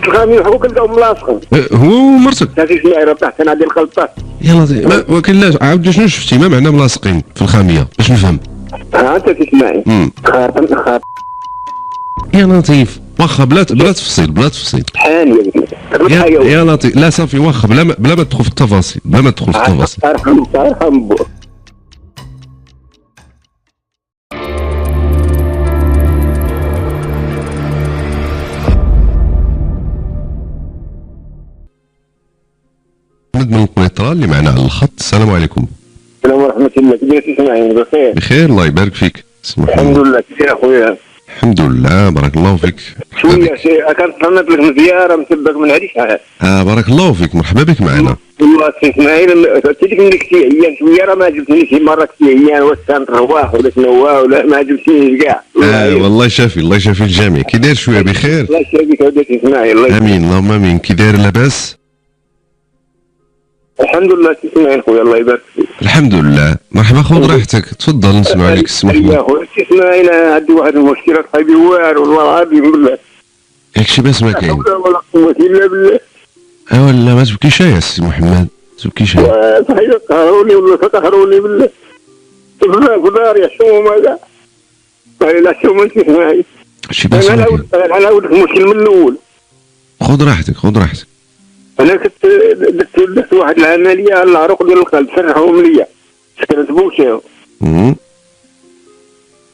الخامي وحكوا كلهم ملاصقين. هو ومرتك. هذه اسمها راه تحت انا ديال الخلطه. يا لطيف، ولكن لا عاود شنو شفتي؟ ما معنى ملاصقين في الخاميه باش نفهم؟ انت تسمعي. خاطر يا لطيف واخا بلا تفصيل حاني يا لطيف، لا صافي واخا بلا ما تدخل في التفاصيل، ارحم بو. محمد من القنيطرة اللي معنا على الخط. السلام عليكم. السلام ورحمة الله. كيفاش تسمعيني؟ بخير؟ بخير الله يبارك فيك. الحمد لله. كيفاش اخويا؟ الحمد لله بارك الله فيك. شوية كانت صنت لك زيارة مسبق من هذه الشهر. بارك الله فيك، مرحبا بك معنا. والله تسمعيني تجيك من ديك ايام شوية راه ما عجبتنيش مرة ايام والسنت رواح ولا شنو ولا ما عجبتنيش كاع. والله يشافي الله يشافي الجميع. كي داير شوية بخير؟ الله يشافيك وديك تسمعي. الله امين اللهم امين. كي داير لاباس؟ الحمد لله. تسمعين خويا الله يبارك فيك. الحمد لله. مرحبا خذ راحتك تفضل نسمع عليك السي محمد. يا خويا تسمعين عندي واحد المشكلة صاحبي واعر والله العظيم بالله. ياكشي باس ما كاين. لا ولا قوة الا بالله. ولا ما تبكيش يا سي محمد، ما تبكيش. صحيح قهروني ولا قهروني بالله. في داري الشومة كاع. لا الشومة تسمعي. شي باس ما كاين. انا نعاودك المشكل من الاول. خذ راحتك. انا كنت درت واحد العمليه على العروق ديال القلب، فرحوهم ليا سكنت بوشاو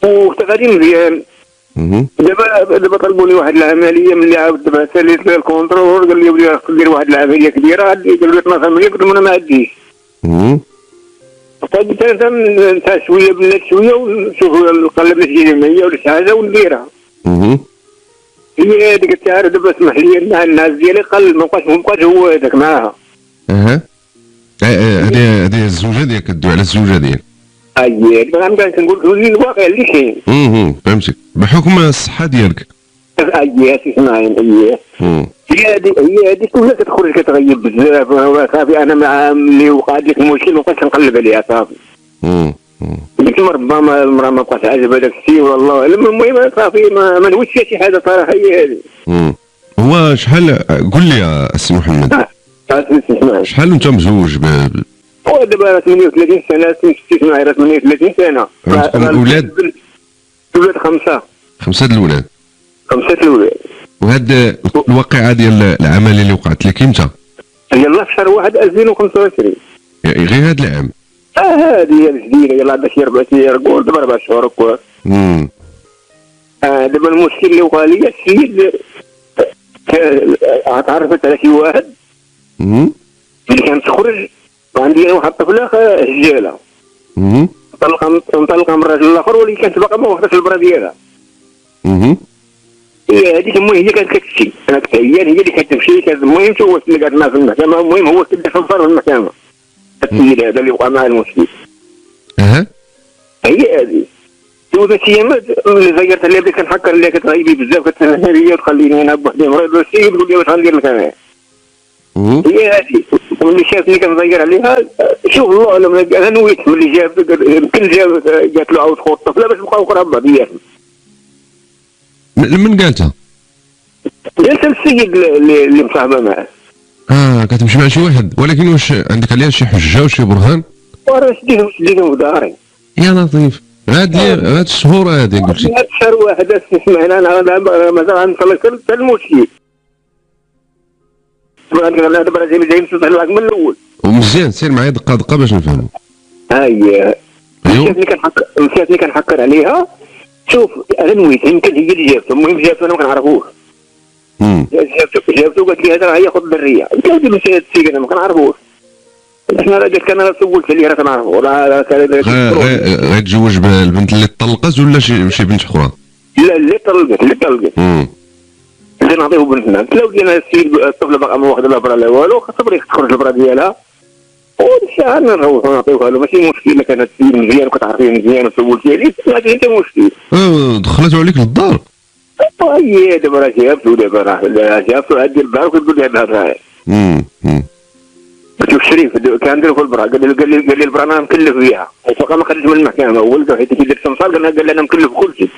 وكنت غادي مزيان. دابا طلبوني واحد العمليه، ملي عاود دابا ساليت لي الكونترول قال لي ولي خصك دير واحد العمليه كبيره، قالوا لي 12 مليون، قلت لهم انا ما عنديش. قلت انت شويه بلات شويه ونشوف القلب اللي تجي جمعيه ولا شي حاجه ونديرها. هي هذيك انت عارف دابا اسمح لي الناس ديالي قل ما بقاش هو هذاك معاها. هذه الزوجه ديالك كدوي على الزوجه ديالك. انا كنقول لك الواقع اللي كاين. فهمتك. بحكم الصحه ديالك. اسمعين. هي هذيك ولا كتخرج كتغيب بزاف صافي. انا مع ملي وقع لك المشكل ما بقيتش نقلب عليها صافي. ديك ربما المراه ما بقاش عاجبها داك الشيء والله. المهم صافي ما نويتش شي حاجه صراحه. هي هذه. هو شحال قول لي يا سي محمد، شحال انت مزوج هو دابا 38 سنه. تسمعي راه 38 سنه. اولاد 5. 5 الاولاد. 5 الاولاد. وهاد الواقعه ديال العمليه اللي وقعت لك امتى؟ يلاه في شهر 1 2025. غير هاد العام؟ هذه هي الجديده. يلاه عندها شي 4 شهور قول دابا 4 شهور هكا. دابا المشكل اللي وقع لي السيد تعرفت على شي واحد اللي كانت تخرج وعندي انا واحد الطفله هجاله. انطلقها من الراجل الاخر واللي كانت باقا ما واخداش البرا ديالها. هي هذيك المهم هي كانت كتمشي. انا كنت هي اللي كتمشي. المهم هو اللي قعد معاه في المحكمه. المهم هو اللي خلصها في المحكمه. السيد هذا اللي وقع معاه المشكل. هي هذه ثلاث ايام اللي غيرت عليها بديت كنحكر اللي كتغيبي بزاف كتنهاريه وتخليني انا بوحدي مريض والسيد يقول لي واش غندير لك انا. هي هذه. وملي شافني كنغير عليها شوف الله اعلم انا نويت ملي جاب يمكن جاب قالت له عاود خذ الطفله باش نبقاو قراب بعضياتنا. من قالتها؟ قالت السيد اللي مصاحبه معاه. كتمشي مع شي واحد، ولكن واش عندك عليها شي حجه وشي برهان؟ وراه شديتهم في داري. يا لطيف. هاد الشهور هادي قلتي. هاد الشهر واحد اسمعنا انا مازال غنصلي حتى المشكل. انا دابا جاي نصلح لك من الاول. ومزيان سير معايا دقه باش نفهموا. هي مشاتني كنحكر عليها. شوف انا نويت يمكن هي اللي جابته. المهم جابته انا ما كنعرفوش. جابته قالت لي هذا راه ياخذ الدريه. قلت له ماشي هذا السيد انا ما كنعرفوش. احنا راه قالت انا سولت عليه راه كنعرفو راه غيتزوج بالبنت اللي طلقت ولا شي بنت اخرى؟ لا اللي طلقت. اللي نعطيه بنتنا. قلت له انا السيد الطفله باقا ما واخده لا برا لا والو خاصها تخرج البرا ديالها وديك انا نروحو نعطيوها له. ماشي مشكل. كان السيد مزيان وكتعرفيه مزيان وسولتي عليه هذا انت مشكل. دخلتو عليك للدار؟ هي دابا راه جابتو. دابا راه جابتو عاد ديال الدار وكتقول لي هذا قلت له الشريف كان نديرو في البرا. قال لي البرا انا مكلف بها. فوقا ما خرج من المحكمه ولد حيت كي درت الصال قال لي انا مكلف بكل شيء.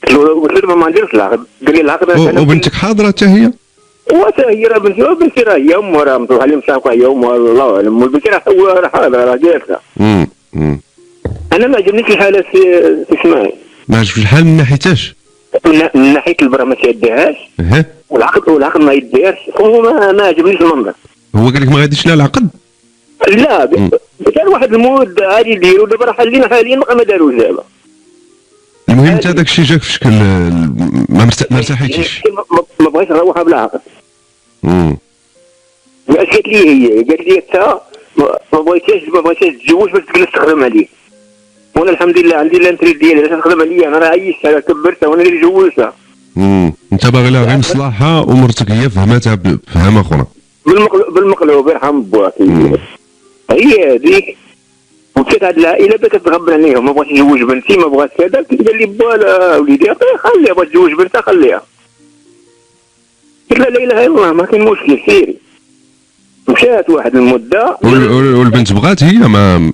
قلت له ما نديرش العقد. قال لي العقد وبنتك حاضره حتى هي؟ هي راه بنتي راه هي امها راه مطروحه لي مساقه هي امها الله اعلم. والبنت راه حاضره راه جالسه. انا ما عجبنيش الحاله اسمعي. ما عجبش الحال من ناحيتاش؟ من ناحيه البرا ما تيديهاش. والعقد ما يديرش. هو ما عجبنيش المنظر. هو قال لك ما غاديش لا العقد؟ لا كان واحد المود غادي يديروا دابا راه حاليا ما داروش دابا. المهم انت هذاك الشيء جاك في شكل ما ارتحيتيش؟ ما بغيتش نروحها بلا عقد. قالت لي انت ما بغيتيش تتزوج باش تجلس تخدم عليه. وانا الحمد لله عندي لانتريت ديالي علاش تخدم عليا. انا راه عيشتها كبرتها وانا اللي جوزتها. انت باغي لها غير مصلحه ومرتك هي فهمتها بفهمه اخرى. بالمقلوب يرحم بواك. هي هذيك. ومشيت هاد العائله بدات تغبن عليهم. ما بغاتش تزوج بنتي ما بغات كذا. قال لي با لا وليدي خليها بغات تزوج بنتها خليها. قلت لا اله الا الله ما كاين مشكل سيري. مشات واحد المده والبنت بغات هي ما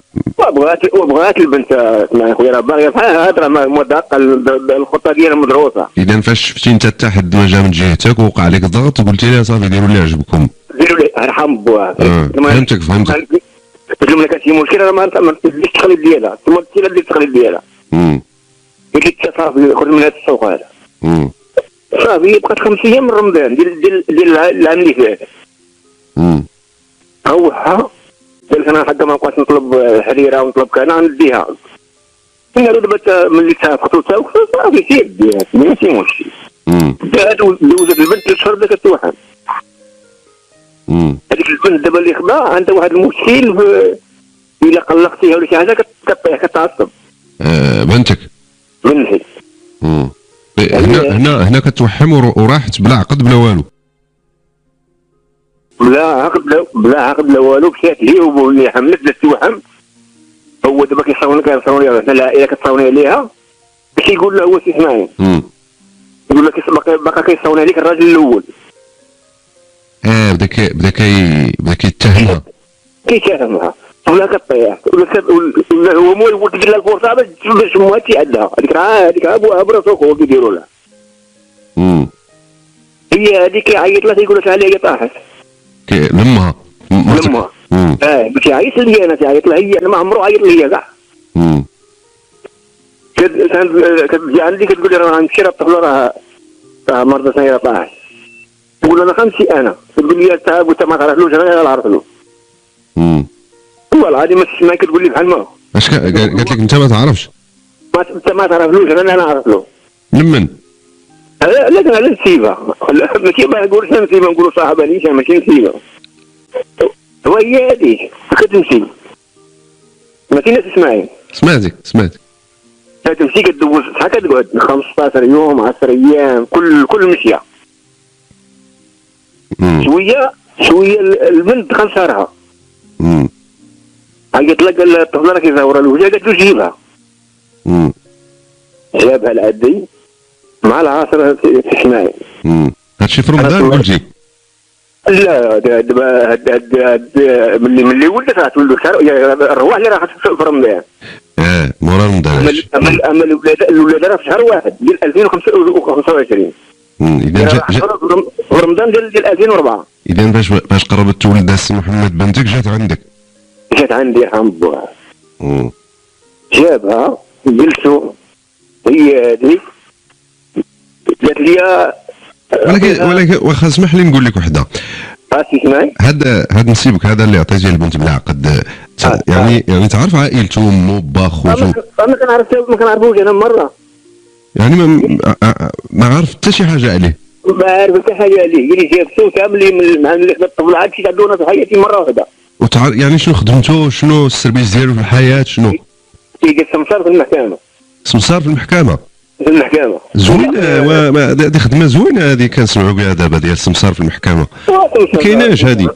بغات البنت. اسمع خويا راه باغيه بحال هاد راه مداقه الخطه ديالها مدروسه. اذا فاش شفتي انت حتى حد ما جا من جهتك ووقع عليك ضغط قلتي لها صافي ديروا اللي عجبكم. ديروا لي ارحم بواك. فهمتك قلت لهم كان شي مشكل راه ما تديش التقليد ديالها. ثم انت لا دير التقليد ديالها. قلت لي صافي خرج من هذا السوق هذا. صافي بقات 5 ايام من رمضان ديال العام اللي فات. روحها قال لك انا حتى ما بقاش نطلب حريره ونطلب كذا نديها. قلنا له دابا ملي تفقتوا صافي سير ديها ماشي مشكل. دوزت البنت 3 شهور بدات توحل. هذيك البنت دابا اللي خدا عندها واحد المشكل الا قلقتيها ولا شي حاجه كطيح كتعصب. بنتك هنا كتوحم وراحت بلا عقد بلا والو. بلا عقد لا والو. مشات ليه واللي حملت بدات توحم. هو دابا كيصاوني عليها حنا العائله كتصاوني عليها. باش يقول له هو اسمعي. يقول لك باقا كيصاوني عليك الراجل الاول. بدا كيتهمها. ولا كطيح ولا هو مو يقول لها الفرصه باش امها تعدها. هذيك ابوها براسك هو كيديروا لها. هي هذيك يعيط لها يقول لك عليها هي طاحت. لمها باش يعيط لي انا تعيط لها هي. انا ما عمرو عيط لي كاع. كتجي عندي كتقول لي راه غنمشي راه الطفله راه مرضى ثانيه طاحت. نقول انا غنمشي انا. تقول لي تعال وانت ما تعرفلوش انا اللي نعرف له. والله العظيم ما تسمع كتقول لي بحال ما اش قالت لك انت ما تعرفش؟ انت ما تعرفلوش انا نعرف له. لمن؟ لا على نسيبه. ماشي ما نقولش نسيبه نقولوا صاحبه ليش ماشي نسيبه. وهي هذيك كتمشي ما كايناش تسمعي. سمعتك كتمشي كدوز شحال كتقعد 15 يوم 10 ايام كل مشيه. شويه البنت دخل شهرها. عيط لها قال لها الطفله راه كيزاور الوجه. قالت له جيبها. جابها العدي مع العاصره تسمعي. هادشي في رمضان قلتي؟ لا دابا ملي ولدت راه تولد الرواح اللي راه في رمضان. مورا رمضان. اما الولاد راه في شهر واحد ديال 2025. اذا في رمضان ديال 2004. اذا باش قربت تولد السي محمد بنتك جات عندك؟ جات عندي يرحم بوها. جابها جلسوا هي هذيك قالت لي ولكن واخا اسمح لي نقول لك وحده. اسمعي. هاد نسيبك هذا اللي عطيتيه البنت بلا عقد. يعني تعرف عائلته امه با خوتو؟ ما كنعرفوش انا مره. يعني ما عارف حتى شي حاجه عليه. ما عارف حتى حاجه عليه. اللي جابته كامل مع الطفل عاد شي عندنا في حياتي مره واحده. يعني شنو خدمته؟ شنو السيرفيس ديالو في الحياه؟ شنو؟ كيجي سمسار في المحكمه. سمسار في المحكمه؟ في المحكمه. زوين. هذه خدمه زوينه هذه كنسمعوا بها دابا ديال السمسار في المحكمه. كايناش هذه؟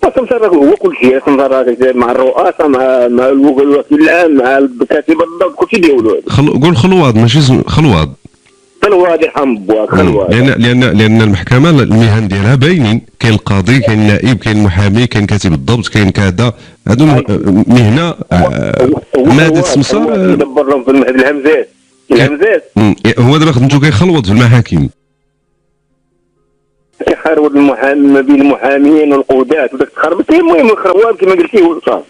السمسار هو كل شيء. السمسار مع الرؤاسه مع الوكيل العام مع الكاتب الضبط كل شيء ديالو. قول خلواد ماشي خلواد. خلواد يرحم بواك خلواد. لان المحكمه المهن ديالها باينين. كاين القاضي كاين النائب كاين المحامي كاين كاتب الضبط كاين كذا. هادو مهنه. ماده السمسار يدبر لهم في المهد الهمزات الهمزات. هو دابا خدمته كيخلوط في المحاكم، كيخربط ما بين المحامين والقضاة وداك التخربط. المهم الخرواب كما قلتي وصافي.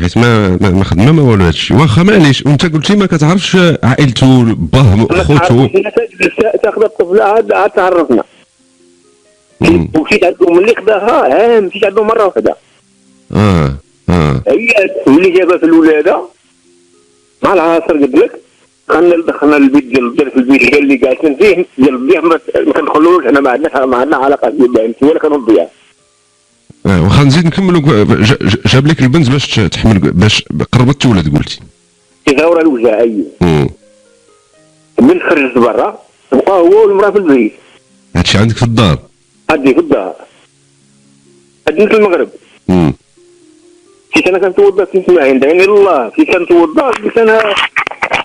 حيت ما خدمه ما والو هادشي. واخا معليش، وانت قلتي ما كتعرفش عائلته باه خوتو. تاخذ الطفله عاد تعرفنا. ومشيت عندهم ملي خداها مشيت عندهم مره واحده. هي ملي جابها في الولاده مع العصر قلت لك دخلنا البيت ديال في البيت اللي قاعدين فيه ديال الضياف ما كندخلوش. انا ما عندنا علاقه بيه ولا كانوا الضياف. واخا نزيد نكملوا. جاب لك البنت باش تحمل، باش قربت تولد قلتي تداور الوجع. ايوه من خرجت برا بقى هو والمراه في البيت. هادشي عندك في الدار؟ عندي في الدار، عندي في المغرب. كي انا كنتوضا في اسماعيل دعيني الله. كي كنتوضا قلت انا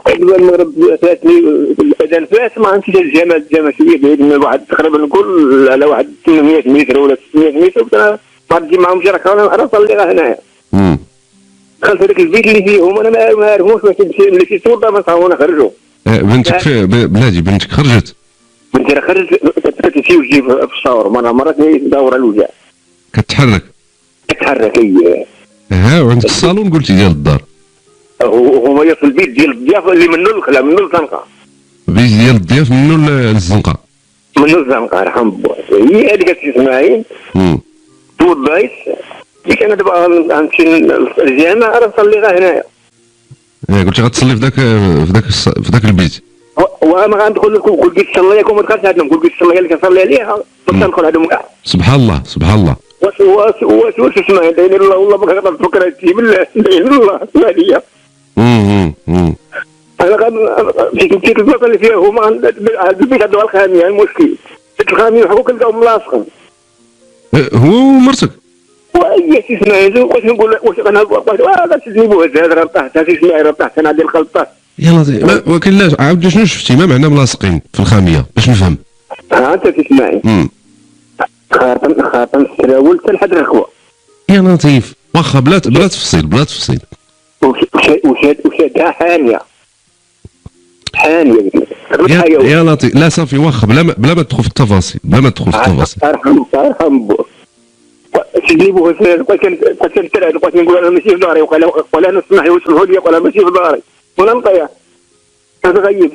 قبل المغرب فاتني الاذان فات ما عرفتش الجامع شويه بعيد من واحد تقريبا نقول على واحد 800 متر ولا 600 متر. قلت انا ما غادي معاهم شي راه انا نصلي هنايا. دخلت هذاك البيت اللي فيهم انا ما عارفوش واش اللي فيه توضا ما صاحبونا خرجوا. بنتك في بلادي، بنتك خرجت؟ بنتي راه خرجت كتمشي وتجي في الشاور مرات داوره الوجع كتحرك هي. وعندك الصالون قلتي ديال الدار؟ هما في البيت ديال الضياف اللي منه الخلا منه الزنقه. البيت ديال الضياف منه للزنقه؟ منه الزنقه يرحم بوه. هي اللي كتسمعين توضايت. ديك انا دابا غنمشي للجامع راه نصلي غير هنايا. قلتي غتصلي في ذاك البيت. وانا غندخل لكم كل بيت صلي لكم ما دخلتش عندهم. كل بيت صلي اللي كنصلي عليها ما كندخل عندهم كاع. سبحان الله سبحان الله. واش اسمع داير الله والله ما كنقدر نفكر هادشي بالله داير الله اسمع ليا. انا مشيت البلاصه اللي فيها هما البيت عندها الخاميه. المشكل الخاميه وحكوا كنلقاهم ملاصقين هو ومرتك. وهي تسمعي واش نقول واش انا هذا تجيبوها زاد راه طاحت تسمعي راه طاحت انا عندي الخلطه. يا لطيف. ولكن لا عاود شنو شفتي؟ ما معنى ملاصقين في الخاميه باش نفهم؟ انت تسمعي خاطر السراول حتى لحد الركوه. يا لطيف. واخا بلا تفصيل. وشادها حانيه يا لطيف. لا صافي واخا بلا ما تدخل في التفاصيل. ارحم بو تجيبوه كنت كنترعد بقيت نقول انا ماشي في داري ولا انا نسمح يوصلوا لي ولا ماشي في داري ولا نطيح كنغيب.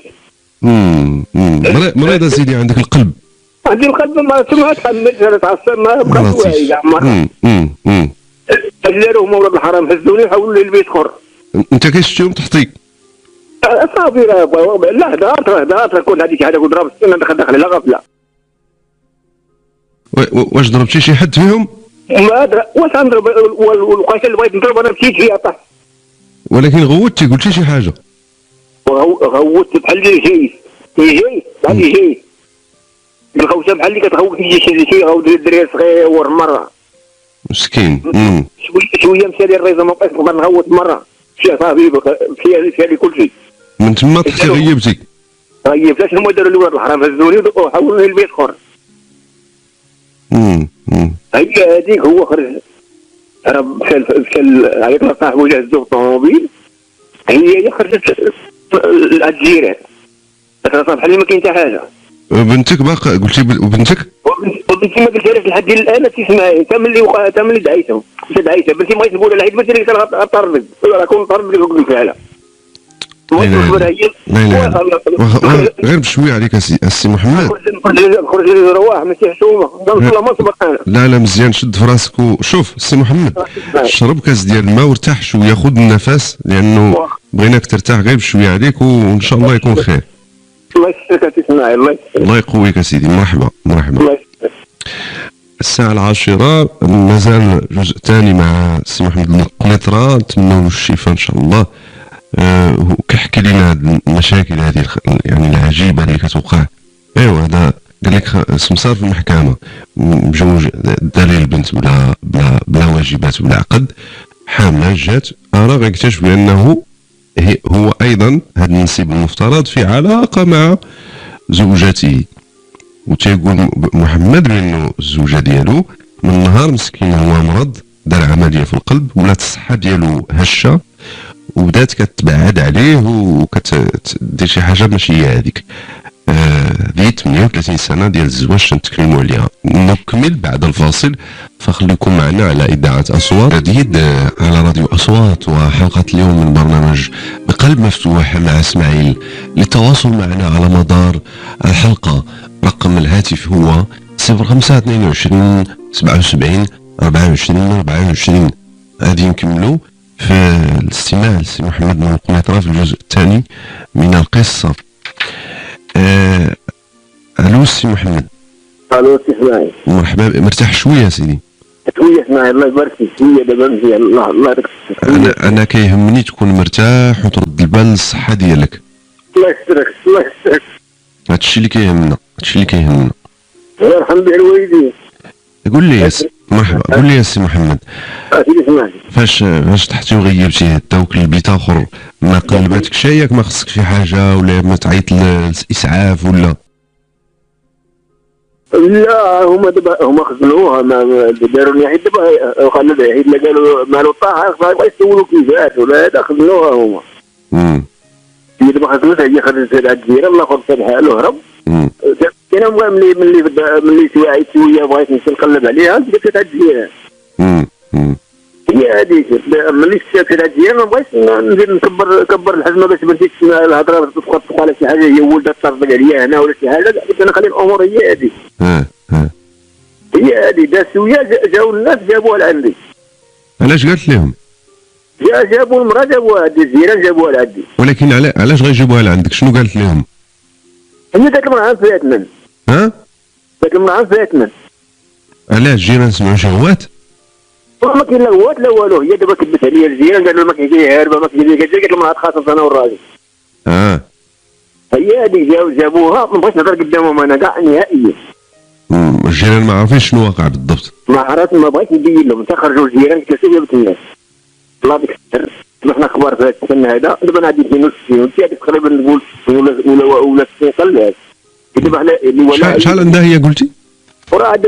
مريض سيدي عندك القلب. عندي القلب ما تحملش انا تعصب ما بقاش واعي كاع مره. داروهم ولاد الحرام هزوني وحولوا لي البيت اخر. انت كيشتيهم تحتيك؟ صافي لا هدات كون هذيك هذاك ضرب السنه دخل لا غفله. واش ضربتي شي حد فيهم؟ ما ادري واش نضرب. والوقيته اللي بغيت نضرب انا مشيت فيها طحت. ولكن غوتي قلتي شي حاجه؟ غوت بحال اللي جاي بحال اللي جاي الغوته بحال اللي كتغوت شي غوت الدراري صغير مره مسكين. شويه مشى لي الريزه ما بقيتش نقدر نغوت مره. مشى صافي مشى لي كلشي. من تما طحتي غيبتي؟ غيبت. شنو داروا لي ولاد الحرام هزوني وحولوني البيت اخر. هي هذيك هو خرج راه مشى عيط لصاحبو جا هزو الطوموبيل. هي خرجت الجيران صافي بحال ما كاين حتى حاجه. بنتك باقا قلتي بنتك؟ وبنتي ما قلتهاش لحد الان تسمعي حتى ملي دعيتهم بنتي بغيت نقول لها حيت بنتي اللي غتطرد راه كون طرد اللي قلت لها. غير بشويه عليك السي محمد. خرج لي رواح ماشي حشومه والله ما سبق انا. لا مزيان شد في راسك وشوف السي محمد شرب كاس ديال الماء وارتاح شويه خذ النفس لانه بغيناك ترتاح غير بشويه عليك وان شاء الله يكون خير. الله يسلمك تسمعي. الله يقويك سيدي. مرحبا. الساعة 10 مازال جزء ثاني مع السي محمد القنيطرة. نتمنوا له الشفاء ان شاء الله. كيحكي لنا هذه المشاكل هذه يعني العجيبه اللي كتوقع. ايوا هذا قال لك سمسار في المحكمه مجوج دليل البنت بلا واجبات ولا عقد حامله جات راه غيكتشف بانه هو ايضا هذا النسيب المفترض في علاقه مع زوجته. وتيقول محمد بانه الزوجه ديالو من نهار مسكين هو مرض دار عمليه في القلب ولات الصحه ديالو هشه وبدات كتبعد عليه وكتدير شي حاجه ماشي هي هذيك. هذه 38 سنه ديال الزواج تنتكلموا عليها. نكمل بعد الفاصل، فخليكم معنا على اذاعه اصوات جديد على راديو اصوات، وحلقه اليوم من برنامج بقلب مفتوح مع اسماعيل. للتواصل معنا على مدار الحلقه رقم الهاتف هو 0522 77 24 24. غادي نكملوا في الاستماع لسي محمد بن القنيطرة في الجزء الثاني من القصة. الو سي محمد. الو سي اسماعيل. مرحبا. مرتاح شويه سيدي؟ شويه اسماعيل الله يبارك فيك. شويه دابا مزيان. الله يرضيك. انا كيهمني تكون مرتاح وترد البال للصحه ديالك. الله يسترك الله يسترك. هادشي اللي كيهمنا، هادشي اللي كيهمنا. يرحم بها الوالدين. قول لي يا مرحبا، قول لي يا سي محمد، فاش طحتي وغيبتي داوك البيت اخر ما قلباتكش ياك؟ ما خصك شي حاجه ولا ما تعيط للاسعاف ولا؟ لا هما دابا هما خزنوها، ما داروا لي حيت دابا خلوا حيت قالوا مالو طاح بغا يسولوا كيفاش ولا هذا خزنوها هما. هي دابا خزنتها، هي خرجت هاد الجزيره الله خرج بحالو هرب. انا ملي توعيت شويه بغيت نمشي نقلب عليها جبت هاد الجزيره. هي هذيك ملي شفت هاد الجزيره ما بغيتش نزيد نكبر الحزمه باش ما تجيش الهضره تبقى على شي حاجه هي ولدها تصرف عليا هنا ولا شي حاجه. قلت انا خلي الامور هي هذه. هي هذه دازت شويه جاو الناس جابوها لعندي. علاش قالت لهم؟ جابوا المراه جابوها عندي، الجيران جابوها لعندي. ولكن علاش غيجيبوها لعندك؟ شنو قالت لهم؟ هي داك المراه فاتنا. داك المراه فاتنا. علاش الجيران سمعوا شي غوات؟ ما كاين لا غوات لا والو. هي دابا كذبت عليا الجيران قالوا ما كاين شي هاربه ما كاين شي. قالت المراه خاصة انا والراجل. هي هذيك جابوها. ما بغيتش نهضر قدامهم انا كاع نهائيا. الجيران ما عارفينش شنو واقع بالضبط. ما عرفت، ما بغيتش نبين لهم. حتى خرجوا الجيران قلت لهم جابت الناس. الله يديك الستر. سمعنا اخبار في هذا السن هذا. دابا انا عندي 62 هذيك تقريبا نقول ولا 60 قل. شحال عندها هي قلتي؟ وراه هي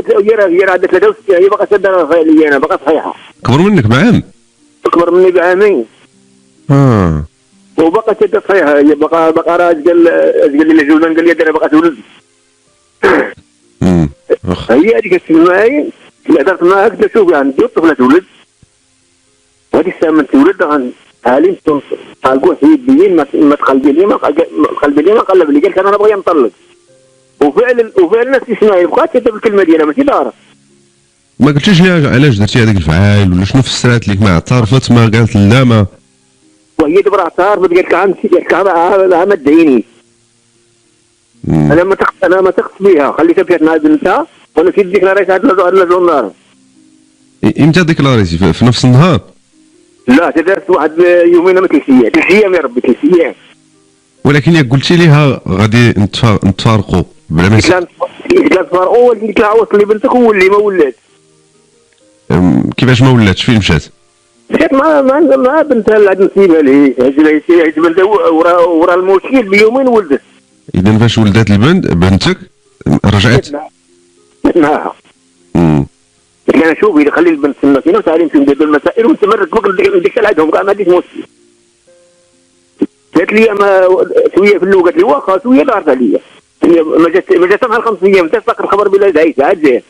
عندها 63. هي باقا تدار لي انا باقا صحيحه. كبر منك بعام؟ اكبر مني بعامين. وباقا تدار صحيحه. هي باقا راه قال لي جوزان قال لي انا باقا تولد. هي هذيك السماعين اللي هضرت معاها قلت لها شوفي عندي طفله تولد وهذيك الساعه من تولد عالم قالوا حيدين ما تقلبي لي ما قلب لي. قال انا بغي نطلق. وفعلا الناس اسمعي بقات تكتب الكلمه ديالها ماشي دارت. ما قلتيش ليها علاش درتي هذيك الفعال ولا شنو فسرات لك؟ ما اعترفت؟ ما قالت لا ما؟ وهي دابا اعترفت. قالت لك ما تدعيني. انا ما تقت بها. خليتها فيها مع بنتها وانا في ديكلاريت على الجندار. امتى ديكلاريتي؟ في نفس النهار؟ لا تدارت واحد يومين ما 3 ايام يا ربي 3 ايام. ولكن ياك قلتي ليها غادي نتفارقوا بلا ما نتفارقوا. قلت لها وصل لي بنتك وولي ما ولات. كيفاش ما ولاتش؟ فين مشات؟ مشات مع بنتها اللي عاد نسيبها ليه. هي بنتها ورا المشكل بيومين ولدت. اذا فاش ولدت بنتك رجعت معاها. قلت لها شوفي خلي البنت في الماكينه وتعالي نمشيو نديرو المسائل ونستمر ديك عندهم كاع ما عنديش مشكل. قالت لي ما شويه في الاول قالت لي واخا شويه دارت عليا. ما جات مع 5 ايام حتى ساق الخبر بلا دعيت عاد جات.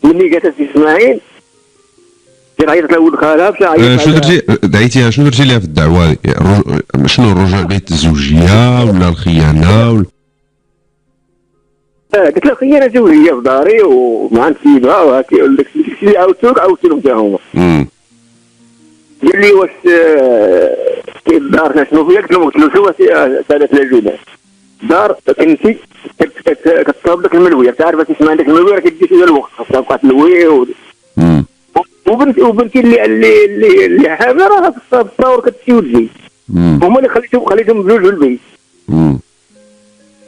ملي جات سي اسماعيل عيطت لولد خالها مشى عيط. شنو درتي دعيتيها؟ شنو درتي لها في الدعوه؟ شنو الرجوع بيت الزوجيه ولا الخيانه ولا؟ قلت لها خيانه زوجيه في داري ومع نسيبها وهاكي داك الشيء عاودت لهم حتى هما. قال لي واش كيف دارنا شنو فيها؟ قلت له شوف سادة الجودة دار كنتي كتصاوب داك الملويه. تعرف تسمع داك الملويه راه كدي شويه الوقت خاصها تبقى تلوي. وبنتي اللي حامله راه في الصور كتمشي وتجي. هما اللي خليتهم بجوج في البيت.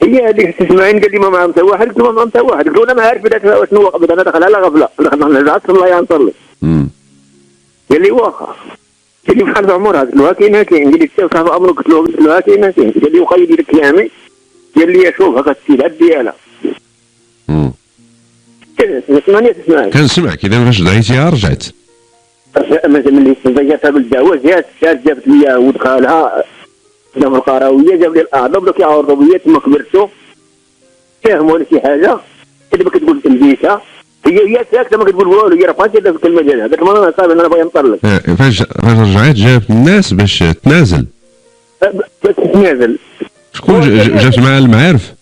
هي هذيك تسمعين قال لي ما معهم حتى واحد. قلت له ما معهم حتى واحد. قلت له انا ما عارف شنو وقت انا داخل على غفله. رجعت الله ينصر لي. قال لي واخا. قال لي بحال عمر هذا. قلت له كاين قال لي صافي امرك. قلت له كاين. قال لي وخيدي لك كلامي. قال لي شوف هاكا السيدات ديالها. تسمعني؟ كنسمعك. اذا فاش دعيتيها رجعت. ملي تزيرتها بالدعوه جابت لي ولد خالها قدام القراويه، جاب لي الاعضاء بداو كيعاوروا بيا تما كبرتو فاهموا ولا شي حاجه. دابا كتقول تلبيسها هي ساكته ما كتقول والو، هي راه فاهمه في الكلمه ديالها. داك المره صافي انا باغي نطلق. فاش رجعت جابت الناس باش تنازل؟ باش تنازل. شكون جابت معها المعارف؟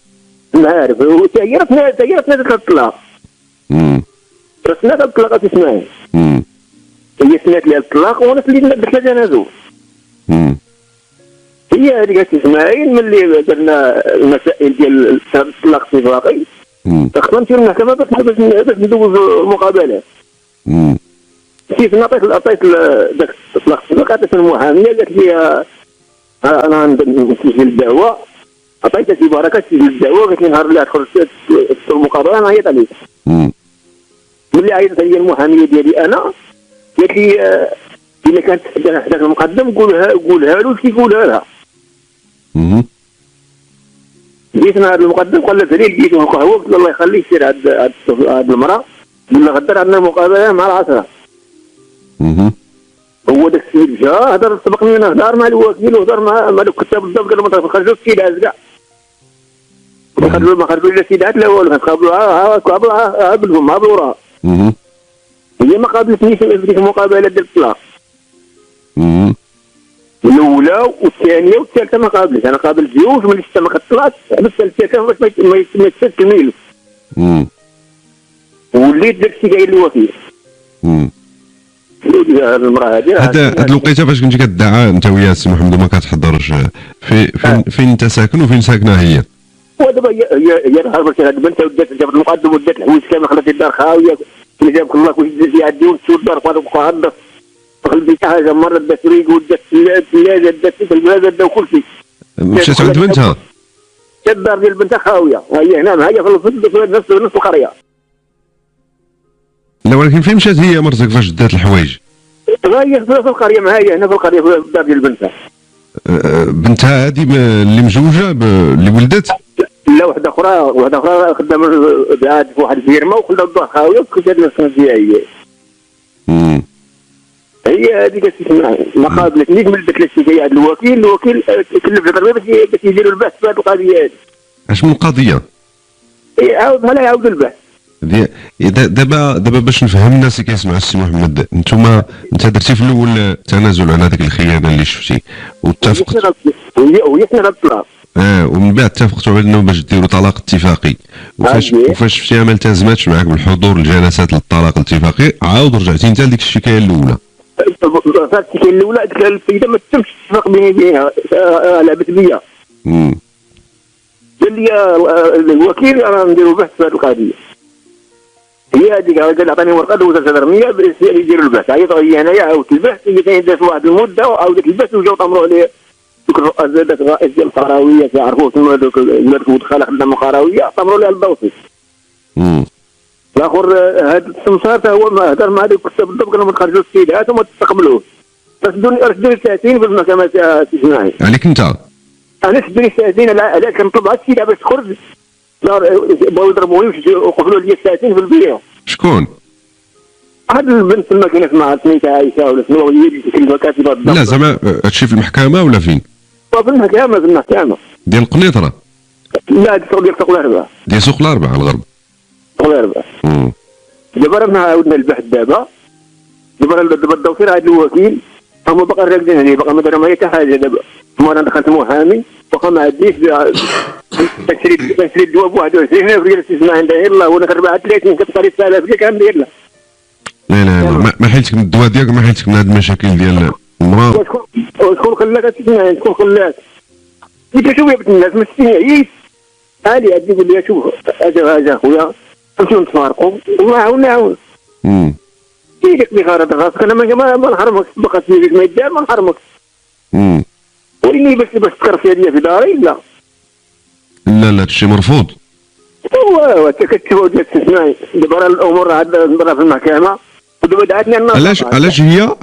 المعارف، وحتى هي راه تنازلت الطلاق. راه سنات الطلاق تسمعي. هي سنات لي الطلاق وانا سليت درت لها تنازل. هي هذيك اسماعيل ملي درنا المسائل ديال الطلاق الاتفاقي خصنا نمشيو للمحكمه باش ندوز مقابلات. مشيت عطيت داك الطلاق الاتفاقي، عطيت المحاميه قالت لي انا نسجل الدعوه، عطيتها شي بركه تسجل الدعوه، قالت لي نهار اللي تدخل المقابله انا عيط عليك. ملي عيطت هي المحاميه ديالي انا قالت لي الا كانت حداك المقدم قولها له كيقولها لها. جيت نهار المقدم قلت لي لقيت قهوه، قلت له الله يخليك سير هاد المراه، قلنا غدا عندنا مقابله مع العصره. هو داك السيد جا هضر سبقني انا، هضر مع الوكيل وهضر مع دوك الكتاب بالضبط، قال ما تخرجوش السيدات كاع، ما خرجوش لا السيدات لا والو، قابلوها بالهم بالوراء. هي ما قابلتنيش في ديك المقابله ديال الطلاق. الاولى والثانيه والثالثه ما قابلتش، انا قابلت جوج ملي شفت ما كطلعش حبست الثالثه باش ما يتسدش الميل. وليت داك الشيء قايل الوكيل. المراه هاد الوقيته فاش كنتي كتدعى انت ويا السي محمد وما كتحضرش، فين انت ساكن وفين ساكنه هي؟ ودابا هي هربت هاد البنت ودات جابت المقدم ودات الحوايج كامل، خلات الدار خاويه، اللي جابك الله كلشي داز عندي ونسول الدار فوق هذا خليت حاجه مره دات فريق ودات الثلاجه دات في البلاد دات كلشي. مشات عند بنتها؟ الدار ديال بنتها خاويه، هي هنا هي في نفس القريه. لا ولكن فين مشات هي مرتك فاش دات الحوايج؟ هي في القريه معايا هنا في القريه في الدار ديال بنتها. بنتها هذه اللي مزوجه اللي ولدت؟ لا واحده اخرى خدامه بعاد في واحد الفيرما وخلاو الدار خاويه وكنت هاد الناس هي. هي هذيك ما قابلتنيش ملي درت لها الشكايه عند الوكيل كلف القضيه باش يديروا البحث في هذه القضيه هذه. اش من قضيه؟ عاودها لا يعاود البحث. دابا باش نفهم الناس اللي كيسمعوا السي محمد، انت درتي في الاول تنازل على هذيك الخيانه اللي شفتي واتفقت وهي سنه الطلاق، ومن بعد اتفقتوا على انه باش ديروا طلاق اتفاقي، وفاش شفتيها ما التزماتش معاك بالحضور لجلسات الطلاق الاتفاقي عاود رجعتي انت لديك الشكايه الاولى. الشكايه الاولى ديك السيده ما تمش اتفاق بيني وبينها، لعبت بيا. قال لي الوكيل راه نديروا بحث في هذه القضيه. هي هذيك قال عطاني ورقه دوزت الرميه باش يديروا البحث، عيطوا لي انايا عاودت البحث، هي كاين دازت واحد المده وعاودت البحث وجاو طمروا عليه دوك الرؤساء داك الرئيس ديال القراويه كيعرفوه تما دوك ولاد ودخل خدام القراويه طمروا ليه الدوسي. الاخر هذا السمسار حتى هو ما هضر مع دوك الكتاب بالضبط، قالوا ما تخرجوش السيدات وما تستقبلوش. رشدوني ساعتين في المحكمه التجميعيه. عليك انت؟ انا شدوني ساعتين على كنطلب على السيده باش تخرج، بغاو يضربوني وقفلوا لي ساعتين في البيئه. شكون؟ هاد البنت تما كاينه اسمها سميتها عائشه ولا شنو، هي اللي كتكلم كاتبه الضبط. لا زعما هادشي في المحكمه ولا فين؟ في المحكمه ديال القنيطره؟ لا ديال سوق الاربعاء. ديال سوق الاربعاء الغرب. سوق الاربعاء. دابا راه عاودنا البحث دابا الدوسي راه هاد الوكيل هما باقي راكدين عليه، باقي ما داروا معايا حتى حاجه. دابا انا دخلت محامي باقي ما عنديش تشري الدواء ب 21 ريال تسمع عندها يلاه، وانا 34 كتقري 6000 ديال كنبير لها. لا ما حيلتك من الدواء ديالك، ما حيلتك من هاد المشاكل ديال المراه. وشكون خلاك تسمع؟ شكون خلاك؟ انت شوف يا بنت الناس ما تستنيش عادي عادي يقول لي شوف اجا خويا نمشيو نتفارقوا والله عاون. يديك بغرض راسك، انا ما نحرمكش باقا فيك ما يدار ما نحرمكش. وليني باش تكرفي ليا في داري. لا هادشي مرفوض. هو تكتبوا تسمعي دابا الامور عندنا في المحكمه ودابا دعاتني الناس.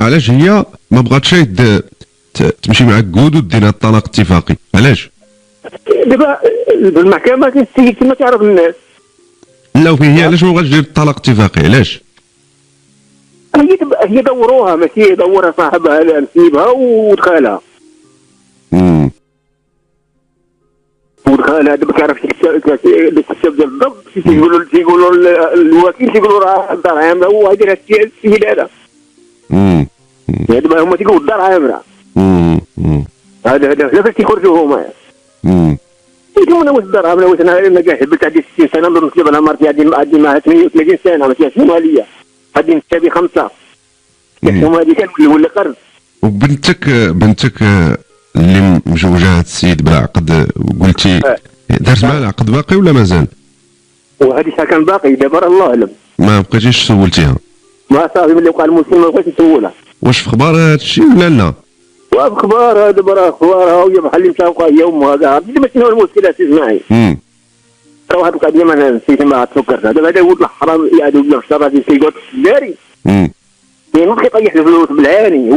علاش هي ما بغاتش تمشي معاك كود ودينا الطلاق اتفاقي؟ علاش؟ دابا في المحكمه كاين السيد كما تعرف الناس. لا وفين هي علاش ما بغاتش دير الطلاق اتفاقي؟ علاش؟ هي دوروها ماشي يدورها صاحبها لا نسيبها ودخلها. ودخلها دابا كيعرف الكتاب ديال الضبط تيقولوا الوكيل تيقولوا راه الدار عامره هو يدير هاد السيد هذا. دابا هما تيقولوا الدار عامره. هذا فاش تيخرجوا هما. يقولوا انا واش الدار عامره واش انا كاع حبلت عندي 60 سنه نضرب نكتب على مرتي عندي معها 38 سنه ما تيحسبوها ليا. غادي نكتبي 5 يحسبوها لي كان ولا قرض. وبنتك اللي مجوجه هاد السيد بلا عقد قلتي دارت معاه العقد باقي ولا مازال؟ وهذه كان باقي دابا راه الله اعلم. ما بقيتيش سولتيها؟ ما صافي ملي وقع المشكل ما بقيتش نسولها. واش في خبار هذا الشيء ولا لا؟ وفي خبار دابا راه اخبارها وهي بحال اللي مشاوقه هي وامها كاع ديما شنو المشكل اسيدي اسماعيل؟ راه هاد القضيه ما نسيت ما تفكرتها دابا هذا ولد الحرام اللي قاعد ولا في الشرا ديال كيقول الداري. يعني ما كيطيح الفلوس بالعاني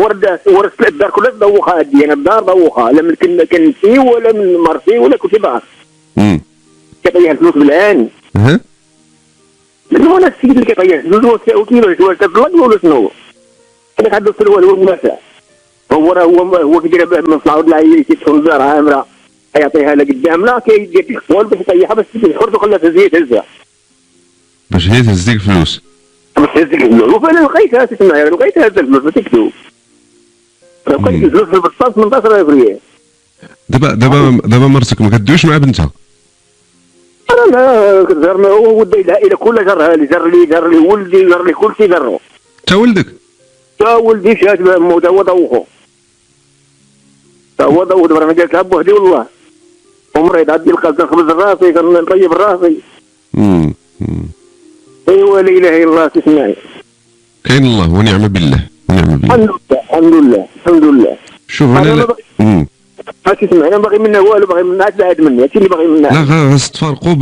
ورثت الدار كلها دوخها هادي انا الدار دوخها لا من كنتي ولا من مرتي ولا كنت باغي. كيطيح الفلوس بالعاني. شنو انا السيد اللي كيطيح الفلوس وكيفاش واش تبلغ ولا شنو؟ هذاك عنده السلوى هو المنافع. هو كيدير من صعود العيال كيدخل الدار عامره يعطيها لا قدام لا كيدير الخوال باش يطيحها باش تخرج وخلها تهزيه تهزها. باش هي تهزيك الفلوس. باش تهزيك الفلوس وفانا لقيتها تسمع لقيتها هذا الفلوس ما تكذب. لقيت الفلوس في البطاط 18000 ريال. دابا مرتك ما كدويش مع بنتها؟ انا كنزرنا ولد العائله كلها جرها لي جر لي ولدي جر لي كلشي جرو. تا ولدك؟ تا ولدي شات مو تا هو دوخو. تا هو دوخو دابا انا قالت لها بوحدي والله. ومريض عندي القلب نخبز راسي كنطيب راسي. ايوا لا اله الا الله تسمعي. كاين الله ونعم بالله ونعم بالله. الحمد لله. شوف انا تسمع انا باغي منها والو باغي منها بعد مني هادشي اللي باغي منها. لا خاص تفارقوا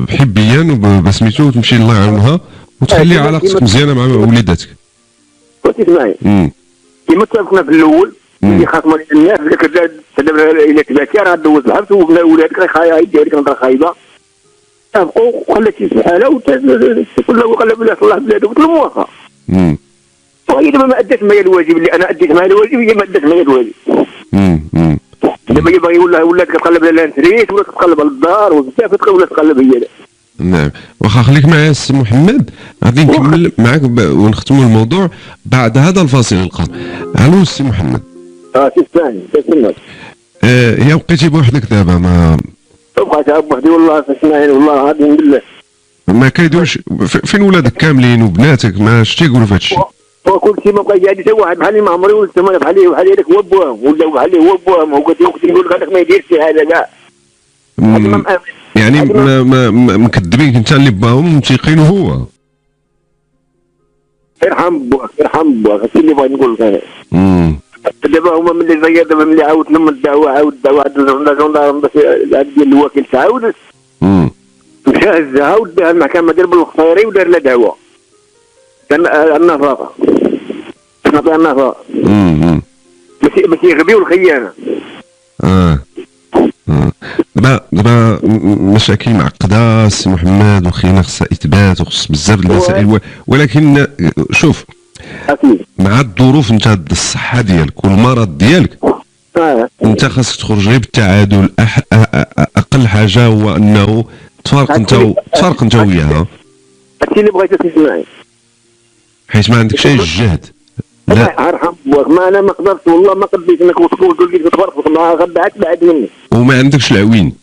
بحبيا وبسميتو وتمشي الله يعاونها وتخلي علاقتك مزيانه مع وليداتك. تسمعي. كيما اتفقنا في الاول اللي خاصمه الناس دابا الا تبعتي راه دوز الحبس وولادك راه خايبه ديالك راه خايبه. تفقوا وخلاتي بحالها وكل قلب الله صلح بلادك وتلموها. وهي دابا ما ادات معايا الواجب اللي انا اديت معايا الواجب هي ما ادات معايا الواجب. دابا هي باغي ولات كتقلب على نسريت ولا كتقلب على الدار وبزاف ولا تقلب هي. نعم واخا خليك معايا السي محمد غادي نكمل معاك ونختموا الموضوع بعد هذا الفاصل القادم. الو السي محمد. تسمعني تسمعك. يا بقيتي بوحدك دابا ما بقيت بوحدي والله تسمعني والله العظيم بالله. ما كايدوش فين ولادك كاملين وبناتك ما شتي يقولوا في هذا الشيء؟ وكل شيء ما بقى قاعد حتى واحد بحالي ما عمري ولدت بحالي هذاك هو بوهم ولا بحالي هو بوهم وقلت يقول هذاك ما يديرش هذا كاع. يعني مكذبينك انت اللي باهم متيقين هو. ارحم بوك هادشي اللي بغيت نقول لك انا. دابا هما ملي زياد دابا ملي عاودت لهم الدعوه عاود الجندارم باش ديال الوكيل تعاودت. مشى هزها وداها المحكمه ديال بالخطيري ودار لها دعوه. كان النفاقه. نعطيها النفاقه. باش يغبيو الخيانه. دابا مشاكل معقده سي محمد وخينا خصها اثبات وخص بزاف المسائل ولكن شوف اكيد مع الظروف انت الصحه ديالك والمرض ديالك انت خاصك تخرج غير بالتعادل. اقل حاجه هو انه تفارق انت وياها. هادشي اللي بغيت تسمعي حيت ما عندكش اي الجهد. لا ارحم بوك ما انا ما قدرتش والله ما قديت انك تقول لي تفرق ما غدعك بعد مني. وما عندكش العوين؟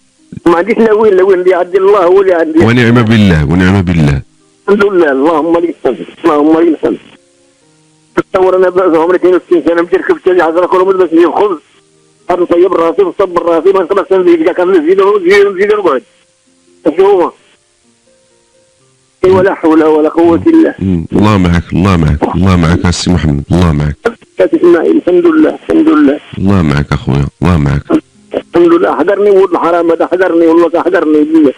ما عنديش العوين اللي عندي الله هو اللي عندي. ونعم بالله. الحمد لله اللهم لك الحمد. تصور انا عمري 62 سنه مشيت ركبت لي 10 كيلومتر باش نجيب خبز نطيب راسي ونصبر راسي ما نقدرش نزيد كاع نزيد نقعد. شنو هو؟ ولا حول ولا قوة إلا الله معك السي محمد الله معك. الحمد لله الله معك أخويا الله معك الحمد لله. حضرني ولد الحرام هذا حضرني والله حضرني بالله.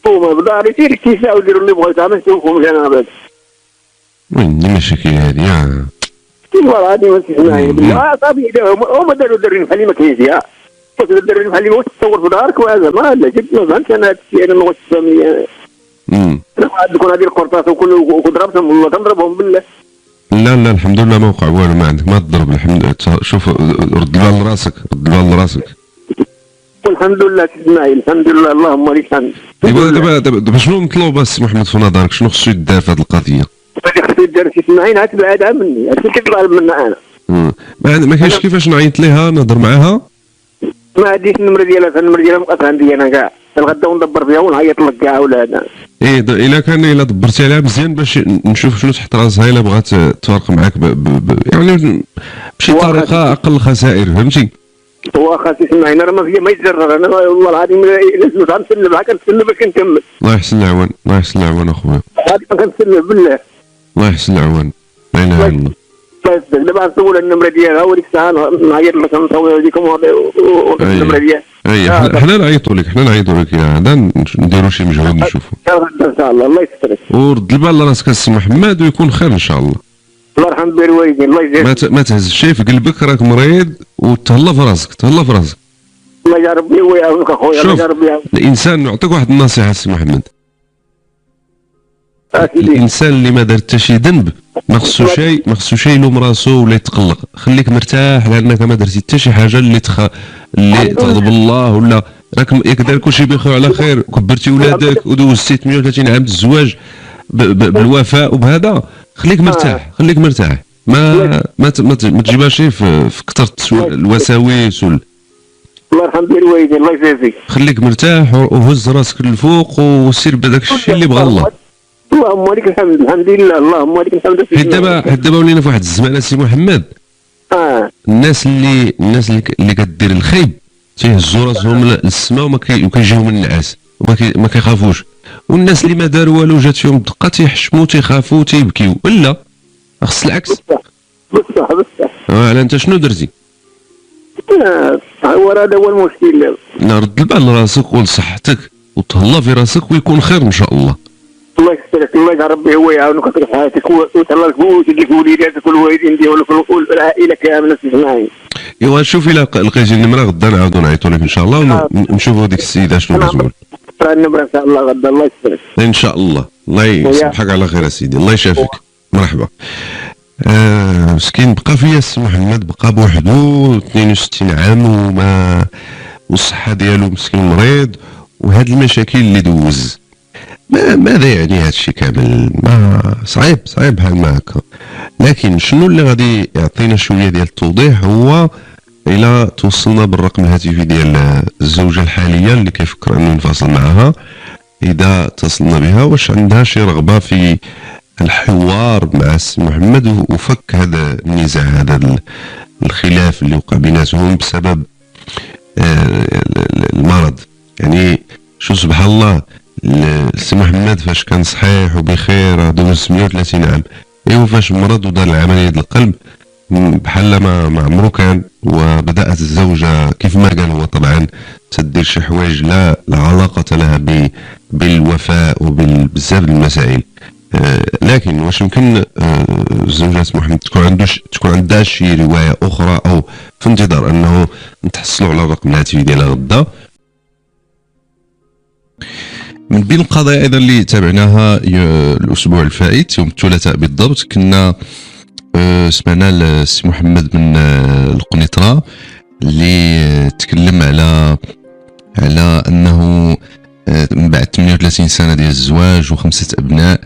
هما بداري سير كيساو يديروا اللي بغيت ما نشوفهمش انا بعد. وين المشاكل هذه؟ والله هذه ما تسمعي بالله صافي هما داروا درين بحالي ما كيجيها. كيف درين بحالي واش تصور في دارك وهذا ما لا جبت ما فهمتش انا هذا الشيء انا ما واش فاهمني. تكون هذه القرطاس وضربتهم والله كنضربهم بالله. لا لا الحمد لله ما وقع والو، ما عندك ما تضرب الحمد لله. شوف رد البال لراسك، رد البال لراسك. والحمد لله اسماعيل الحمد لله اللهم لك الحمد. دابا شنو مطلوب السي محمد في نظرك؟ شنو خصو يدار في هذه القضيه؟ خصو يدار سي اسماعيل غتبعدها مني، هادشي كيطلب منا انا. ما كاينش كيفاش نعيط ليها نهضر معاها؟ ما عنديش النمره ديالها، النمره ديالها مبقات عندي انا كاع، الغدا وندبر فيها ونعيط لك كاع ولادنا. الا دبرتي عليها مزيان باش نشوف شنو تحت راسها الا بغات تفارق معاك يعني بشي طريقه اقل خسائر، فهمتي؟ واخا سي اسماعيل راه ما فيا ما يتجرر، انا والله العظيم الا غنسلم معاك كنسلم باش نكمل. الله يحسن العوان، الله يحسن العوان اخويا. غادي كنسلم بالله. الله يحسن العوان، لا اله الا الله. الله يسلمك. دابا نسول النمره ديالها وديك الساعه نعيط لك نصور لكم النمره ديالها. حنا نعيطوا لك، حنا نعيطوا لك يا هذا، نديروا شي مجهود نشوفوا. ان شاء الله. الله يسترك. ورد البال لراسك السي محمد ويكون خير ان شاء الله. الله يرحم بير والدين. الله يجزيك. ما تهز شي في قلبك، راك مريض وتهلا في راسك، تهلا في راسك. الله يا ربي ويعاونك اخويا. الله يا ربي يعاونك. الانسان نعطيك واحد النصيحه السي محمد. الانسان اللي ما دار حتى شي ذنب ما خصو شي يلوم راسو ولا يتقلق، خليك مرتاح لانك ما درتي حتى شي حاجه اللي تغضب الله، ولا راك ياك دار كلشي بخير على خير، كبرتي ولادك ودوزتي 38 عام الزواج بالوفاء وبهذا، خليك مرتاح، خليك مرتاح. ما تجيبهاش في كثره الوساوس الله يرحم بير والدين. الله يجازيك. خليك مرتاح وهز راسك للفوق وسير بهذاك الشيء اللي بغى الله. اللهم لك الحمد. الحمد لله. اللهم لك الحمد. حيت دابا ولينا في واحد الزمان السي محمد، الناس اللي كدير الخيب تيهزوا راسهم للسماء وكيجيهم النعاس وما كيخافوش، والناس اللي ما داروا والو جات فيهم الدقه تيحشموا تيخافوا تيبكيو. ولا خص العكس. بصح على انت شنو درتي؟ هذا هو المشكل. رد البال لراسك ولصحتك وتهلا في راسك ويكون خير ان شاء الله. الله يسترك. الله يا ربي هو يعاونك في حياتك وتهلا لك وتجيك وليداتك والوالدين ديالك والعائله كامله تسمعي. ايوا شوفي الا لقيتي النمره غدا نعاودو نعيطوا لك ان شاء الله ونشوفوا ديك السيده شنو كتقول. النمره ان شاء الله غدا. الله يسترك ان شاء الله. الله يصبحك على خير سيدي، الله يشافيك. مرحبا. مسكين بقى فيا السي محمد، بقى بوحدو 62 عام وما والصحه ديالو مسكين مريض وهاد المشاكل اللي دوز. ماذا يعني هذا الشيء كامل؟ ما صعيب بحال ما هكا. لكن شنو اللي غادي يعطينا شويه ديال التوضيح هو الى توصلنا بالرقم الهاتفي ديال الزوجه الحاليه اللي كيفكر انه ينفصل معها، اذا اتصلنا بها واش عندها شي رغبه في الحوار مع السي محمد وفك هذا النزاع، هذا الخلاف اللي وقع بيناتهم بسبب المرض. يعني شو سبحان الله السي محمد فاش كان صحيح وبخير دوز 130 عام، ايوا فاش مرض ودار العمليه ديال القلب بحال ما عمرو كان، وبدات الزوجه كيف ما قال هو طبعا تدير شي حوايج لا علاقه لها بالوفاء وبالبزاف المسائل. لكن واش يمكن الزوجة محمد تكون عندها شي روايه اخرى او في انتظار انه نتحصلوا على الرقم الهاتفي ديالها غدا؟ من بين القضايا ايضا اللي تابعناها الاسبوع الفائت يوم الثلاثاء بالضبط، كنا سمعنا السي محمد من القنيطره اللي تكلم على انه من بعد 38 سنه ديال الزواج وخمسه ابناء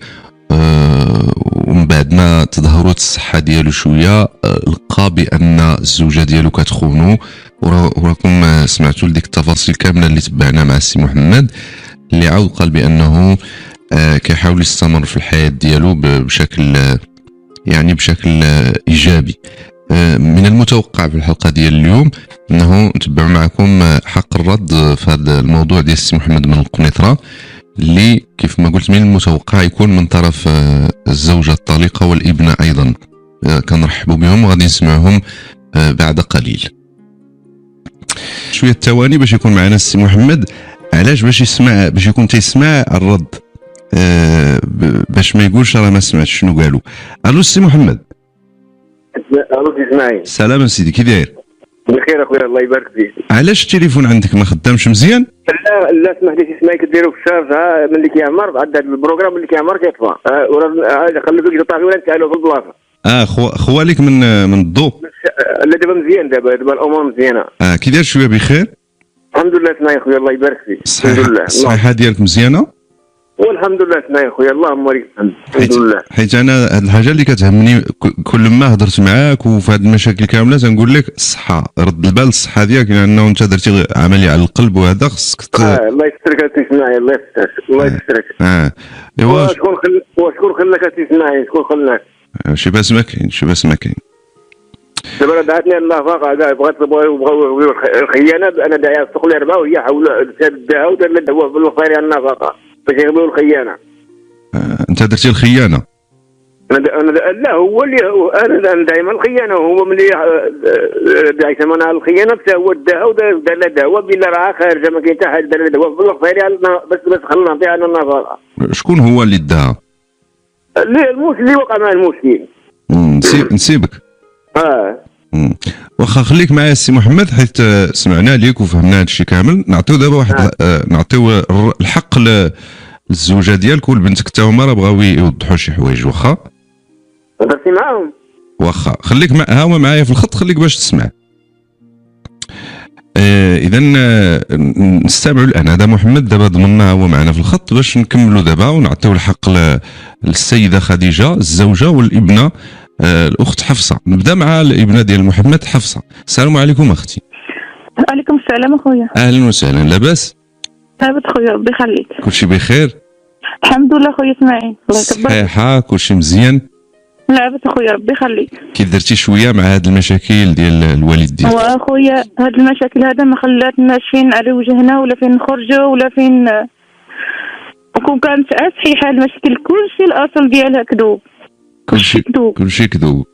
ومن بعد ما تدهورت الصحه ديالو شويه لقى بان الزوجه ديالو كتخونو. وراكم سمعتوا لديك التفاصيل كامله اللي تبعنا مع السي محمد اللي عاود قال بانه كيحاول يستمر في الحياه ديالو بشكل ايجابي. من المتوقع في الحلقه ديال اليوم انه نتبع معكم حق الرد في هذا الموضوع ديال السي محمد من القنيطره اللي كيف ما قلت من المتوقع يكون من طرف الزوجه الطليقه والابنه ايضا. كنرحبوا بهم وغادي نسمعهم بعد قليل. شويه الثواني باش يكون معنا السي محمد. علاش؟ باش يكون تيسمع الرد باش ما يقولش راه ما سمعتش شنو قالوا. الو السي محمد. الو اسماعيل. سلام سيدي، كي داير؟ بخير اخويا الله يبارك فيك. علاش التليفون عندك ما خدامش مزيان؟ لا اسمح لي تسمعي كديروا في الشارج ملي كيعمر عند هذا البروغرام اللي كيعمر كيطفى خلي بك يطفي ولا نتعالوا في البلاصه. خوالك من الضوء. لا دابا مزيان، دابا الامور مزيانه. كي داير شويه بخير؟ الحمد لله سمعي خويا الله يبارك فيك. الحمد لله الصحه ديالك مزيانه؟ والحمد لله سمعي خويا اللهم ولك الحمد لله. حيت انا هاد الحاجه اللي كتهمني كل ما هضرت معاك وفي هاد المشاكل كامله تنقول لك الصحه، رد البال الصحه ديالك، لانه انت درتي عمليه على القلب وهذا خصك الله يسترك تسمعي الله يسترك الله يسترك. ايوا شكون خلاك تسمعي؟ شكون خلاك؟ شي باس ما كاين، شي باس ما كاين. دابا دعاتني الله فاقا كاع بغات بغاو الخيانه. انا داعي السوق الاربعه وهي حاول سدها ودار لها دعوه بالوصاير على النفقه باش يغيبوا الخيانه. انت درتي الخيانه؟ انا لا هو اللي انا دائما الخيانه، هو ملي داعي ثمن على الخيانه حتى هو داها ودار لها دعوه بلا راه خارجه ما كاين حتى حاجه، دار لها دعوه بالوصاير بس خلينا نعطيها على النفقه. شكون هو اللي داها؟ اللي وقع مع المشكل. نسيبك. واخا خليك معايا السي محمد، حيت سمعنا ليك وفهمنا هادشي كامل. نعطيو دابا واحد نعطيو الحق للزوجه ديالك والبنتك حتى هما راه بغاو يوضحوا شي حوايج. واخا هضرتي معاهم؟ واخا خليك ها هما معايا في الخط، خليك باش تسمع. اذا نستمعوا الان. هذا محمد دابا ضمناه هو معنا في الخط باش نكملوا دابا ونعطيو الحق للسيده خديجه الزوجه والابنه الاخت حفصه. نبدا مع الابنه ديال محمد حفصه. السلام عليكم اختي. وعليكم السلام اخويا. اهلا وسهلا. لاباس؟ لاباس خويا ربي يخليك. كلشي بخير؟ الحمد لله خويا اسماعيل الله يكبر. صحيحه كلشي مزيان؟ لاباس اخويا ربي يخليك. كي درتي شويه مع هاد المشاكل ديال الوالد ديالك؟ واخويا هاد المشاكل هذا ما خلاتناش فين على وجهنا ولا فين نخرجوا ولا فين، وكون كانت صحيحه المشاكل كلشي الاصل ديالها كذوب. كلشي كذوب. كلشي كذوب.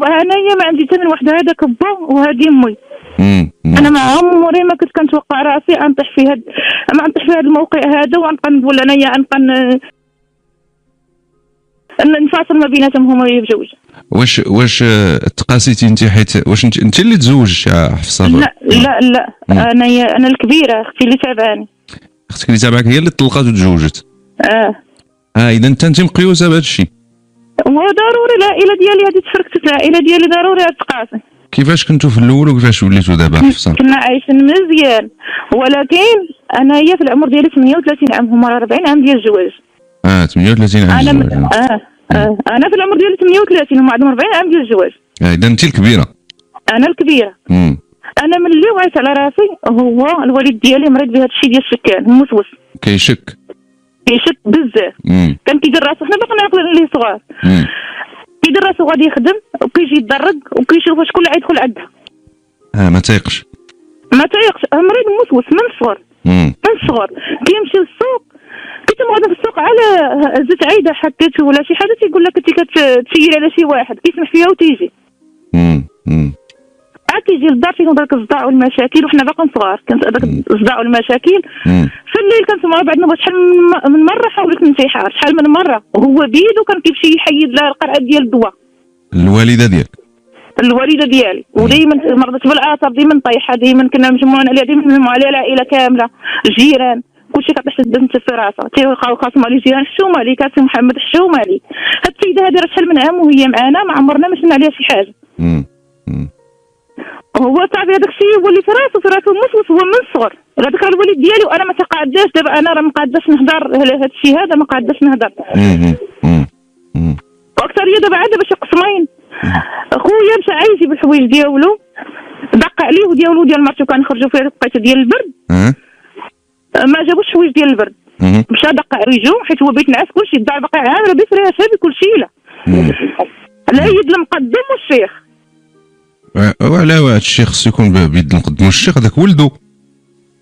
انايا ما عندي حتى من وحده، هذا كبا وهذه امي. انا ما عمري ما كنت كنتوقع راسي انطيح في هاد الموقع هذا وانبقى نقول انايا نفاصل ما بيناتهم هما بجوج. واش تقاسيتي انت؟ حيت واش انت اللي تزوجتي يا حفصه؟ لا انا الكبيره، اختي اللي تابعني. اختك اللي تابعك هي اللي طلقات وتزوجت؟ اذا انت مقيوسه بهذا الشيء. وضروري العائله ديالي هذه تفركت، العائله ديالي ضروري تقاسي. كيفاش كنتوا في الاول وكيفاش وليتوا دابا حفصه؟ كنا عايشين مزيان، ولكن انايا في العمر ديالي 38 عام، هما 40 عام ديال الزواج. 38 عام ديال الزواج. انا في العمر ديالي 38 هما عندهم 40 عام ديال الزواج. اذا انت الكبيره. انا الكبيره. انا ملي وعيت على راسي هو الوالد ديالي مريض بهذا الشيء ديال السكان، موسوس. كيشك بزاف. كان كيدير راسو، حنا باقي نعقلوا ليه صغار. كيدير راسو غادي يخدم وكيجي يتدرج وكيشوف شكون اللي غيدخل عندها. ما تايقش. مريض موسوس من الصغر. كيمشي للسوق، كيتم في السوق على زيت عايده حكيت ولا شي حاجه، تيقول لك انت كتسير على شي واحد، كيسمح فيها وتيجي. كيجي للدار فيهم داك الصداع والمشاكل، وحنا باقيين صغار. كانت داك الصداع والمشاكل في الليل كنسمعوا بعضنا. شحال من مره حاولت الانتحار، شحال من مره، وهو بيدو كان كيمشي يحيد لها القرعه ديال الدواء. الوالده ديالي ودائما مرضت بالعصب، دائما طايحه، دائما كنا مجموعين عليها، دائما مجموعين عليها العائله كامله، الجيران كلشي كطيح البنت في راسها. تيبقاو خاصم على الجيران، حشومه عليك سي محمد، حشومه عليك. هاد السيده هذه راه شحال من عام وهي معانا، ما عمرنا ما شفنا عليها شي حاجه. هو صافي هذاك الشيء هو اللي في راسو موسوس، هو من الصغر. هذاك الوليد ديالي وانا ما تقعداش. دابا انا راه ما قاداش نهضر على هذا الشيء هذا، ما قاداش نهضر. واكثريه دابا عاد باش قسمين. خويا مشى عايش بالحوايج ديالو، دق عليه وديالو ديال مرتو كان خرجوا في الوقيته ديال البرد. ما جابوش حوايج ديال البرد، مشى دق رجو حيت هو بيت نعاس كلشي، الدار باقي عامره بفراشها بكلشي. لا يد المقدم والشيخ. وعلى هذا الشيء خصو يكون بيد المقدم والشيخ، هذاك ولدو.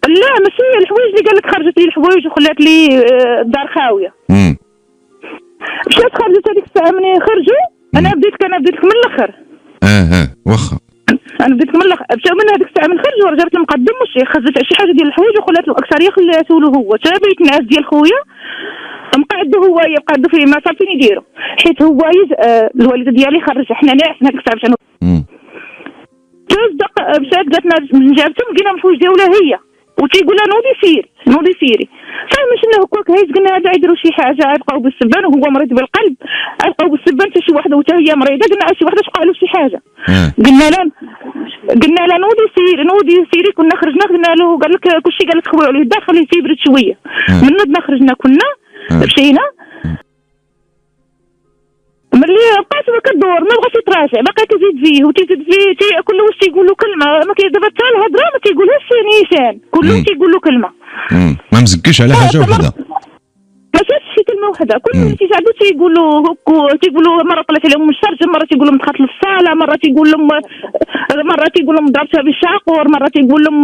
لا ماشي الحوايج اللي قال لك خرجت لي الحوايج وخلات لي الدار خاويه. مشات خرجت هذيك الساعه منين خرجوا، انا بديت لك من الاخر. واخا انا بديت لك من الاخر. مشاو من هذيك الساعه من خرجوا، رجعت المقدم والشيخ، خرجت شي حاجه ديال الحوايج وخلات له اكثريه، خلاتو له هو. تابعت الناس ديال خويا مقعدو هو يقعدو فيه، ما صار فين يديروا، حيت هو الوالده ديالي خرج. حنا ناعسين هذيك الساعه باش مشات جاتنا من جابتهم لقينا مفوج ديالها هي وتيقول لها نوضي سيري فاهمه شنو هكاك هايز قلنا هذا يديروا شي حاجه يبقاو بالسبان وهو مريض بالقلب يبقاو بالسبان حتى شي وحده وتا هي مريضه قلنا شي وحده تقع له شي حاجه قلنا لا نوضي سيري كنا خرجنا قلنا له قال لك كلشي قال لك خويا عليه الدار خليه يبرد شويه من نضنا خرجنا كنا مشينا ملي بقات ما كدور ما بغاش يتراجع باقي تزيد فيه وتزيد فيه كل واش تيقول له كلمه ما دابا حتى الهضره ما تيقولهاش نيشان كلهم تيقول له كلمه ما مزكيش على حاجه وحده ما شفتش شي كلمه وحده كلهم تيساعدوا تيقولوا هكو تيقولوا مره طلعت عليهم الشرجه مره تيقول لهم دخلت للصاله مره تيقول لهم ضربتها بالشاقور مره تيقول لهم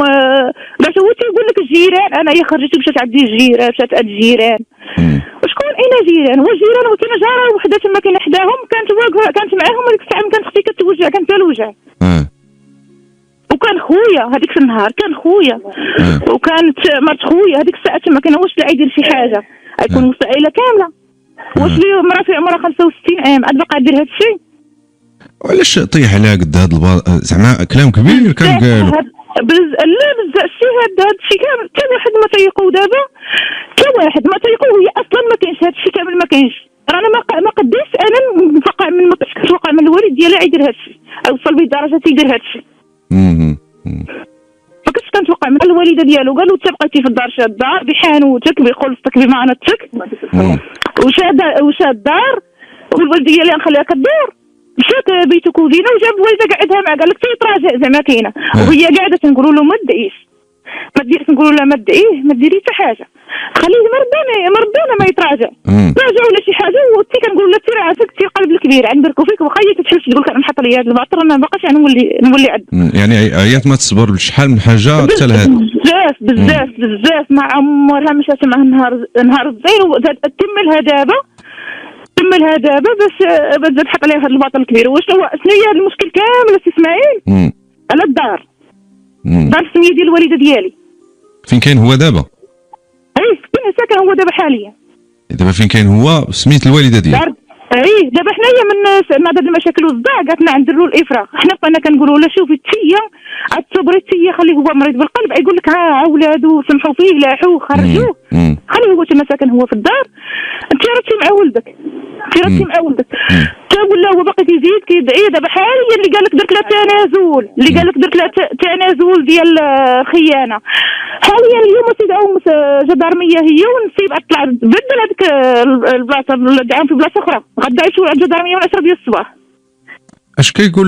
باش هو تيقول لك الجيران انا هي خرجت مشات عندي الجيران مشات عند الجيران وشكون اين جيران هو جيران وكاينه جاره وحده تما كاينه حداهم كانت واقفه كانت معاهم هذيك الساعه كانت اختي كتوجع كانت الوجع وكان خويا هذيك النهار كان خويا وكانت مرت خويا هذيك الساعه تما كان واش لا يدير شي حاجه يكون مستعيله كامله واش لي مرا في عمرها 65 عام عاد باقا دير هذا الشيء علاش طيح عليها قد هذا زعما كلام كبير كان قالوا لا بزاف هذا الشيء كامل حتى واحد ما تيقوا دابا حتى واحد ما تيقوا هي اصلا ما كاينش هذا الشيء كامل ما كاينش رانا ما قديش انا نفقع من ما كنتوقع من الوالد ديالي يدير هذا الشيء اوصل به الدرجه تيدير هذا الشيء ما كنتش كنتوقع من الوالده ديالو قالوا انت بقيتي في الدار شاد الدار بحانوتك بخلصتك بمعانتك وشاد الدار والوالده ديالي نخليها كدور مشات بيتو كوزينه وجاب الوالده قعدها معاه قال لك تيتراجع زعما كاينه وهي قاعده تنقولوا له ما تدعيش ما ديرش نقولوا لها ما تدعيه ما ديري حتى حاجه خليه مرضانا ما يتراجع راجع ولا شي حاجه وانت كنقول لها تير عافاك تير قلب الكبير عندك فيك وخا هي تتحلش تقول لك انا نحط لي هذا الباطر انا ما باقاش نولي عد يعني عيات ما تصبر شحال من حاجه حتى لهذا بزاف ما عمرها مشات معاه نهار الزين وتملها دابا باش تحط عليها هذا الباطل الكبير شنو هي المشكل كامل سي اسماعيل على الدار دار السميه ديال الوالده ديالي فين كاين هو دابا فين ساكن هو دابا حاليا دابا فين كاين هو سميت الوالده ديالي دابا حنايا من هاد المشاكل والصداع قالتنا نديروا الافراغ حنا بقينا كنقولوا له شوفي تيا تصبري تيا خليه هو مريض بالقلب يقول لك ها ولادو سمحوا فيه لاحوه خرجوه خليه هو تما ساكن هو في الدار انت راه مع ولدك تا ولا هو باقي تيزيد كيدعي دابا حاليا اللي قال لك درت لها تنازل ديال الخيانه حاليا اليوم تيدعوا جدارميه هي ونسيب طلع بدل هذيك البلاصه دعاهم في بلاصه اخرى غدا يمشيو عند الجدارميه من 10 ديال الصباح اش كيقول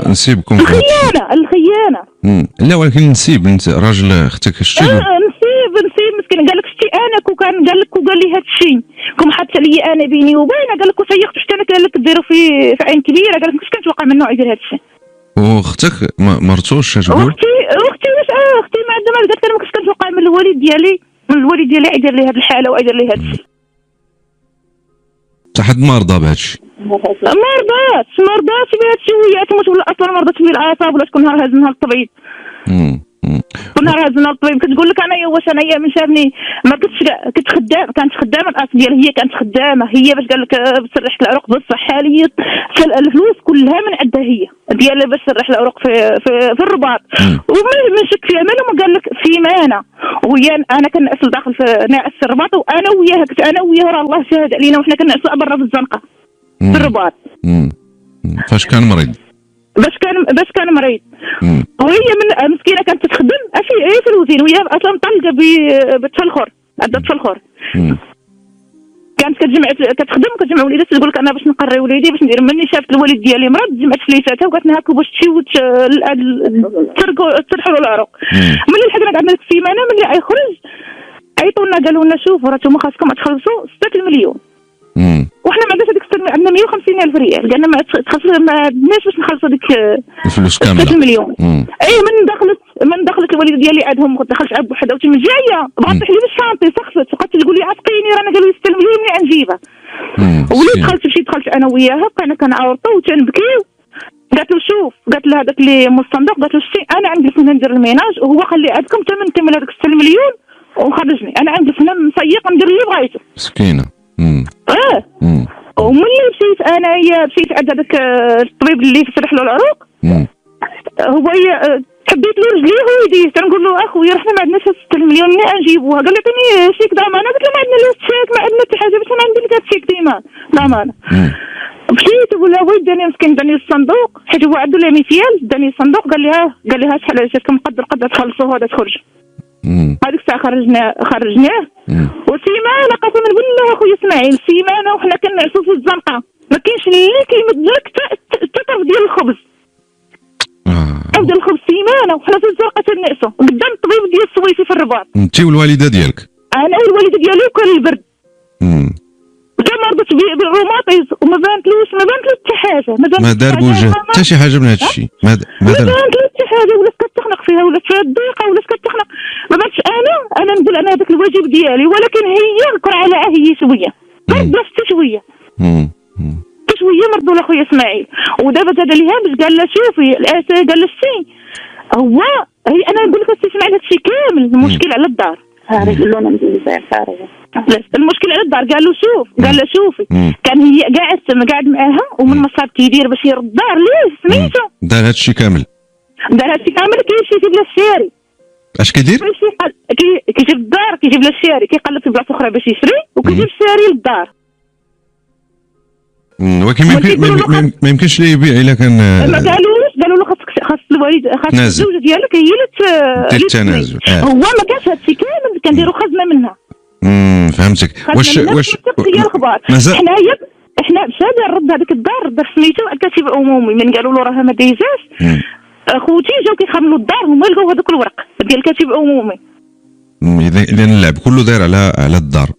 نسيبكم الخيانه لا ولكن نسيب انت راجل اختك شتي نسيب مسكين قال لك شتي انا كان قال لك وقال لي هذا الشيء كون حتى لي انا بيني وبينه قال لك وسيقت حتى انا قال لك ديروا في عين كبيره قال لك كنت كنتوقع منه يدير هذا الشيء واختك مرتوش تقول اختي واش اختي ما عندها ما قالت انا ما كنتش كنتوقع من الوالد ديالي يدير لي هذه الحاله ويدير لي هذا الشيء حتى حد ما رضى بهذا الشيء ما رضاتش بهذا الشيء وهي تموت ولا اصلا ما رضاتش بالاعصاب ولا تكون نهار هازنها للطبيب كنا رازنا الطبيب كتقول لك انايا واش انايا من شافني ما كنت خدامه كانت خدامه الاصل ديالها هي كانت خدامه هي باش قال لك بتسرح العروق بصح حاليا الفلوس كلها من عندها هي ديالها باش تسرح العروق في الرباط وما شك فيها ما قال لك في مانا ويا انا كنعس داخل في ناعس الرباط وانا وياها كنت انا وياها راه الله شاهد علينا وحنا كنعس برا في الزنقه في الرباط فاش كان مريض باش كان مريض وهي من مسكينه كانت تخدم في الوزين وهي اصلا طالقه بتفلخر عندها تفلخر كانت كتجمع وليدات تقول لك انا باش نقري وليدي باش ندير مني شافت الوالد ديالي مرض جمعت فليساتها وقالت لها هاكو باش تمشيو ترحلوا العروق ملي لحقنا عندنا ديك السيمانه ملي يخرج عيطوا لنا قالوا لنا شوفوا راه نتوما خاصكم تخلصوا 6 مليون وحنا ما عندناش هذيك عندنا 150,000 ريال قالنا ما عندناش باش نخلصوا ديك الفلوس كامله 6 مليون من دخلت الوالده ديالي عندهم ما دخلتش عاد بوحدها وتم جايه بغات تحلي بالشانطي سخفت وقعدت تقول لي عتقيني رانا قالوا لي 6 مليون منين نجيبها وليت دخلت انا وياها بقينا كنعاورطوا وتنبكيو قالت له شوف قالت له هذاك اللي مو الصندوق قالت له شتي انا عندي فين ندير الميناج وهو خلي عندكم حتى نكمل هذاك 6 مليون وخرجني انا عندي فين نسيق ندير اللي بغيته مسكينه وملي مشيت انايا عند هذاك الطبيب اللي فسرح له العروق هو حبيت له رجليه ويديه، تنقول له اخويا رحنا ما عندناش 6 مليون نجيبوها. قال لي عطيني شيك ضمانه. قلت له ما عندنا لا شيك، ما عندنا حتى حاجه، باش انا عندي لك شيك ديما ضمانه. مشيت وقول له وي داني مسكين، داني الصندوق حيت هو عنده لي ميتيال، داني الصندوق قال لي ها شحال جاتكم قد تخلصوا هذا تخرج. هذيك الساعه خرجناه وسيمانه قسما بالله اخويا اسماعيل، سيمانه وحنا كنعسوا في الزنقه، ما كاينش اللي كيمد لك الطرف ديال الخبز. ديال الخبز سيمانه وحنا في الزنقه تنعسوا قدام الطبيب ديال السويسي في الرباط. انت والوالده ديالك؟ انا والوالده ديالي وكان البرد. كان مرضت بالروماتيز وما بانتلوش حتى حاجه، ما دار بوجه حتى شي حاجه من هذا الشيء، ما بانتلوش حتى حاجه، ولات كتخنق فيها، ولات فيها الضيقه، ولات كتخنق. ما بانتش انا نقول انا هذاك الواجب ديالي، ولكن هي الكرعه هي شويه برد حتى شويه شويه مرضوا اخويا اسماعيل. ودابا زاد ليها باش قال لها شوفي قال لها شتي هو هي انا نقول لك اسمع هذا الشيء كامل، المشكل على الدار. خارج قال له انا ندير خارج المشكل على الدار. قال له شوفي كان هي قاعد معاها ومن مصاب كيدير باش يرد الدار. ليه سميتو دار هذا الشيء كامل كيمشي يجيب لها الشاري. اش كيدير؟ كيجيب الدار، كيجيب لها الشاري، كيقلب في بلاصه اخرى باش يشري وكيجيب الشاري للدار. ولكن ما يمكنش ليه يبيع الا كان ما قالوا له خاص الوالد خاص الزوجه ديالك هي اللي التنازل. هو ما كانش هادشي كامل، كنديروا خزنه منها. فهمتك. واش هي الخبار احنا مشى نرد هذيك الدار سميتو كاتب عمومي. من قالوا له راه ما دايزاش خوتي جاو كيخملوا الدار، هما لقاو هذاك الورق ديال كاتب عمومي. اذا اللعب كله داير على الدار.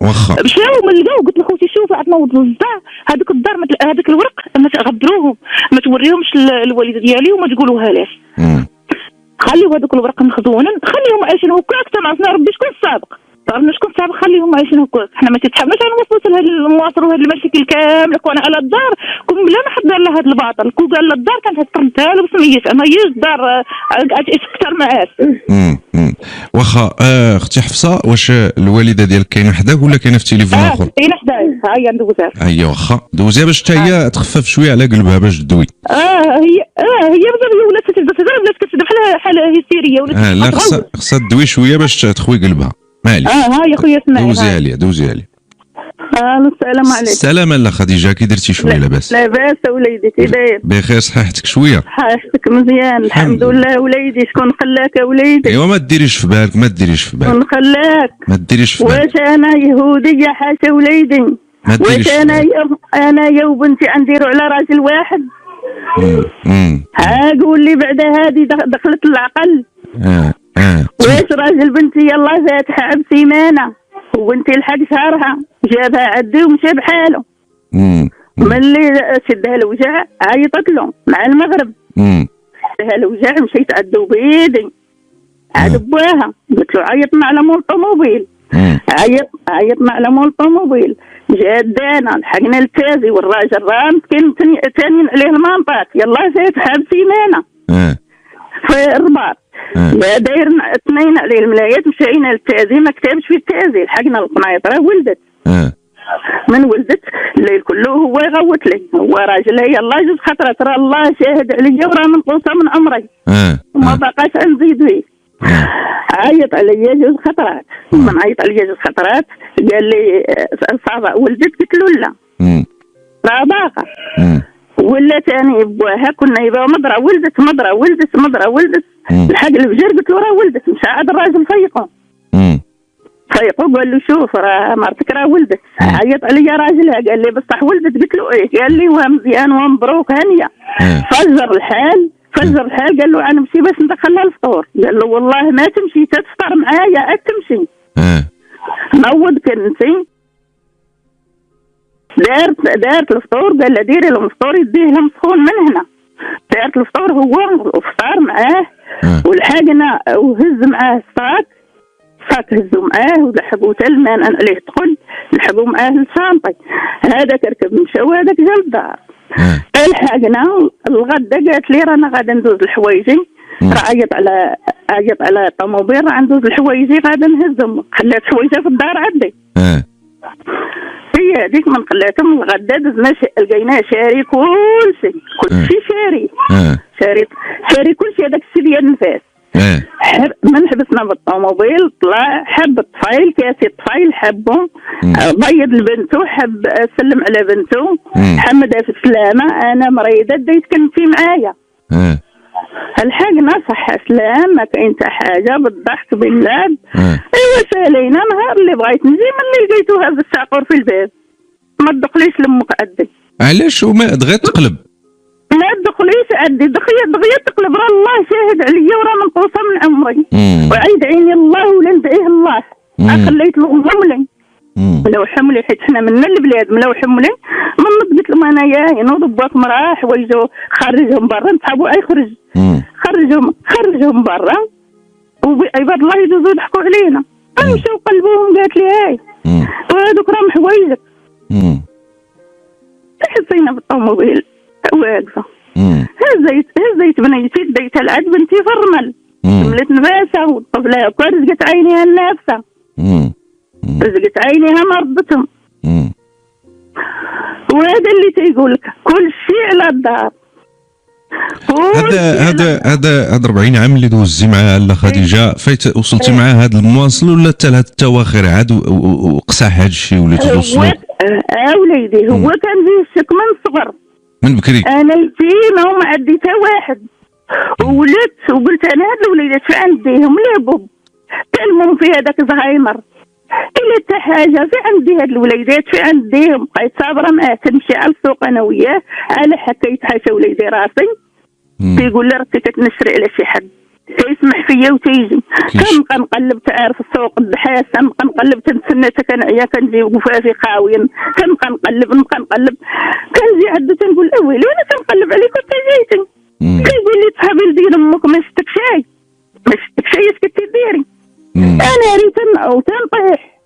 واخا مشاو من لقاو قلت له خوتي شوف عطناوض الصداع هذاك الدار هذاك الورق ما تغدروهم، ما توريهمش الوالده ديالي وما تقولوها لاش. خليو هذوك الورق مخزونا، خليهم عايشين هكاك. عرفنا ربي شكون السابق، عرفنا شكون السابق، خليهم عايشين هكاك. حنا ما تتحملش نوصلوا نواصلوا هذه المشاكل كامله. كون على الدار كون بلا ما حد دار لها هذا الباطل، كون قال الدار كانت تردها له بسميتها، ما هيش الدار اكثر معاش. واخا اختي حفصه، واش الوالده ديالك كاينه حداك ولا كاينه في التليفون اخر؟ كاينه حدايا، ها هي ندوزها. هي واخا دوزيها باش حتى هي تخفف شويه على قلبها باش تدوي. هي ولات كتبدا بحال هيستيريه ولات. لا خصها تدوي شويه باش تخوي قلبها. معليش. ها يا خويا اسمعي دوزيها لي. السلام عليكم. السلام لا خديجه، كي درتي شويه لاباس؟ لاباس وليدي كي داير؟ بخير. صحتك شويه؟ صحتك مزيان الحمد لله. وليدي شكون خلاك يا وليدي؟ ايوا ما ديريش في بالك شكون خلاك؟ ما ديريش في بالك. واش انا يهوديه حاشا وليدي؟ واش انا يا وبنتي نديروا على راجل واحد؟ قول لي بعد هذه دخلت العقل. واش راجل بنتي يلا فاتحه عب سيمانه وبنتي لحق شهرها جابها عدي ومشى بحاله. ملي شدها الوجع عيطت له مع المغرب. شدها الوجع مشيت عدو بيدي عاد بواها قلت له عيطنا على مول طوموبيل. عيطنا على مول طوموبيل جا دانا لحقنا التازي والراجل راه مسكين تانيين عليه المنطات يلا فاتحه بسيمانه في الرباط. لا داير اثنين عليه الملايات مشينا للتازي ما كتبش في التازي لحقنا القنايط راه ولدت. من ولدت الليل كله هو يغوت لي، هو راجل هي الله جوج خطرات راه الله شاهد عليا وراه منقوصه من عمري وما بقاش نزيد فيه. عيط عليا جوج خطرات. من عيط عليا جوج خطرات قال لي صافا ولدت قلت له لا راه باقا. ولا ثاني بواها كنا يبغى مضرة ولدت لحق الفجر قلت له راه ولدت. مشى عاد الراجل فيقو قال له شوف راه مرتك راه ولدت. عيط عليا راجلها قال لي بصح ولدت قلت له ايه؟ قال لي مزيان ومبروك هانيه. فجر الحال قال له انا نمشي باش ندخلها الفطور. قال له والله ما تمشي تفطر معايا تمشي. نوض كنتي دارت الفطور قال له ديري لهم الفطور يديه لهم سخون من هنا. دارت الفطور هو وفطر معاه ولحقنا وهز معاه الصاك هزوا معاه ولحقوا حتى الماء عليه تقل لحقوا معاه الشانطي. هذاك ركب مشى وهذاك جا للدار. لحقنا الغدا قالت لي رانا غادا ندوز الحوايجي. راه عيط على الطوموبيل راه ندوز الحوايجي غادا نهزهم. خلات حوايجها في الدار عندي. هي هي هذيك من قلاتهم الغدا دزنا لقيناه شاري كلشي شاري شاري كلشي. هذاك الشيء ديال النفاس من حبسنا بالطوموبيل طلع حب الطفايل كاسي الطفايل حبهم بيض لبنته حب سلم على بنته حمدها في السلامه انا مريضه ديت كنتي معايا الحقنا صح سلام ما كاين حتى حاجه بالضحك باللعب ايوا سالينا نهار اللي بغيت نجي ملي لقيتو هذا الساقور في الباب ما تدخليش لامك عدي. علاش وما دغيا تقلب؟ ما تدخليش عدي دغيا تقلب راه الله شاهد عليا وراه منقوصه من عمري وعيد عيني الله ولا ندعيه الله خليت له حملي لو حملي حيت حنا منا البلاد ملاو حملي من قلت لهم انايا ينوض باك مراه حوايجو خرجهم برا نصحابو اي خرج خرجهم برا وعباد الله يدوزو يضحكوا علينا مشاو قلبوهم قالت لي هاي وهذوك راهم حوايجك حسينا بالطوموبيل واقفه هزيت بنيتي ديتها لعند بنتي في الرمل ملت نفاسه والطفله رزقت عينيها النافسه رزقت عينيها ما ردتهم وهذا اللي تيقول لك كل شيء على الدار. هذا 40 عام اللي دوزتي معها لا خديجه فايت وصلتي معها هذا المواصل ولا حتى لهاد التواخر عاد وقصح هذا الشيء ولا توصلوا؟ وليدي هو كان فيه الشك من الصغر من بكري انا يتيمه وما عندي حتى واحد ولدت وقلت انا هاد الوليدات في عنديهم ليه بوب كلمهم في هذاك زهايمر إلا حتى حاجه في عندي هاد الوليدات في عنديهم بقيت صابره معاه تمشي على السوق انا وياه على حكا يتحاشى وليدي راسي تيقول لي راكي كتنشري على شي حد تيسمح فيا وتيجي كنبقى نقلب تعرف السوق الدحاس كنبقى نقلب تنتسنى كنعيا كنجي وفافي خاويا كنبقى نقلب كنجي عندو تنقول اويلي وانا كنقلب عليك وانت جيتي كيقول لي صحابي لدين امك ما شفتك شاي اش كنتي ديري انا ريت تنطيح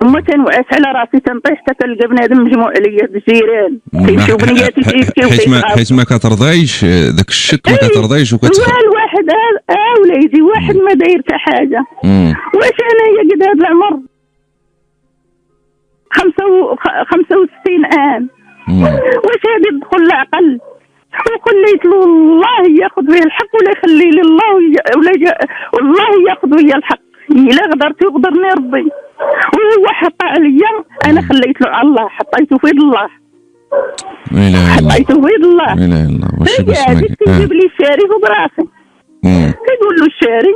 وما تنوعس على راسي تنطيح حتى كنلقى بنادم مجموع عليا الجيران كيمشيو بنياتي كيبكيو حيت ما كترضيش داك الشك ما كترضيش الواحد وليدي واحد ما داير حتى حاجه واش انايا قد هذا العمر 65 عام واش هذه تدخل العقل وخليت له الله ياخذ به الحق ولا يخلي لي الله والله ياخذ بيا الحق الا قدرت يقدرني ربي وهو حط عليا انا خليت له على الله حطيته في يد الله حطيته في يد الله لا اله الا الله واش هذيك تجيب لي الشاري فوق راسي كيقول له الشاري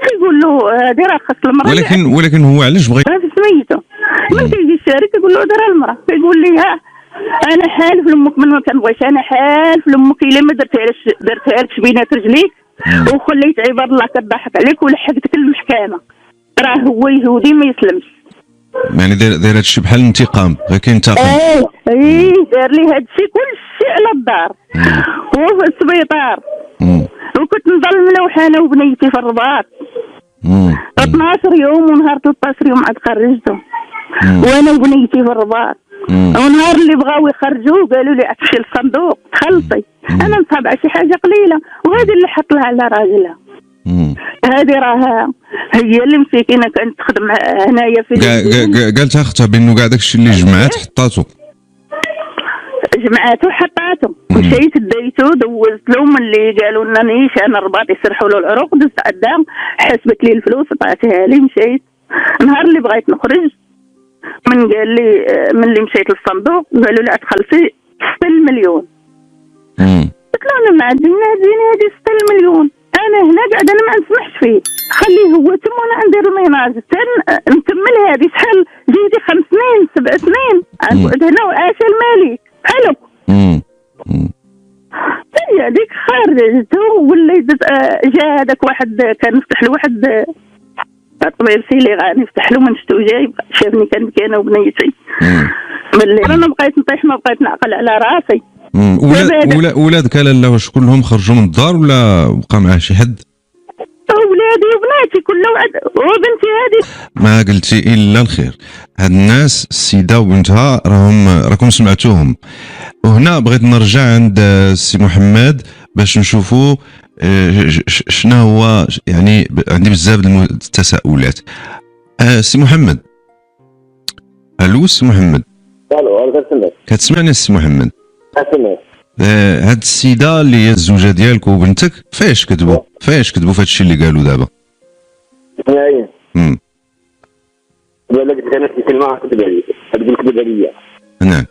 كيقول له هذه راه خاص المراه ولكن هو علاش بغى في سميتو من كيجي الشاري كيقول له دير المراه كيقول لي ها انا حالف لامك من ما كنبغيش انا حالف لامك الا ما درتها لكش بينات رجليك وخليت عباد الله كضحك عليك ولحقتك للمحكمه راه هو يهودي ما يسلمش يعني داير هادشي بحال الانتقام غير كينتقم دار لي هادشي كلشي على الدار وفي السبيطار وكنت نضل ملوحه انا وبنيتي في الرباط 12 يوم ونهار 13 يوم عاد خرجته وانا وبنيتي في الرباط ونهار اللي بغاو يخرجوه قالوا لي تمشي للصندوق تخلطي انا نصاب على شي حاجه قليله وهذه اللي حط لها على راجلها هذه راها هي اللي مسكينه كانت تخدم هنايا في قالت اختها بانه كاع داكشي اللي جمعات حطاتو حطاتو مشيت ديتو دوزت لهم اللي قالوا لنا نيش انا الرباط يسرحوا له العروق دزت عندها حسبت لي الفلوس عطاتها لي مشيت نهار اللي بغيت نخرج من قال لي من اللي مشيت للصندوق قالوا لي تخلصي 6 مليون قلت له انا ما عندي هذه 6 مليون انا هنا قاعده انا ما نسمحش فيه خليه هو تم وانا ندير الميناج نكمل هذه شحال جيتي 5 سنين 7 سنين نقعد هنا وعاش الملك بحالك هي هذيك خرجته وليت جا هذاك واحد كان يفتح له واحد طبيب سيلي غادي يفتح له من شتو جايب شافني كنبكي انا وبنيتي ملي انا بقيت نطيح ما بقيت نعقل على راسي ولادك لاله واش كلهم خرجوا من الدار ولا بقى معاه شي حد؟ ولادي وبناتي كلهم وبنتي هذه ما قلتي الا الخير. هاد الناس السيده وبنتها راكم سمعتوهم. وهنا بغيت نرجع عند السي محمد باش نشوفوا شنو هو، يعني عندي بزاف التساؤلات. سي محمد، الو سي محمد. الو كنسمعك. كتسمعني السي محمد؟ كنسمعك. هاد السيده اللي هي الزوجه ديالك وبنتك فاش كذبوا في هذا الشيء اللي قالوا دابا؟ اسمعي. ولا قلت انا في كلمه كذب عليك، تقول كذب عليا. نعم.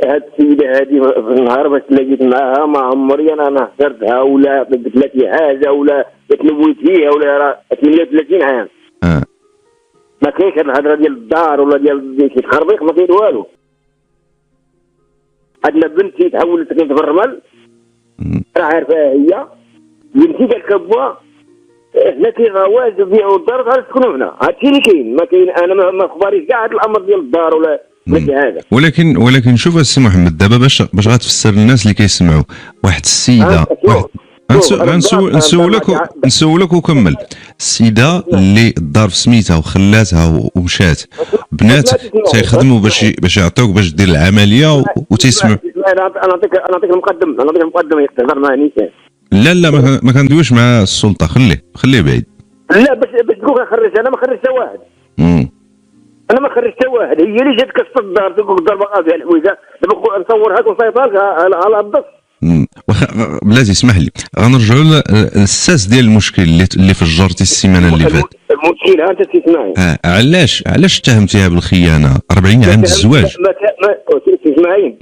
هاد السيده هذه في النهار باش تلاقيت معاها ما عمري انا هزرتها ولا قلت لها شي حاجه ولا تلويت فيها ولا راه 38 عام. ما كاينش هاد الهضره ديال الدار ولا ديال شي تخربيق، ما كاين والو. عندنا بنتي تحولت سكنت في الرمل، راه عارفاها هي. بنتي قالت لها هنا كاين غواز بيعوا الدار غير تسكنوا هنا. هادشي اللي كاين، ما كاين انا ما اخباريش كاع هاد الامر ديال الدار ولا شي حاجه. ولكن شوف السي محمد دابا باش غتفسر للناس اللي كيسمعوا واحد السيده نسولك وكمل. السيده اللي الدار في سميتها وخلاتها ومشات، بنات تيخدموا باش يعطيوك باش دير العمليه وتيسمعوا. انا نعطيك المقدمه يقدر ما نيشان. لا ما كندويش مع السلطه، خليه بعيد. لا باش تقول خرج، انا ما خرجت حتى واحد. انا ما خرجت حتى واحد، هي اللي جات كسر الدار تقول الدار باقا فيها الحويجه، دابا نصورها لك ونصيفطها لك على الضغط. بلاتي اسمح لي، غنرجعوا للساس ديال المشكل اللي فجرتي السيمانه اللي فاتت. المشكل انت تسمعي. علاش اتهمتيها بالخيانه؟ 40 عام الزواج. تسمعي.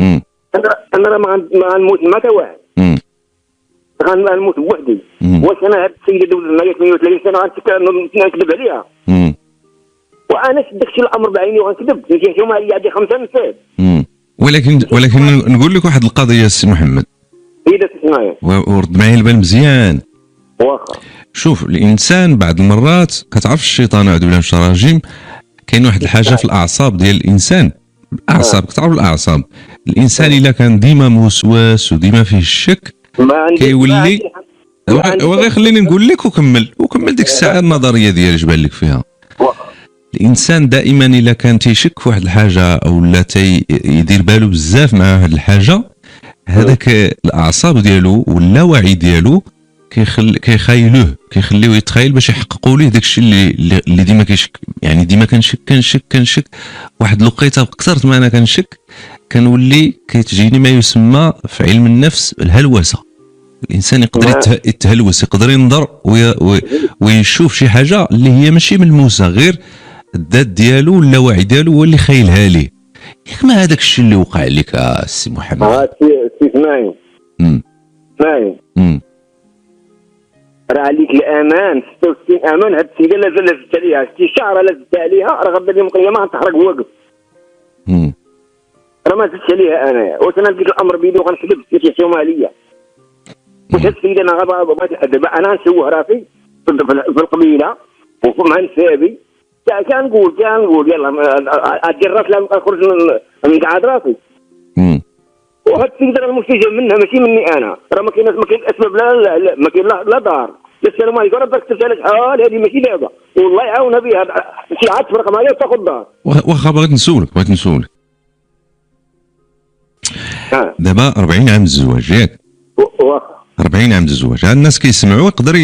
انا راه ما غنموت مع حتى واحد. غنموت بوحدي. واش انا هاد السيده دوزت معايا 38 سنه غنكذب عليها؟ وانا شدك شي الامر بعيني وغنكذب، نجيهم هي عندي 5 نسات. ولكن نقول لك واحد القضيه السي محمد. اذا تسمعي ورد معايا البال مزيان. واخا. شوف الانسان بعض المرات كتعرف الشيطان اعوذ بالله من الشيطان الرجيم، كاين واحد الحاجه في الاعصاب ديال الانسان. الاعصاب كتعرف الاعصاب، الانسان الا كان ديما موسوس وديما فيه الشك كيولي. وغير خليني نقول لك وكمل ديك الساعه النظريه ديالي اش بان لك فيها. الانسان دائما الا كان تيشك في واحد الحاجه او لا يدير بالو بزاف مع واحد الحاجه، هذاك الاعصاب ديالو واللاوعي ديالو كيخليوه يتخيل باش يحققوا ليه داكشي اللي ديما كيشك. يعني ديما كنشك واحد الوقيته كثرت ما انا كنشك كنولي كيتجيني ما يسمى في علم النفس الهلوسه. الانسان يقدر يتهلوس، يقدر ينظر ويشوف شي حاجه اللي هي ماشي ملموسه، غير الذات ديالو واللاوعي ديالو هو اللي خايلها ليه. ياك ما هذاك الشيء اللي وقع لك السي محمد؟ اسمعي راه عليك الامان 66 امان. هاد السيده لا زلت عليها شي شهر لا زدت عليها، راه غدا اليوم القيامه غتحرق واقف. راه ما زدتش عليها انايا. واش انا ندير الامر بيدي وغنكذب يحشوما عليا؟ واش هاد السيده انا دابا انا نشوه راسي في القبيله ومع نسابي كنقول يلا ادير راسي نخرج نقعد راسي. وهاد السيده راه المستجاب منها ماشي مني انا. راه ما كاين اسباب، لا ما كاين لا دار لا السلام عليكم. راه باك كتبت على شحال هذه ماشي دابا، والله يعاونها بها شي عاد تفرق معايا وتاخذ دار. واخا بغيت نسولك دابا 40 عام الزواج ياك؟ واخا 40 عام الزواج. هاد الناس كيسمعوا يقدر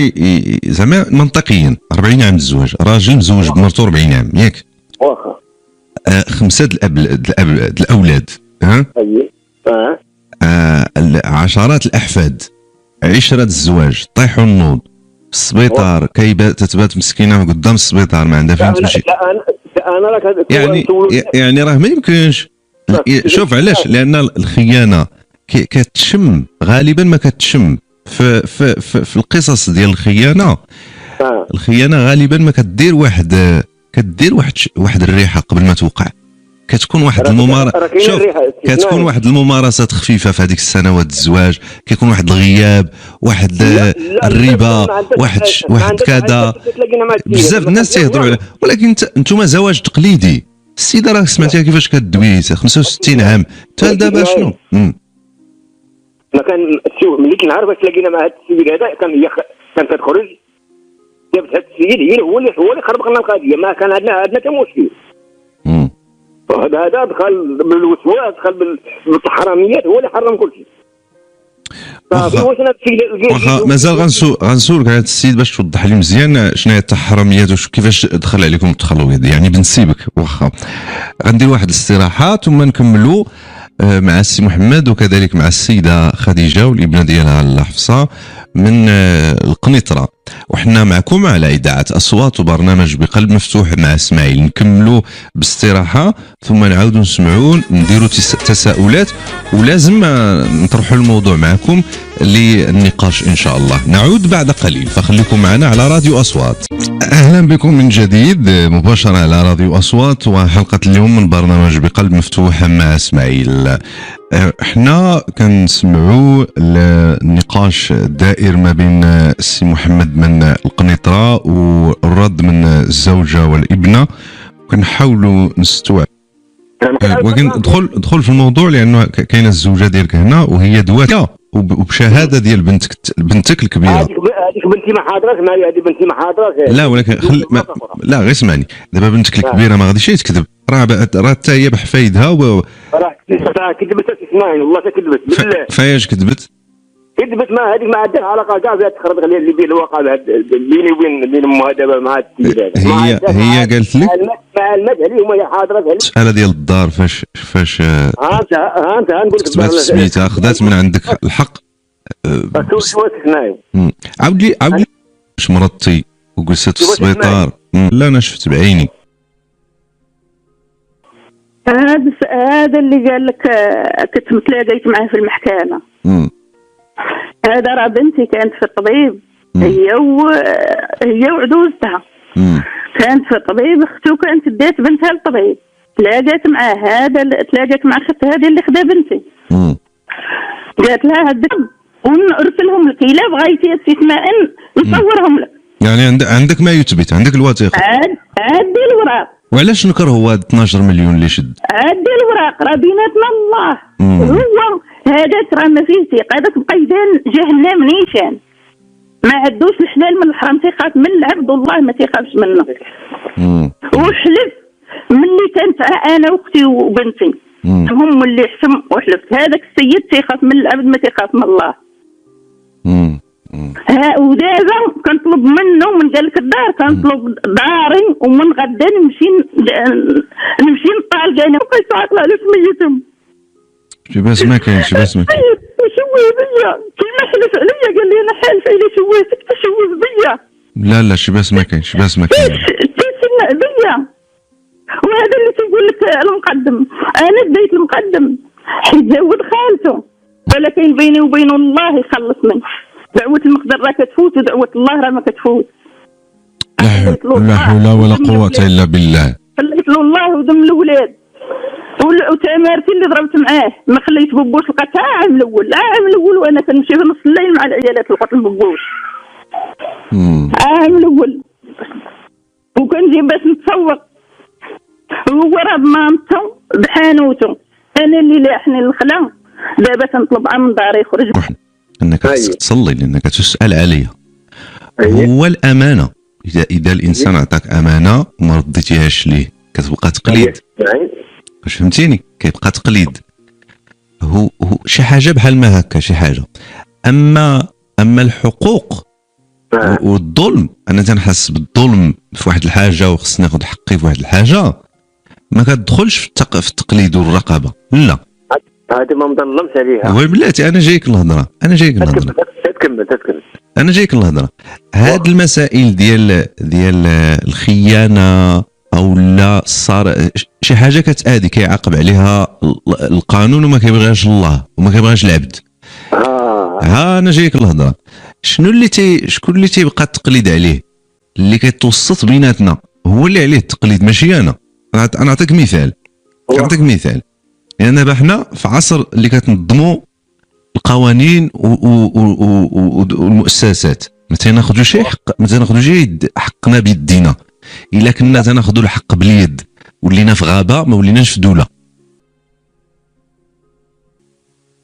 زعما منطقيا 40 عام الزواج، راجل مزوج بمرته 40 عام ياك؟ واخا. 5 الاولاد عشرات الاحفاد، عشرة الزواج، طيح النوض في السبيطار، تتبات مسكينه قدام السبيطار ما عندها فين تمشي. يعني راه ما يمكنش. شوف علاش؟ لان الخيانه كتشم غالبا، ما كتشم في القصص ديال الخيانه. الخيانه غالبا ما كدير واحد الريحه قبل ما توقع. كتكون واحد كتكون واحد الممارسات خفيفه في هذيك السنوات الزواج، كيكون واحد الغياب، واحد الربا، واحد كذا. بزاف الناس تيهضروا عليه، ولكن انتم زواج تقليدي. السيده راه سمعتيها كيفاش كدوي 65 عام حتى دابا شنو؟ ما كان ملي كنعرف باش تلاقينا مع هذا السيد هذا كانت كتخرج جابت هذا السيد هو اللي خربق لنا القضيه. ما كان عندنا حتى مشكل. هذا دخل بالوسواس، دخل بالحراميات، هو اللي حرم كل شيء. واخا مازال غنسولك هذا السيد باش توضح لي مزيان شنو هي التحرميات وكيفاش دخل عليكم التخلويات، يعني بنسيبك واخا غندير واحد الاستراحه ثم نكملوا مع السي محمد وكذلك مع السيده خديجه والابنه ديالها الحفصه من القنيطره، وحنا معكم على اذاعه اصوات وبرنامج بقلب مفتوح مع اسماعيل. نكملوا باستراحه ثم نعاودوا نسمعوا نديروا تساؤلات ولازم نطرحوا الموضوع معكم للنقاش ان شاء الله. نعود بعد قليل فخليكم معنا على راديو اصوات. اهلا بكم من جديد مباشره على راديو اصوات وحلقه اليوم من برنامج بقلب مفتوح مع اسماعيل. احنا كنسمعوا النقاش الدائر ما بين السي محمد من القنيطره والرد من الزوجه والابنه، وكنحاولوا نستوعب ولكن ادخل في الموضوع لانه كاينه الزوجه ديالك هنا وهي دواتيه وبشهاده ديال بنتك الكبيره. هذيك بنتي ما حاضرك معايا، هذه بنتي ما حاضرك. لا ولكن لا غير اسمعني، دابا بنتك الكبيره ما غاديش تكذب، راه حتى هي بحفايدها راه كذبت اسمعي والله كذبت بالله. فاياش كذبت؟ كذبت ما هذيك ما عندها علاقه كاع بها تخرب اللي بين الواقع بيني وبين امها دابا مع السيده. هي قالت لك مع المدهلي وما هي حاضره. السؤال ديال الدار فاش ها انت نقول لك سميتها خذات من عندك الحق. عاود لي واش مرضتي وجلست في السبيطار؟ لا انا شفت بعيني. هذا اللي قال لك كنت تلاقيت معاه في المحكمه. هذا راه بنتي كانت في الطبيب، هي وعدوزتها كانت في الطبيب، اختو كانت دات بنتها للطبيب، تلاقات مع اخت هذه اللي خدا بنتي. قالت لها الدم ونرسلهم لك الا بغيتي استثناء نصورهم لك. يعني عندك ما يثبت، عندك الوثيقه. عندي الوراق. وعلاش نكر هو 12 مليون اللي شد؟ عندي الوراق راه بيناتنا الله. هو هذا ترى ما فيه ثقه، هذاك مقيدان جهنم نيشان، ما عندوش الحلال من الحرام، تيخاف من العبد والله ما تيخافش منه. وحلف ملي كانت انا واختي وبنتي هم اللي حسم وحلفت، هذاك السيد تيخاف من العبد ما تيخاف من الله. ودابا كنطلب منه من قال لك الدار، كنطلب داري ومن غدا نمشي نطالق انا وكيتعاطل على سميتهم. شي باس ما كاين شويه بيا كيما حلف عليا قال لي انا حالفه الا شويتك تشوز بيا. لا شي باس ما كاين تيسمع بيا. وهذا اللي تيقول لك المقدم، انا ديت المقدم حيت زود خالته، ولا كاين بيني وبينه الله يخلص منه. دعوة المقدر راه كتفوت ودعوة الله راه ما كتفوت. لا حول ولا قوة الا بالله. خليت له الله ودم الاولاد وتمارتي اللي ضربت معاه، ما خليت بوبوش لقى عام الاول وانا كنمشي في نص الليل مع العيالات لقيت البوبوش. عام الاول وكنجي باش نتسوق، هو راه بمامته بحانوته، انا اللي لاحني الخلا دابا تنطلب من داري يخرج. انك تصلي لانك تسال عليها. هو الامانه، اذا الانسان عطاك امانه وما رديتيهاش ليه كتبقى تقليد. واش فهمتيني؟ كيبقى تقليد. هو شي حاجه بحال ما هكا شي حاجه. اما الحقوق والظلم، انا تنحس بالظلم في واحد الحاجه وخصني ناخذ حقي في واحد الحاجه، ما كتدخلش في التقليد والرقابه. لا هذه ما مظلمش عليها. هو بلاتي انا جايك الهضره. تكمل هاد المسائل ديال الخيانه او لا صار شي حاجه كتادي كيعاقب عليها القانون وما كيبغيهاش الله وما كيبغيهاش العبد. ها انا جايك الهضره. شكون اللي تيبقى التقليد عليه؟ اللي كيتوسط بيناتنا هو اللي عليه التقليد ماشي انا نعطيك مثال. لان دابا حنا في عصر اللي كتنظموا القوانين والمؤسسات، ما تناخذوا شي حقنا بيدينا. الا كنا تناخذوا الحق باليد ولينا في غابه ما وليناش في دوله.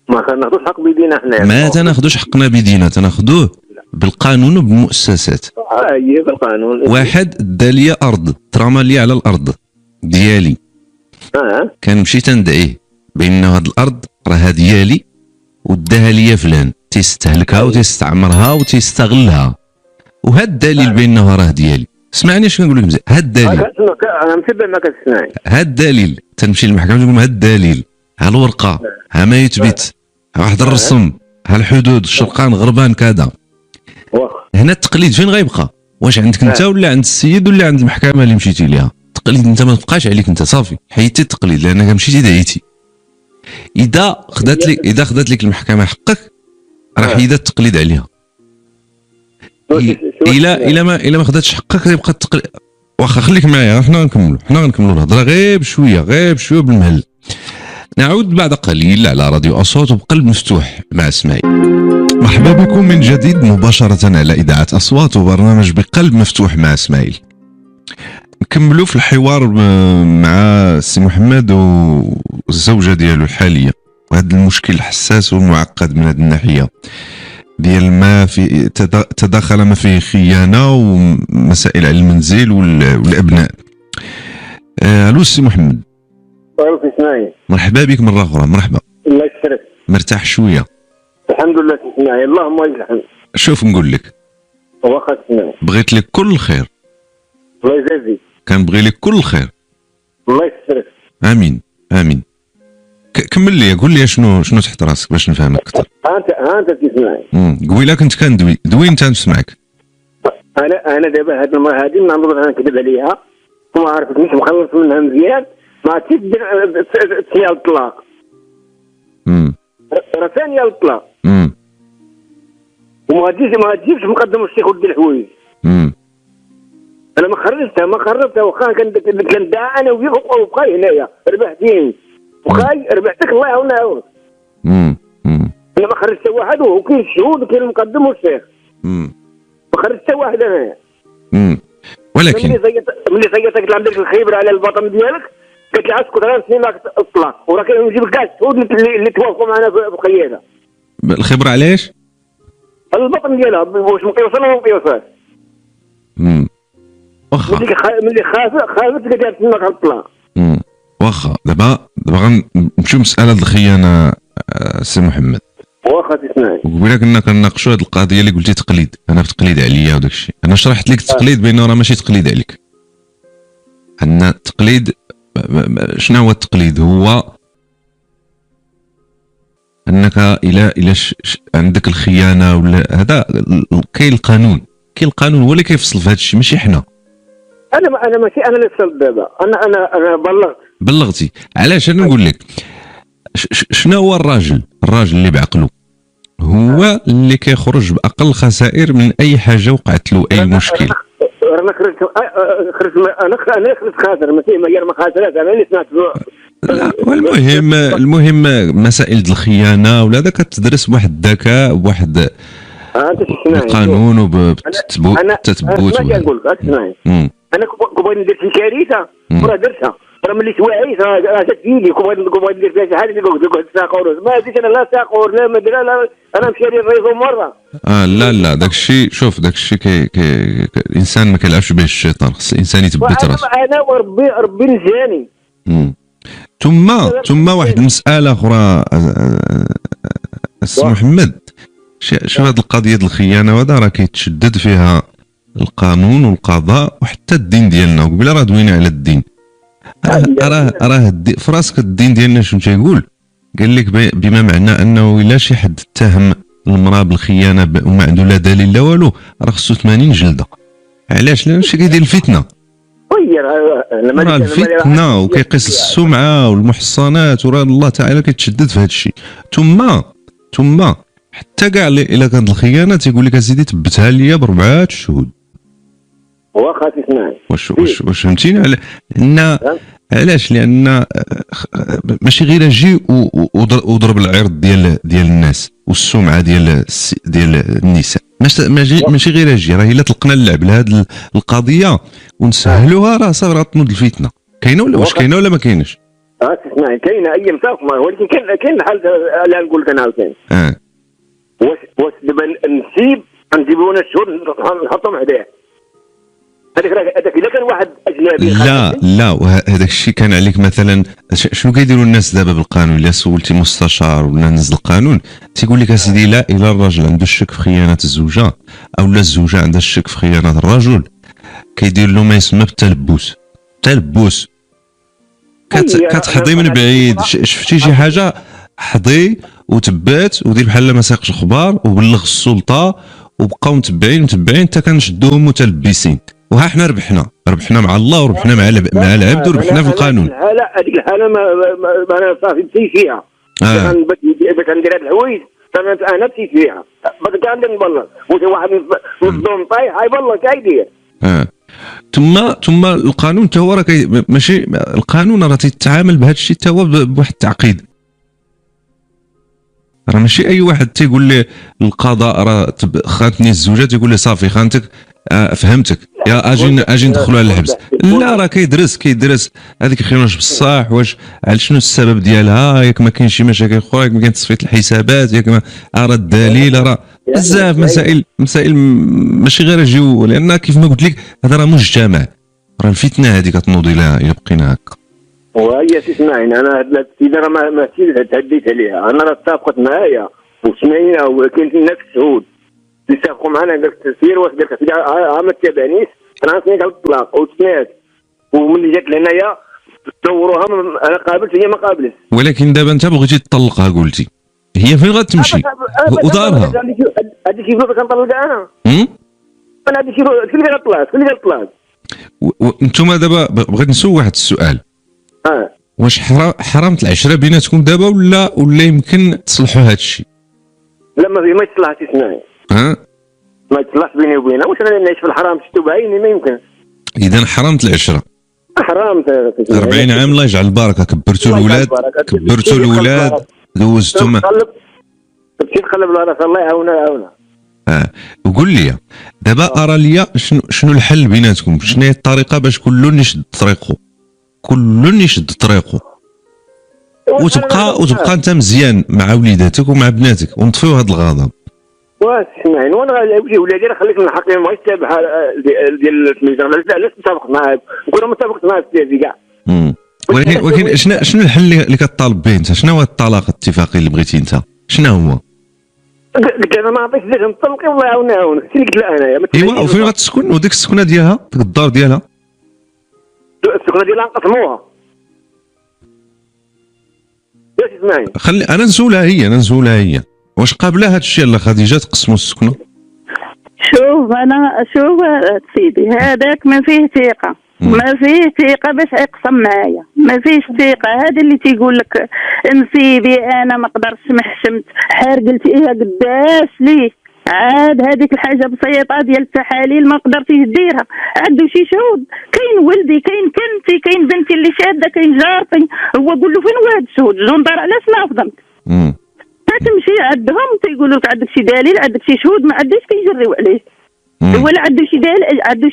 ما كناخذوش حق بيدينا حنا، ما تناخذوش حقنا بيدينا، تناخذوه بالقانون وبالمؤسسات. هي بالقانون. واحد دا لي ارض، ترمى لي على الارض ديالي، كنمشي تندعيه بان هاد الارض راها ديالي وداها ليا فلان، تيستهلكها وتيستعمرها وتيستغلها. وهذا الدليل بانه راه ديالي. سمعني اش كنقول لك مزيان. هذا الدليل انا متبع ما كتسمعي. هذا الدليل تنمشي للمحكمه تقول هذا الدليل، ها الورقه، ها ما يثبت، ها واحد الرسم، ها الحدود، الشرقان غربان كذا. هنا التقليد فين غيبقى؟ واش عندك انت ولا عند السيد ولا عند المحكمه اللي مشيتي ليها؟ التقليد انت ما تبقاش عليك انت، صافي حيدتي التقليد لانك مشيتي دعيتي. اذا خدات لك المحكمه حقك راه حيدت التقليد عليها. الا ما خداتش حقك يبقى التقليد. واخا خليك معايا، حنا غنكملوا الهضره غير بشويه بالمهل. نعود بعد قليل على راديو أصوات وبقلب مفتوح مع اسماعيل. مرحبا بكم من جديد مباشرة على إذاعة أصوات وبرنامج بقلب مفتوح مع اسماعيل. نكملوا في الحوار مع السي محمد والزوجة ديالو الحالية، وهذا المشكل الحساس والمعقد من هذه الناحية ديال ما في تداخل ما فيه خيانة ومسائل على المنزل والأبناء. ألو السي محمد. مرحبا بك مرة أخرى. مرحبا. الله يسرك. مرتاح شوية؟ الحمد لله تسمعي. اللهم لك الحمد. شوف نقول لك، واخا تسمعي، بغيت لك كل الخير. الله يجازيك. كنبغي لك كل الخير. الله يسرك. امين. كمل لي، قول لي شنو تحت راسك باش نفهمك اكثر. انت تسمعي. قبيله كنت كندوي انت نسمعك. انا دابا هاد المره هادي نعرض انا نكذب عليها وما عرفتنيش مخلص منها مزيان، ما تدير ثانيه الطلاق. راه ثانيه الطلاق. وما تجيبش مقدم الشيخ ودي الحوايج. انا ما خرجتها واخا كندعى انا وياك وبقاي هنايا ربحتيني وخاي ربحتك الله يعاون. انا ما خرجت واحد وكاين الشهود وكاين المقدم والشيخ. ما خرجت واحد انايا. ولكن ملي صيتك طلع لك الخيبره على البطن ديالك قلت لي اسكت راه سنين راك اطلاق وراه كنجيب كاع الشهود اللي توافقوا معنا في القياده. الخبره علاش؟ البطن ديالها واش مقيوصه ولا ما مقيوصاش. واخا ملي خافت قالت لي سنين راك اطلاق. واخا دابا نمشيو مساله الخيانه سي محمد. واخا تسمعي. وقبيله كنا كنناقشوا هذه القضيه اللي قلتي تقليد. انا في تقليد عليا وداك الشيء. انا شرحت لك التقليد بانه راه ماشي تقليد عليك. ان التقليد شنو هو التقليد؟ هو انك الى عندك الخيانه ولا هذا كاين القانون هو اللي كيفصل في هذا الشيء ماشي حنا. انا ماشي انا اللي فصلت دابا. انا بلغتي. علاش؟ انا نقول لك شنو هو الراجل اللي بعقله هو اللي كيخرج باقل خسائر من اي حاجه وقعت له اي مشكل. انا خرجت خاسر ماشي غير ما خاسرات. انا اللي سمعت المهم مسائل الخيانه ولا هذا كتدرس بواحد الذكاء بواحد القانون وبالتثبت. انا نقول لك اسمعي. انا كنت ندير شي كارثه وراه درتها. راه ملي توعيت راه جات في يدي. كنت ندير فيها شي حاجه قلت ساقور ما جيت انا لا ساقور لا ما لا انا مشي لي الريزو مره. لا داك الشيء شوف داك الشيء الانسان ما كيلعبش به الشيطان. خص الانسان يثبت راسه. انا وربي نجاني. ثم واحد المساله اخرى السي محمد. شوف هذه القضيه ديال الخيانه وهذا راه كيتشدد فيها القانون والقضاء وحتى الدين ديالنا. وقبل راه دوينا على الدين. راه في راسك الدين ديالنا شنو تيقول؟ قال لك بما معنى انه الا شي حد اتهم المراه بالخيانه وما عنده لا دليل لا والو راه خصو 80 جلده. علاش؟ لان شي كيدير الفتنه. راه الفتنه وكيقيس السمعه والمحصنات وراه الله تعالى كيتشدد في هذا الشيء. ثم حتى كاع الا كانت الخيانه تيقول لك اسيدي ثبتها ليا ب4 شهود. واخا تسمعني. واش فهمتيني؟ علاش؟ لان ماشي غير اجي وضرب العرض ديال الناس والسمعه ديال النساء. ماشي غير اجي. راه الا طلقنا اللعب لهذه القضيه ونسهلوها راه صافي غتنوض الفتنه. كاينه ولا واش كاينه ولا ما كاينش؟ تسمعني. كاينه اي متفق ولكن كاين الحل اللي نقول لك انا عاوتاني. واش دابا نجيبوا انا الشهود نحطهم حداه هذاك الا كان واحد اجنبي لا وهذاك الشيء كان عليك مثلا. شنو كيديروا الناس دابا بالقانون؟ الا سولتي مستشار ولا نزل القانون تيقول لك اسيدي لا، الا الراجل عنده الشك في خيانه الزوجه او لا الزوجه عندها الشك في خيانه الرجل كيدير له ما يسمى بالتلبس. تلبس كتحضي من بعيد، شفتي شي حاجه حضي وتبات ودير بحال ما ساقش الخبار وبلغ السلطه وبقاو متبعين حتى كنشدوهم متلبسين. وها حنا ربحنا مع الله وربحنا مع العبد وربحنا في القانون. لا هذيك الحاله ما انا صافي نسيت فيها. باش ندير هاد الحوايج انا نسيت فيها. ما كان نبلغ واحد مصدوم طايح يبلغ كيدير. ثم القانون تا هو راه ماشي القانون راه تيتعامل بهذا الشيء تا هو بواحد التعقيد. راه ماشي اي واحد تيقول لي القضاء راه خانتني الزوجه تيقول لي صافي خانتك فهمتك يا اجي ندخلوا على الحبس. لا راه كيدرس هذيك خيروش بصح واش على شنو السبب ديالها، ياك ما كاين شي مشاكل اخرى، ياك ما كاين تصفيه الحسابات، ياك ما راه الدليل، راه بزاف مسائل ماشي غير يجيو. لان كيف ما قلت لك هذا راه مجتمع، راه الفتنه هذه كتنوض الى بقينا هكا. وهي تسمعين انا هاد السيده راه ما تهديت عليها، انا راه اتفقت معايا وسمعينا وكاين الناس السعود اللي اتفقوا معنا قال التسيير واش قال لك ما تتابعنيش انا سمعت على الطلاق وسمعت وملي جات لهنايا دوروها انا قابلت هي ما قابلت. ولكن دابا انت بغيتي تطلقها قلتي هي فين غتمشي ودارها؟ هذه كيف كنطلقها انا؟ انا هذه كيف اللي غطلعت وانتم دابا بغيت نسول واحد السؤال. واش حرمت العشره بيناتكم دابا ولا يمكن تصلحوا هذا الشيء؟ لا ما يتصلحش اسمعي. ما يتصلحش بيني وبينها. واش انا نعيش في الحرام شفتو بعيني؟ ما يمكن. اذا حرمت العشره. حرمت 40 عام الله يجعل البركه. كبرتوا الولاد دوزتوا ما تمشي تقلب على الله يعاونها. وقول لي دابا ارى ليا شنو الحل بيناتكم؟ شنو هي الطريقه باش كل يشد طريقه وتبقى انت مزيان مع وليداتك ومع بناتك ونطفيو هذا الغضب؟ واسمعني وانا ولادي راه خليك نحقق ما يتابع ديال سميتها. علاش متفق معاك؟ نكون متفق معاك في كاع. ولكن شنو الحل اللي كطالب به انت؟ شنو هو الطلاق الاتفاقي اللي بغيتي انت؟ شنو هو؟ قلت انا ما عطيتش باش نطلقي والله يعاونك. شنو قلت لها انايا؟ ايوا وفين غتسكن؟ وديك السكنه ديالها ديك الدار ديالها السكنه ديالها نقسموها. ياك اسمعي خلي انا نسولها هي واش قابله هذا الشيء لا خديجه تقسموا السكنه؟ شوف سيدي هذاك ما فيه ثقه. ما فيه ثقه باش يقسم معايا، ما فيش ثقه. هذا اللي تيقول لك نسيبي انا ما قدرتش ما حشمت قلتيها قداش ليه عاد هذيك الحاجه بسيطه ديال التحاليل ما قدرتيش ديرها. عنده شي شهود، كاين ولدي كاين كنتي كاين بنتي اللي شاده كاين جارتي. هو قول له فين هو هاد الشهود؟ جندر علاش ما فضمت؟ تمشي عندهم تيقولوا لك عندك شي دليل، عندك شي شهود، ما عنديش كيجريو عليه. ولا عنده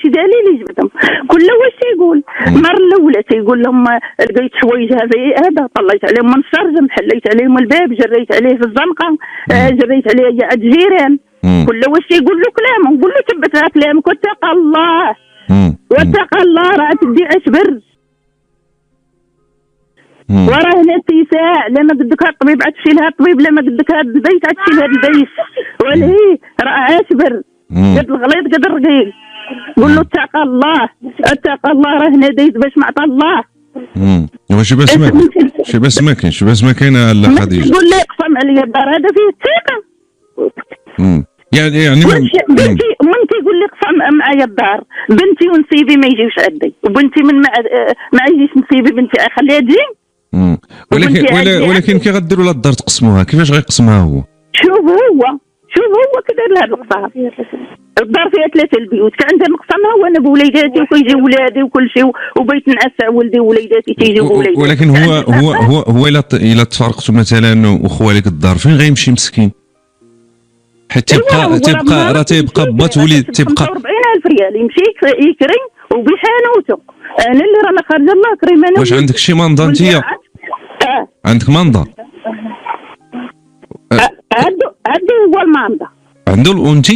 شي دليل يجبدهم. كل واش تيقول المره الاولى تيقول لهم لقيت حوايجها زي هذا طليت عليهم من الشرجم، حليت عليهم الباب، جريت عليه في الزنقه، جريت عليه عند جيران. كل واش تيقول له كلام نقول له ثبت على كلامك واتقى الله. واتقى الله راه تدي عشبر. وراه هنا اتساع لما قدك هاد الطبيب عتمشي لها الطبيب، لما قدك هاد البيت عتمشي لهاد البيت. ولهي راه عاشبر قد الغليظ قد الرقيق. قول له اتقى الله راه هنا دايز باش ما عطى الله. واش باش ما كاين لا خديجه. قول لي اقسم عليا الدار هذا فيه الثقه. يعني بنتي من كيقول لي قسم معايا الدار بنتي ونسيبي ما يجيوش عندي، وبنتي من ما يجيش نسيبي بنتي خليها تجي. ولكن كي غديروا لها الدار تقسموها كيفاش غيقسمها هو؟ شوف هو كدار لها القصام. الدار فيها 3 البيوت كان عندها مقسمها وانا بوليداتي وكيجي ولادي وكل شيء وبيت نعسع ولدي ووليداتي تيجيو بوليداتي. ولكن هو الا تفارقتوا مثلا وخوالك الدار فين غيمشي مسكين؟ حيت تيبقى با تولي تيبقى 40,000 ريال يمشي يكري وبحانوته. انا اللي رانا خارجه الله كريم. انا واش عندك شي منضه انت؟ عندك منضه؟ عنده هو المنضه. عنده وانت؟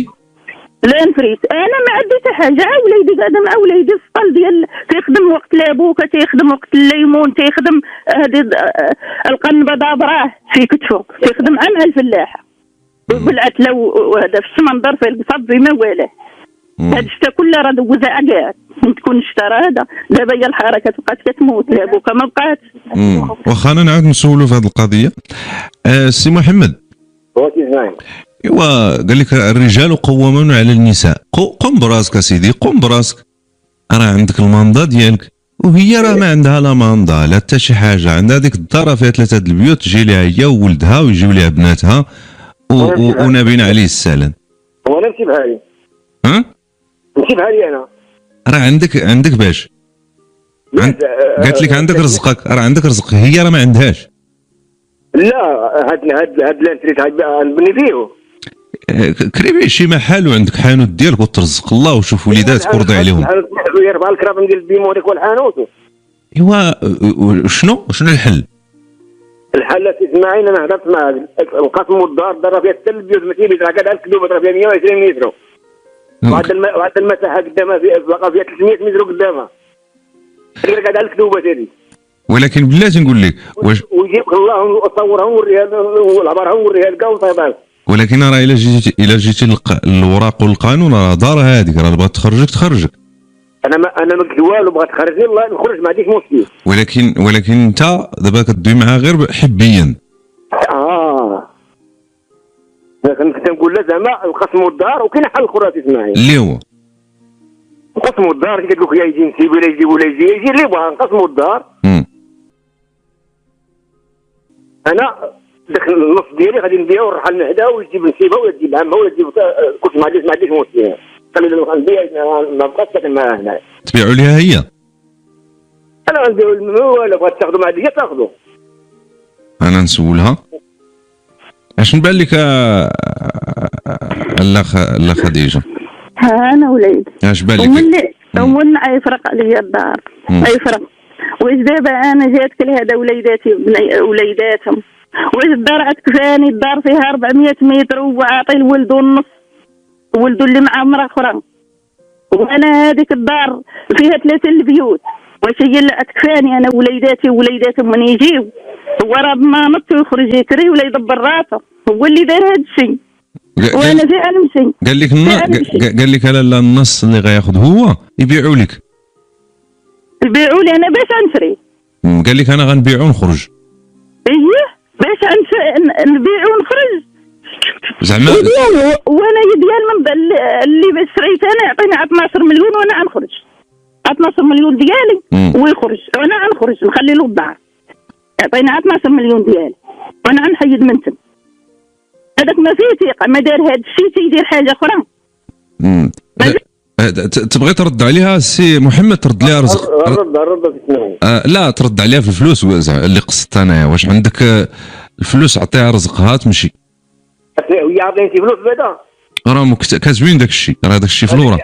لا نفريت انا ما عندي حتى حاجه. وليدي قاعد مع وليدي في السطل ديال تيخدم وقت لابوكا، تيخدم وقت الليمون، تيخدم هذه القنبه دابراه في كتفو، تيخدم مع الفلاحه بالعتله وهذا في السمندر في القصب زي ما والاه. هاد الشتا كله راه دوزها كاع تكون اشترى هذا. دابا هي الحركه بقات كتموت، لابوكا ما بقات. واخا انا نعاود نسولو في هذه القضيه. سي محمد، ايوا قال لك الرجال قوامون على النساء. قم براسك سيدي، قم براسك. راه عندك الماندا ديالك، وهي راه ما عندها لا ماندا لا حتى شي حاجه. عندها ديك الدار فيها 3 البيوت، تجي لها هي وولدها ويجيو لها بناتها ونبينا عليه السلام. هو انا نمشي بحالي. ها؟ نمشي بحالي انا. راه عندك باش قالت لك عندك رزقك، راه عندك رزق، هي راه ما عندهاش. لا هاد لانتريت نبني فيه. كريبي شي محل وعندك حانوت ديالك وترزق الله وشوف وليداتك ورضي عليهم. يربع الكرافن ديال البيمو هذاك والحانوت. ايوا شنو الحل؟ الحل اسماعيل انا هضرت مع القسم والدار، دار فيها حتى البيوت ماشي بيت، راه كاع الكذوبه راه فيها 120 متر. وعند المساحه قدامها بقى فيها 300 متر قدامها. اللي قاعد على الكذوبه هذه. ولكن بلاتي نقول لك واش ويجيب الله وصورها ونوريها والعبارها ونوريها لك وصايبها. ولكن راه الا جيتي للوراق والقانون راه دار هذيك، راه بغات تخرجك. انا ما قلت والو، بغات تخرجني الله نخرج، ما عنديش مشكل. ولكن انت دابا كدوي معها غير حبيا. كنت نقول له زعما القسم والدار، وكاين حل اخر تسمعي اللي هو القسم والدار. كي قلت لك يا يجي نسيب ولا يجي اللي بغا القسم والدار. انا داك النص ديالي غادي نديها ونرحل نهدا ويجيب نسيبها ولا تجيب عمها ولا تجيب كنت ما عنديش مشكل. خلي نديها ما بقاش ساكن معاها هنا. تبيعوا ليها هي؟ انا غنديروا ولا بغات تاخذوا مع هي تاخذوا. انا نسولها اش نبان لك لا خديجه؟ انا وليدي اش بان لك؟ ومن يفرق عليا الدار يفرق. واش دابا انا جاتك لهذا وليداتهم، واش الدار عتكفاني؟ الدار فيها 400 متر وعاطي لولدو النص، ولدو اللي مع مرا اخرى، وانا هذيك الدار فيها 3 البيوت. واش هي اللي عتكفاني انا وليداتهم من يجيو؟ هو راه ما نط يخرج يكري ولا يدبر راسه، هو اللي دار هذا الشيء وانا فعلا نمشي. قال لك لا النص اللي غياخذ هو يبيعوا لك. يبيعوا لي انا باش نشري. قال لك انا غنبيع ونخرج. اييه باش نبيع ونخرج زعما. وانا ديال من اللي شريت انا يعطيني 12 مليون وانا غنخرج. 12 مليون ديالي ويخرج وانا غنخرج نخلي له الدار. يعطيني 12 مليون ديالي وانا غنحيد من تم. هذاك ما فيه ثقه، ما دار هذا الشيء تيدير حاجه اخرى. تبغي ترد عليها سي محمد؟ ترد عليها رزق. لا ترد عليها في الفلوس اللي قصدت انايا. واش عندك الفلوس عطيها رزقها تمشي. هي عطيتني فلوس بعدا راه كاتبين داك الشيء، راه داك الشيء في الورق.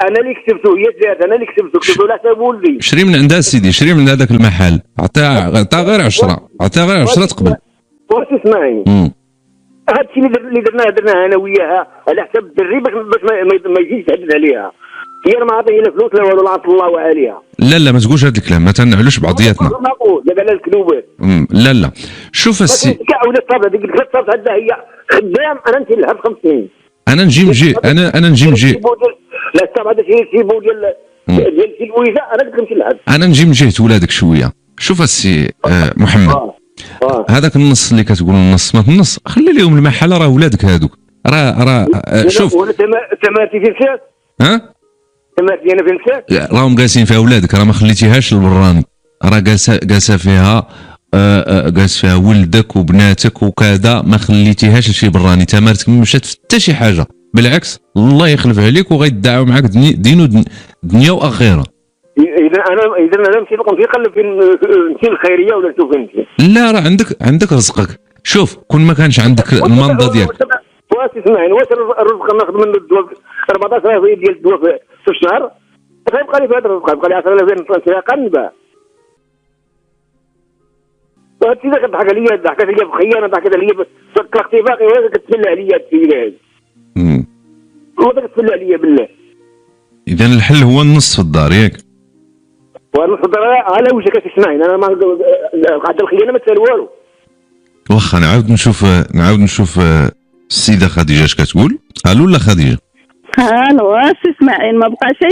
انا اللي كتبته، هي زاد انا اللي كتبته على حساب ولدي. شري من عندها سيدي، شري من هذاك المحل، عطيها غير 10، عطيها غير 10 تقبل. واش تسمعيني؟ هذا الشيء اللي درناه انا وياها على حساب الدري باش ما يجيش يتعدد عليها. هي ما عطيه لا فلوس لا والو، لا عطى الله عليها. لا ما تقولش هذا الكلام، ما تنعلوش بعضياتنا. نقول دابا على الكذوبات. لا شوف السي كاع ولا الصابه ديك الصابه عندها هي خدام. انا نمشي لها ب 5 سنين. انا نجي لا الصابه هذا شي سيبو ديال شي الويزه. انا قلت نمشي لها. انا نجي من جهه ولادك شويه. شوف السي محمد، هذاك النص اللي كتقول النص ما النص، خلي لهم المحل، راه ولادك هذوك. راه شوف وانا تماتي في الشاس. تماتي انا في الشاس. راهم جالسين فيها ولادك، راه ما خليتيهاش للبراني، راه جالسه فيها جالس فيها ولدك وبناتك وكذا، ما خليتيهاش لشي براني. تمارتك ما مشات في حتى شي حاجه، بالعكس الله يخلف عليك وغيدعوا معاك دين دنيا واخره. اذا انا نمشي نقلب في نمشي الخيريه ولا نشوف فين. لا راه عندك رزقك. شوف كون ما كانش عندك المنضه ديالك. واش تسمعني؟ واش الرزق ناخذ منه الدواء 14,000 ديال الدواء في الشهر؟ غيبقى لي في هذا الرزق، يبقى لي 10,000 نشريها قنبه. هذا الشيء اللي كضحك عليا، ضحكت عليا بخيانه، ضحكت عليا كاختفاقي، ولا كتبلع عليا هذه السيده هذه. ما تفل عليا بالله. اذا الحل هو النص في الدار ياك؟ وانا في الدار على وجهك تسمعني، انا ما قعد الخيانه ما تسال والو. واخا نعاود نشوف السيده خديجه اش كتقول. الو لا خديجه. الو سي اسماعيل، ما بقى شي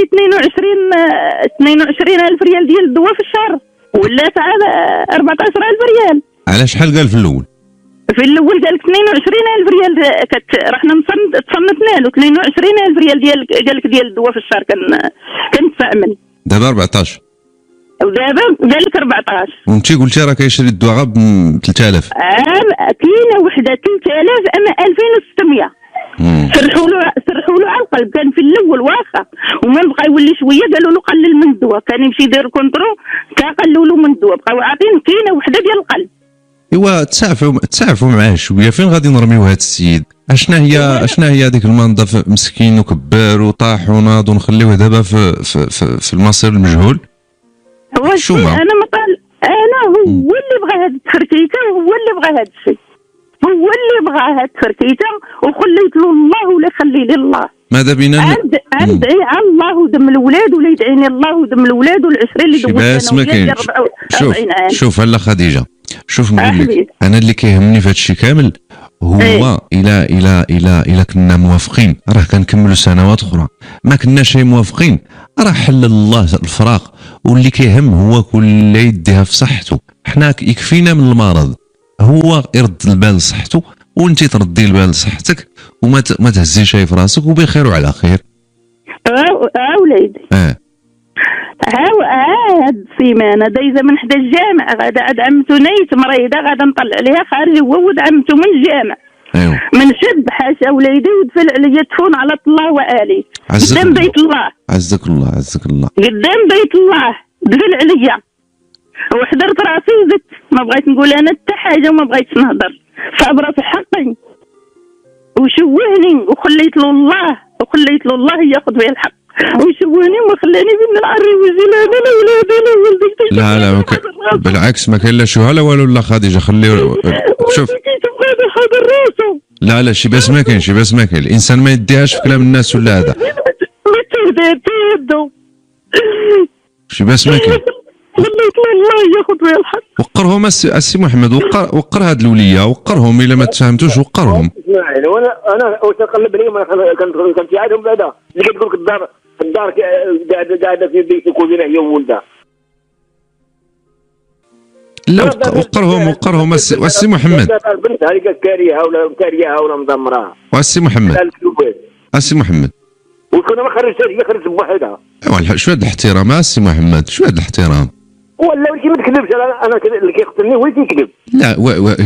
22,000 ريال ديال الدواء في الشهر، ولات على 14,000 ريال. على شحال قال في الاول؟ في الاول قال لك 22,000 ريال، رحنا تصنتنا له 22,000 ريال قال لك ديال الدواء في الشهر كنتفاهمن. دابا 14 ودابا قال لك 14. وانت قلتي راه كيشري الدواء غير ب 3000. كاينه وحده 3000 اما 2600. سرحوا له على القلب. كان في الاول واخا ومن بقى يولي شويه قالوا له قلل من الدواء، كان يمشي يدير كونترو قالوا له من الدواء، بقاو عاطين كاينه وحده ديال القلب. ايوا تسعفوا معاه شويه. فين غادي نرميو هذا السيد؟ اشنا هي هذيك المنظف مسكين وكبار وطاح وناض ونخليوه دابا في المصير المجهول؟ شو انا هو اللي بغى هاد التفركيته، وهو اللي بغى هاد الشيء، هو اللي بغى هاد التفركيته، وخليت له الله ولا خلي لي الله. ماذا بينا ندعي على الله ودم الاولاد، ولا يدعيني الله ودم الاولاد والعشره اللي دوزنا. شوف هلا خديجه، شوف نقول لك انا اللي كيهمني في هذا الشيء كامل هو الى كنا موافقين راه كنكملوا سنوات اخرى، ما كناش موافقين راه حل الله الفراق. واللي كيهم هو كل يديها في صحته. حنا يكفينا من المرض، هو يرد البال لصحته وانت تردي البال لصحتك، وما تهزيش شي في راسك، وبخير وعلى خير. وليدي هاد السيمانه دايزه من حدا الجامع، غادا عاد عمتو نيت مريضه، غادا نطلع عليها خارج هو ولد عمتو من الجامع. ايوا من شد حاشا وليدي، ودفل عليا التفون على الله والي قدام بيت الله. عزك الله قدام بيت الله دفل عليا، وحضرت راسي وزدت ما بغيت نقول انا حتى حاجه وما بغيتش نهضر، صابره في حقي وشوهني، وخليت له الله ياخذ بها الحق، وشوهني وما خلاني بين العري وجيلاني لا ولادي لا ولدي. لا بالعكس ما كاين لا شوهه لا والو. لا خديجه خليه شوف لا شي باس ما كاين الانسان ما يديهاش في كلام الناس ولا هذا شي باس ما كاين. الله ياخذ بها الحق. وقرهم السي محمد، وقر هاد الوليه، وقرهم الا ما تفهمتوش وقرهم. اسماعيل وانا تقلب عليهم، كنت عادهم بعدا اللي كتقول لك الدار قاعده في بيتك وبينها هي وولدها. لا وقرهم السي محمد. البنت هذيك كاريها ولا مدمراها. والسي محمد وكنا ما خرجتش، هي خرجت بوحدها. ايوا شويه الاحترام السي محمد، شويه الاحترام. ولا ولكن ما تكذبش، انا اللي كيقتلني هو اللي كيكذب. لا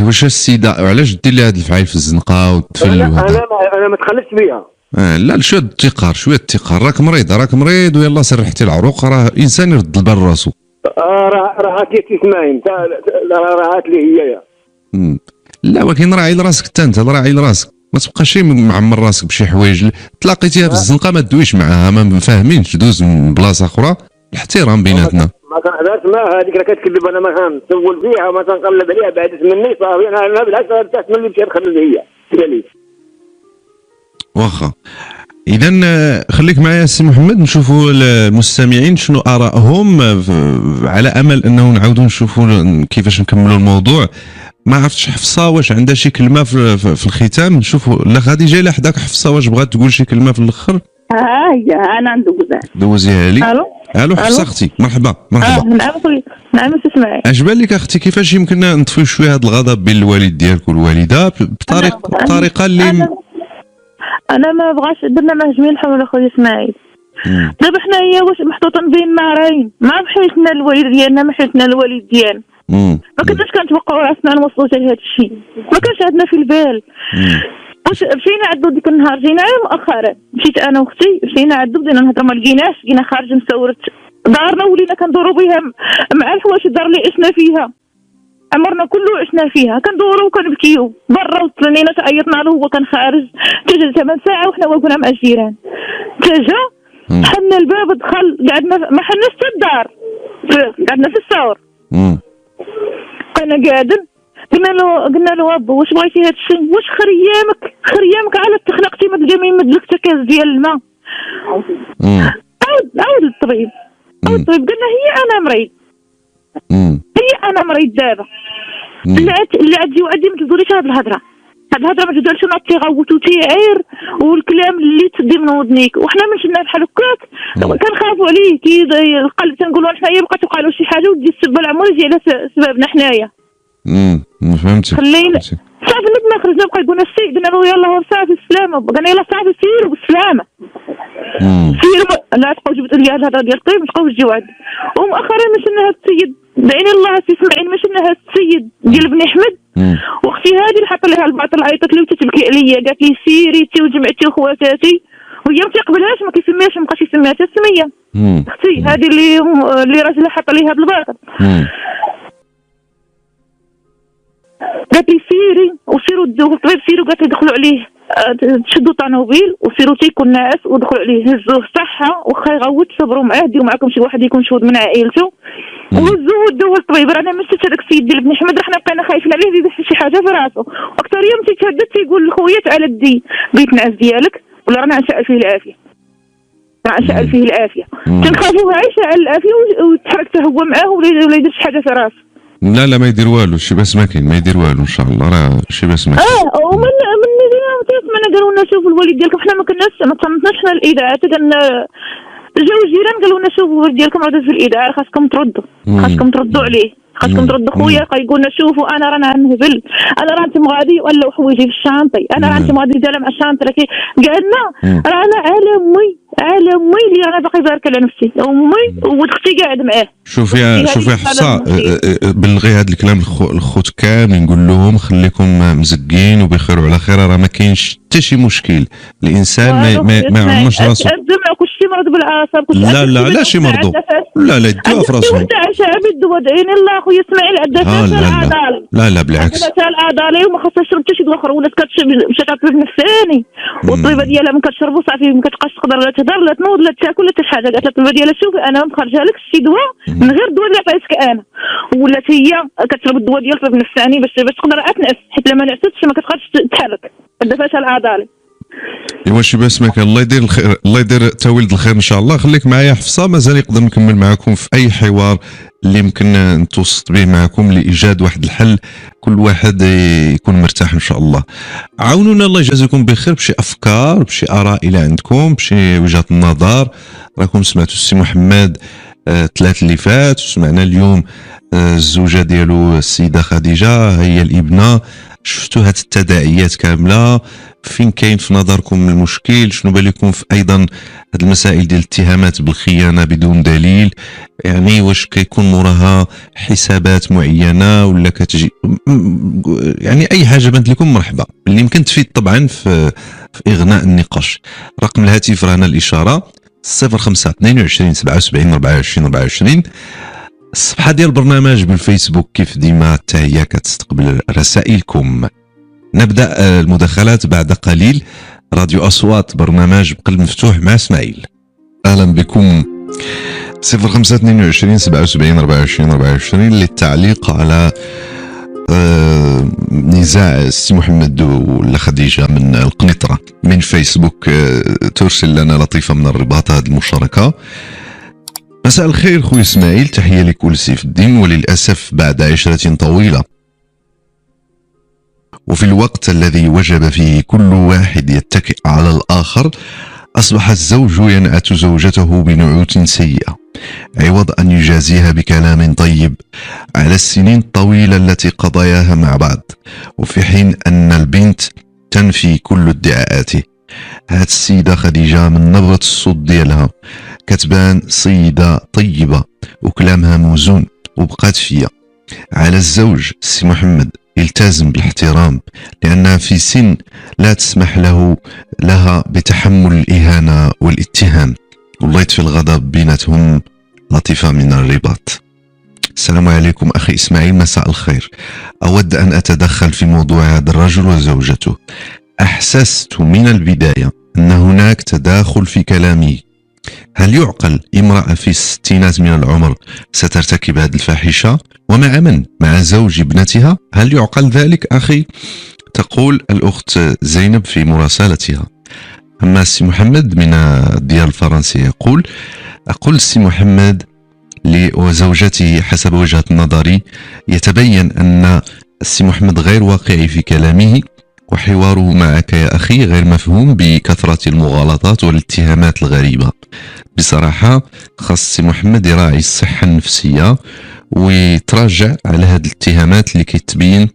واش السيده علاش دير لي هذا الفعل في الزنقه وتفل؟ انا ما تخلفتش بها. لا شويه التقار، راك مريض ويلا سرحتي العروق، راه انسان يرد البال راسو. راه تسمعين راه لي هي. لا ولكن راعي لراسك انت راعي لراسك، ما تبقاش معمر راسك بشي حوايج تلاقيتيها في الزنقه ما تدويش معاها، ما فاهمينش، دوز من بلاصه اخرى. الاحترام بيناتنا. ما كنهضرش معاها هذيك راه كتكذب، انا ما كنسول فيها وما كنقلب عليها، بعدت مني صافي. انا بالعكس ارتحت من اللي مشات خرج هي قال واخا. اذا خليك معايا السي محمد، نشوفوا المستمعين شنو ارائهم، على امل انه نعاودوا نشوفوا كيفاش نكملوا الموضوع. ما عرفتش حفصه واش عندها شي كلمه في الختام. نشوفوا لا غادي لا حداك حفصه واش بغات تقول شي كلمه في الاخر. هي انا ندوزها. دوزيها لي. الو حفصه اختي، مرحبا. نعم اسمعي. اش بان لك اختي كيفاش يمكن نطفيو شويه هذا الغضب بين الوالد ديالك والوالده بطريقه اللي انا ما بغاش درنا مهجمين حول اخويا اسماعيل. دابا حنايا واش محطوطين بين نارين، ما بحيتنا الوالد ديالنا ما حيتنا الوالد ديالنا. ما كناش كنتوقعوا راسنا نوصلوا حتى لهذا الشيء، ما كانش عندنا في البال. مشينا عندو ديك النهار، جينا مؤخرا مشيت انا واختي، مشينا عندو بدينا نهضروا ما لقيناش، جينا خارج مسورت دارنا ولينا كندوروا بها مع الحوايج الدار اللي عشنا فيها، عمرنا كله عشنا فيها، كندوروا وكنبكيو برا، وطلعنا تعيطنا له هو كان خارج، تجا 8 ساعات وحنا واقفين مع الجيران، تجا حنا الباب دخل، قعدنا ما حناش حتى الدار، قعدنا في الثور. بقينا قاعدين قلنا له ابا واش بغيتي هذا الشيء، واش خريامك على تخلقتي ما تلقى من مدلك حتى كاس ديال الماء. عاود للطبيب، قالنا هي انا مريض دابا. لا تجي وعدي ما تقوليش هاد الهضره ما تقولش ما تيغوت وتيعير والكلام اللي تدي من ودنيك. وحنا من شفنا بحال هكاك كنخافوا عليه كي القلب، تنقولوا حنايا بقى تبقى له شي حاجه ودي السبه العمر يجي على سببنا حنايا. فهمتي. خلينا صافي ما خرجنا بقى يقولنا السي، قلنا له يلاه صافي السلامه، قلنا يلاه صافي سيروا بالسلامه. سيروا لا تبقاو جبتوا لي الهضره ديال الطبيب، ما تبقاوش تجيو عندي. ومؤخرا مشينا هذا السيد بعين الله تسمعين، مشينا هذا السيد ديال بني احمد، واختي هذه اللي حاط لها الباطل عيطت لي وتتبكي عليا، قالت لي سيريتي وجمعتي وخواتاتي، وهي ما تيقبلهاش ما كيسميهاش، ما بقاش يسميها حتى السميه. اختي هذه اللي راجلها حاط لي هذا الباطل قالت لي سيري وسيروا دوه الطبيب، سيروا قالت لي دخلوا عليه تشدوا طانوبيل وسيروا تيكون ناعس ودخلوا عليه هزوه صحه وخا يغوت، صبروا معاه، ديروا معكم شي واحد يكون شهود من عائلته وهزوه ودوه الطبيب. رانا ما شفت هذاك السيد ديال بن حمد، حنا بقينا خايفين عليه يدير شي حاجه في راسه. اكثر يوم تيتهدد تيقول لخويا تعالى دي بيت نعس ديالك ولا رانا نشعل فيه العافيه، تنخافوا عايشه على العافيه وتحرك حتى هو معاه ولا يدير شي حاجه في راسه. لا ما يدير والو، شي باس ما كاين، ما يدير والو ان شاء الله، راه شي باس ما كاين. ومن تسمعنا قالوا لنا شوفوا الوالد ديالكم، حنا ما تصنتناش حنا الاذاعات، قالنا جاو الجيران قالوا لنا شوفوا الوالد ديالكم عاد في الاذاعه، خاصكم تردوا عليه، خاصكم تردوا خويا. يقول لنا شوفوا انا رانا نهبل، انا راه انت غادي ولا حوايجي في الشانطي، انا راه انت غادي دايره مع الشانطه، قالنا رانا على امي اللي انا باقي بارك على نفسي، امي واختي قاعد معاه. شوفي حفصه، بلغي هذا الكلام الخوت كامل، نقول لهم خليكم مزقين وبخير وعلى خير، راه ما كاينش حتى شي مشكل. الانسان ما عمرش راسو كلشي مرض بالاعصاب، لا شي مرضو، لا يدوها في راسهم. انت شعب الدواء دعيني الله خويا اسماعيل عندها العضلي، لا بالعكس العضلي وما خاصهاش تشرب حتى شي دواء اخر، ولات كتشرب مشات عطيب نفساني والطبيبه ديالها ما كتشربو صافي ما كتبقاش تقدر لا تهضر لا تنوض لا تاكل لا حتى شي حاجه. قالت الطبيبه ديالها شوفي انا مخرجه لك شي دواء من غير الدواء اللي عطيتك انا، ولات هي كتشرب الدواء ديال الطبيب النفساني باش تقدر تنعس، حيت لما نعستش ما كتقدرش تتحرك، عندها فشل عضلي. ايوا شي باس ما كان، الله يدير الخير، الله يدير تاويلد الخير ان شاء الله. خليك معايا حفصه، مازال نقدر نكمل معكم في اي حوار اللي يمكن نتوسط به معكم لايجاد واحد الحل، كل واحد يكون مرتاح ان شاء الله. عاونونا الله يجازيكم بخير بشي افكار، بشي اراء الى عندكم، بشي وجهات النظر. راكم سمعتوا السي محمد ثلاث اللي فات، وسمعنا اليوم الزوجه ديالو السيده خديجه هي الابنه. شفتوا هاد التداعيات كامله، فين كاين في نظركم المشكل؟ شنو بالكم في ايضا هاد المسائل ديال الاتهامات بالخيانه بدون دليل؟ يعني واش كيكون موراها حسابات معينه ولا كتجي يعني اي حاجه بانت لكم مرحبا، اللي يمكن تفيد طبعا في اغناء النقاش. رقم الهاتف رانا الاشاره 05 22 77 24. الصفحه ديال البرنامج بالفيسبوك كيف ديما حتى هي كتستقبل رسائلكم. نبدا المداخلات بعد قليل. راديو اصوات، برنامج بقلب مفتوح مع اسماعيل. اهلا بكم. 05 22 77 24 للتعليق على نزاع السي محمد ولا خديجه من القنيطره. من فيسبوك ترسل لنا لطيفه من الرباط هذه المشاركه. مساء الخير خوي اسماعيل، تحيه لكل سيف الدين، وللاسف بعد عشره طويله وفي الوقت الذي وجب فيه كل واحد يتكئ على الآخر، أصبح الزوج ينعت زوجته بنعوت سيئة عوض أن يجازيها بكلام طيب على السنين الطويلة التي قضياها مع بعض، وفي حين أن البنت تنفي كل ادعاءاته. هاد السيدة خديجة من نبرة الصوت ديالها كتبان سيدة طيبة وكلامها موزون وبقات فيا. على الزوج السي محمد يلتزم بالاحترام، لأنها في سن لا تسمح لها بتحمل الإهانة والاتهام، والله يطفي الغضب بيناتهم. لطيفة من الرباط. السلام عليكم أخي إسماعيل، مساء الخير. أود أن أتدخل في موضوع هذا الرجل وزوجته. أحسست من البداية أن هناك تداخل في كلامي. هل يعقل امرأة في الستينات من العمر سترتكب هذه الفاحشة؟ ومع من؟ مع زوج ابنتها؟ هل يعقل ذلك أخي؟ تقول الأخت زينب في مراسلتها. أما السي محمد من الديار الفرنسية يقول: أقول السي محمد وزوجته حسب وجهة نظري يتبين أن السي محمد غير واقعي في كلامه، وحواره معك يا أخي غير مفهوم بكثرة المغالطات والاتهامات الغريبة. بصراحة خاص السي محمد يراعي الصحة النفسية ويتراجع على هذه الاتهامات اللي كتبين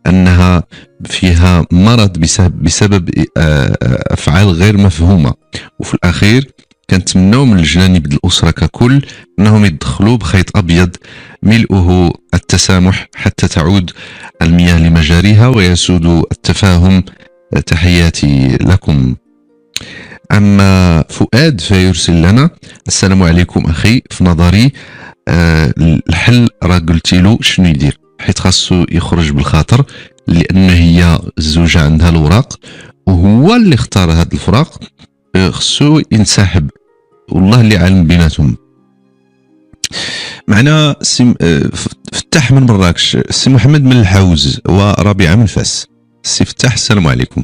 أنها فيها مرض بسبب أفعال غير مفهومة. وفي الأخير كنتمناو من الجانب الأسرة ككل أنهم يدخلوا بخيط أبيض ملؤه التسامح حتى تعود المياه لمجاريها ويسود التفاهم. تحياتي لكم. أما فؤاد فيرسل لنا: السلام عليكم أخي، في نظري الحل راه قلتي له شنو يدير، حيت خاصو يخرج بالخاطر، لأن هي الزوجة عندها الوراق وهو اللي اختار هذا الفراق، خصو ينسحب، والله اللي عالم بيناتهم. معنا فتاح من مراكش، السي محمد من الحوز وربيعة من فاس. السي فتاح السلام عليكم.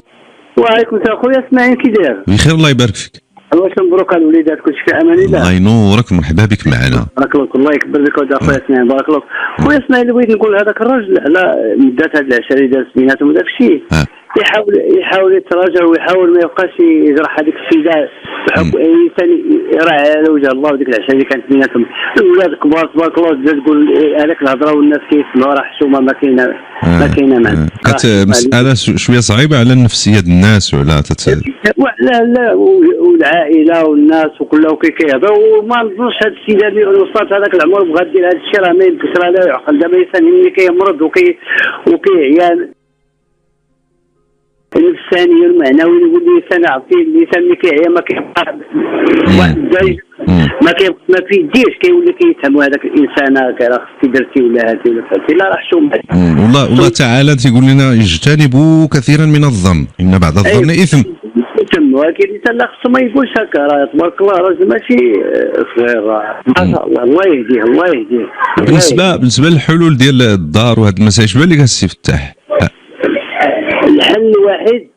وعليكم السلام خويا اسماعيل، كي داير؟ بخير الله يبارك فيك. الله مبروك على الوليدات، كلشي في امان الله. الله ينورك، مرحبا بك معنا. بارك الله، الله يكبر بك ودار خويا اسماعيل، بارك الله. خويا اسماعيل بغيت نقول هذاك الراجل على مدات هذه العشره اللي دازت بيناتهم وداك الشيء، يحاول يتراجع ويحاول ما يبقاش يجرح هذيك السيده بحكم الانسان يراعي على وجه الله. وديك العشره اللي كانت بيناتهم الاولاد كبار تبارك الله، تقول هذاك الهضره والناس كيسمعوا راه حشومه ما كاينه معنا. كانت مساله شويه صعيبه على النفسيه ديال الناس وعلى لا والعائله والناس وكلهم كيهضروا. وما نظنش هذا السيد اللي وصلت هذاك العمر بغا دير هذا الشيء، راه ما يمكنش، راه لا يعقل. دابا الانسان ملي كيمرض وكيعيان النفساني والمعنوي، نقول الانسان عرفتي الانسان ملي كيعيا ما كيبقى واحد الدرجه ما كيديرش، كيولي كيتهموا هذاك الانسان راه خصك درتي ولا هاتي ولا فهمتي. لا راه حشوم. والله تعالى تيقول لنا: اجتنبوا كثيرا من الظن ان بعض الظن اثم. ولكن الانسان لا خصو ما يقولش هكا، راه تبارك الله راجل ماشي صغير، ما شاء الله. الله يهديه الله يهديه. بالنسبه للحلول ديال الدار وهاد المسائل، اش بان لك السي فتاح؟ الحل الوحيد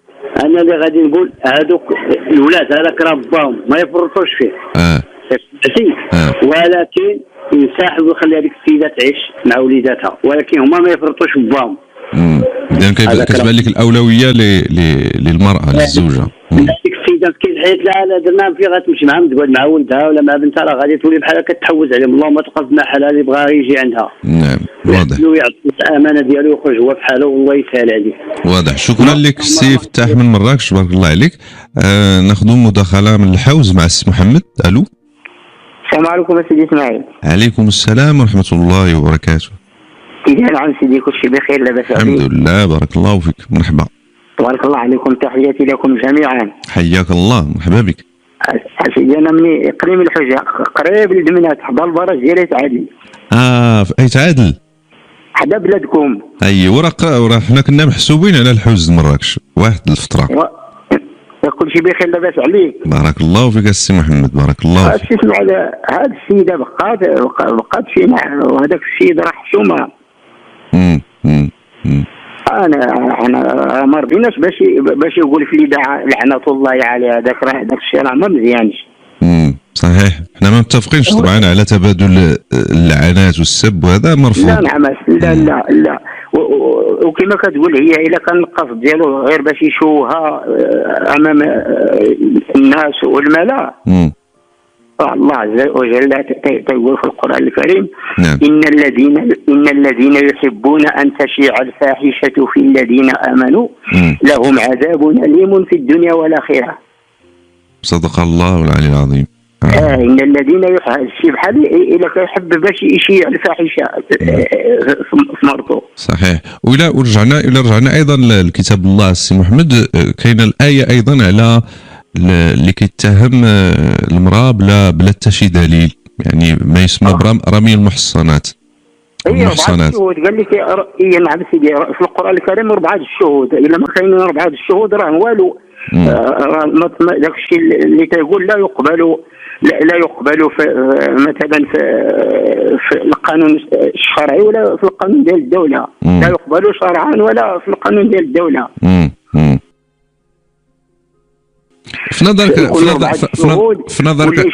انا اللي غادي نقول هذوك الولاد هذاك رباهم ما يفرطوش فيه، ولكن ينسحب ويخلي هذيك السيده تعيش مع وليداتها، ولكن هما ما يفرطوش في باهم. اذا كتبان لك الاولويه للمراه للزوجه. هذيك السيده مسكين حيت لا درنا فيه غتمشي معاهم تقعد مع ولدها ولا مع بنتها، راه غادي تولي بحال كتحوز عليهم. اللهم تقصد مع حلال اللي بغا يجي عندها. نعم واضح. يعطي الامانه ديالو ويخرج هو في حاله والله يسهل عليه. واضح. شكرا لك السي فتاح من مراكش، تبارك الله عليك. ناخذ مداخله من الحوز مع السي محمد. الو السلام عليكم سيدي اسماعيل. عليكم السلام ورحمه الله وبركاته. نعم سيدي كلشي بخير لاباس عليك؟ الحمد لله بارك الله فيك، مرحبا. تبارك الله عليكم، تحياتي لكم جميعا. حياك الله، مرحبا بك. سيدي انا من اقليم الحجه قريب لدمنات، حدا البراج ديالي تعادل. في اي تعادل؟ حدا بلادكم. ايوا راه حنا كنا محسوبين على الحوز مراكش واحد الفتره. كلشي بخير لاباس عليك؟ بارك الله فيك السي محمد، بارك الله فيك. اسمع على هذه السيده بقات فينا، وهذاك السيد راه حشومه. انا ما رضيناش باش يقول في الاذاعه لعنه الله عليه. هذاك الشيء راه ما مزيانش. صحيح، احنا ما متفقينش طبعا على تبادل اللعنات والسب، وهذا مرفوض. لا نعم، لا لا لا، وكما كتقول هي الا كان القصد ديالو غير باش يشوهها امام الناس والملا، الله عز وجل تقول في القرآن الكريم: نعم. إن الذين يحبون أن تشيع الفاحشة في الذين آمنوا لهم عذاب أليم في الدنيا والآخرة. صدق الله العلي العظيم. إن الذين بحال إلا كيحب باش يشيع الفاحشة في مرته. صحيح. وإلا رجعنا أيضا لكتاب الله السي محمد، كاين الآية أيضا على اللي كيتهم المرأة بلا حتى شي دليل، يعني ما يسمى برمي المحصنات. المحصنات قال لك نعم سيدي، في القرآن الكريم 4 الشهود، إلا ما كاين 4 الشهود راه والو. داك الشيء اللي تيقول لا يقبل لا يقبل في مثلا في القانون الشرعي ولا في القانون ديال الدوله. لا يقبل شرعا ولا في القانون ديال الدوله. في نظرك في نظرك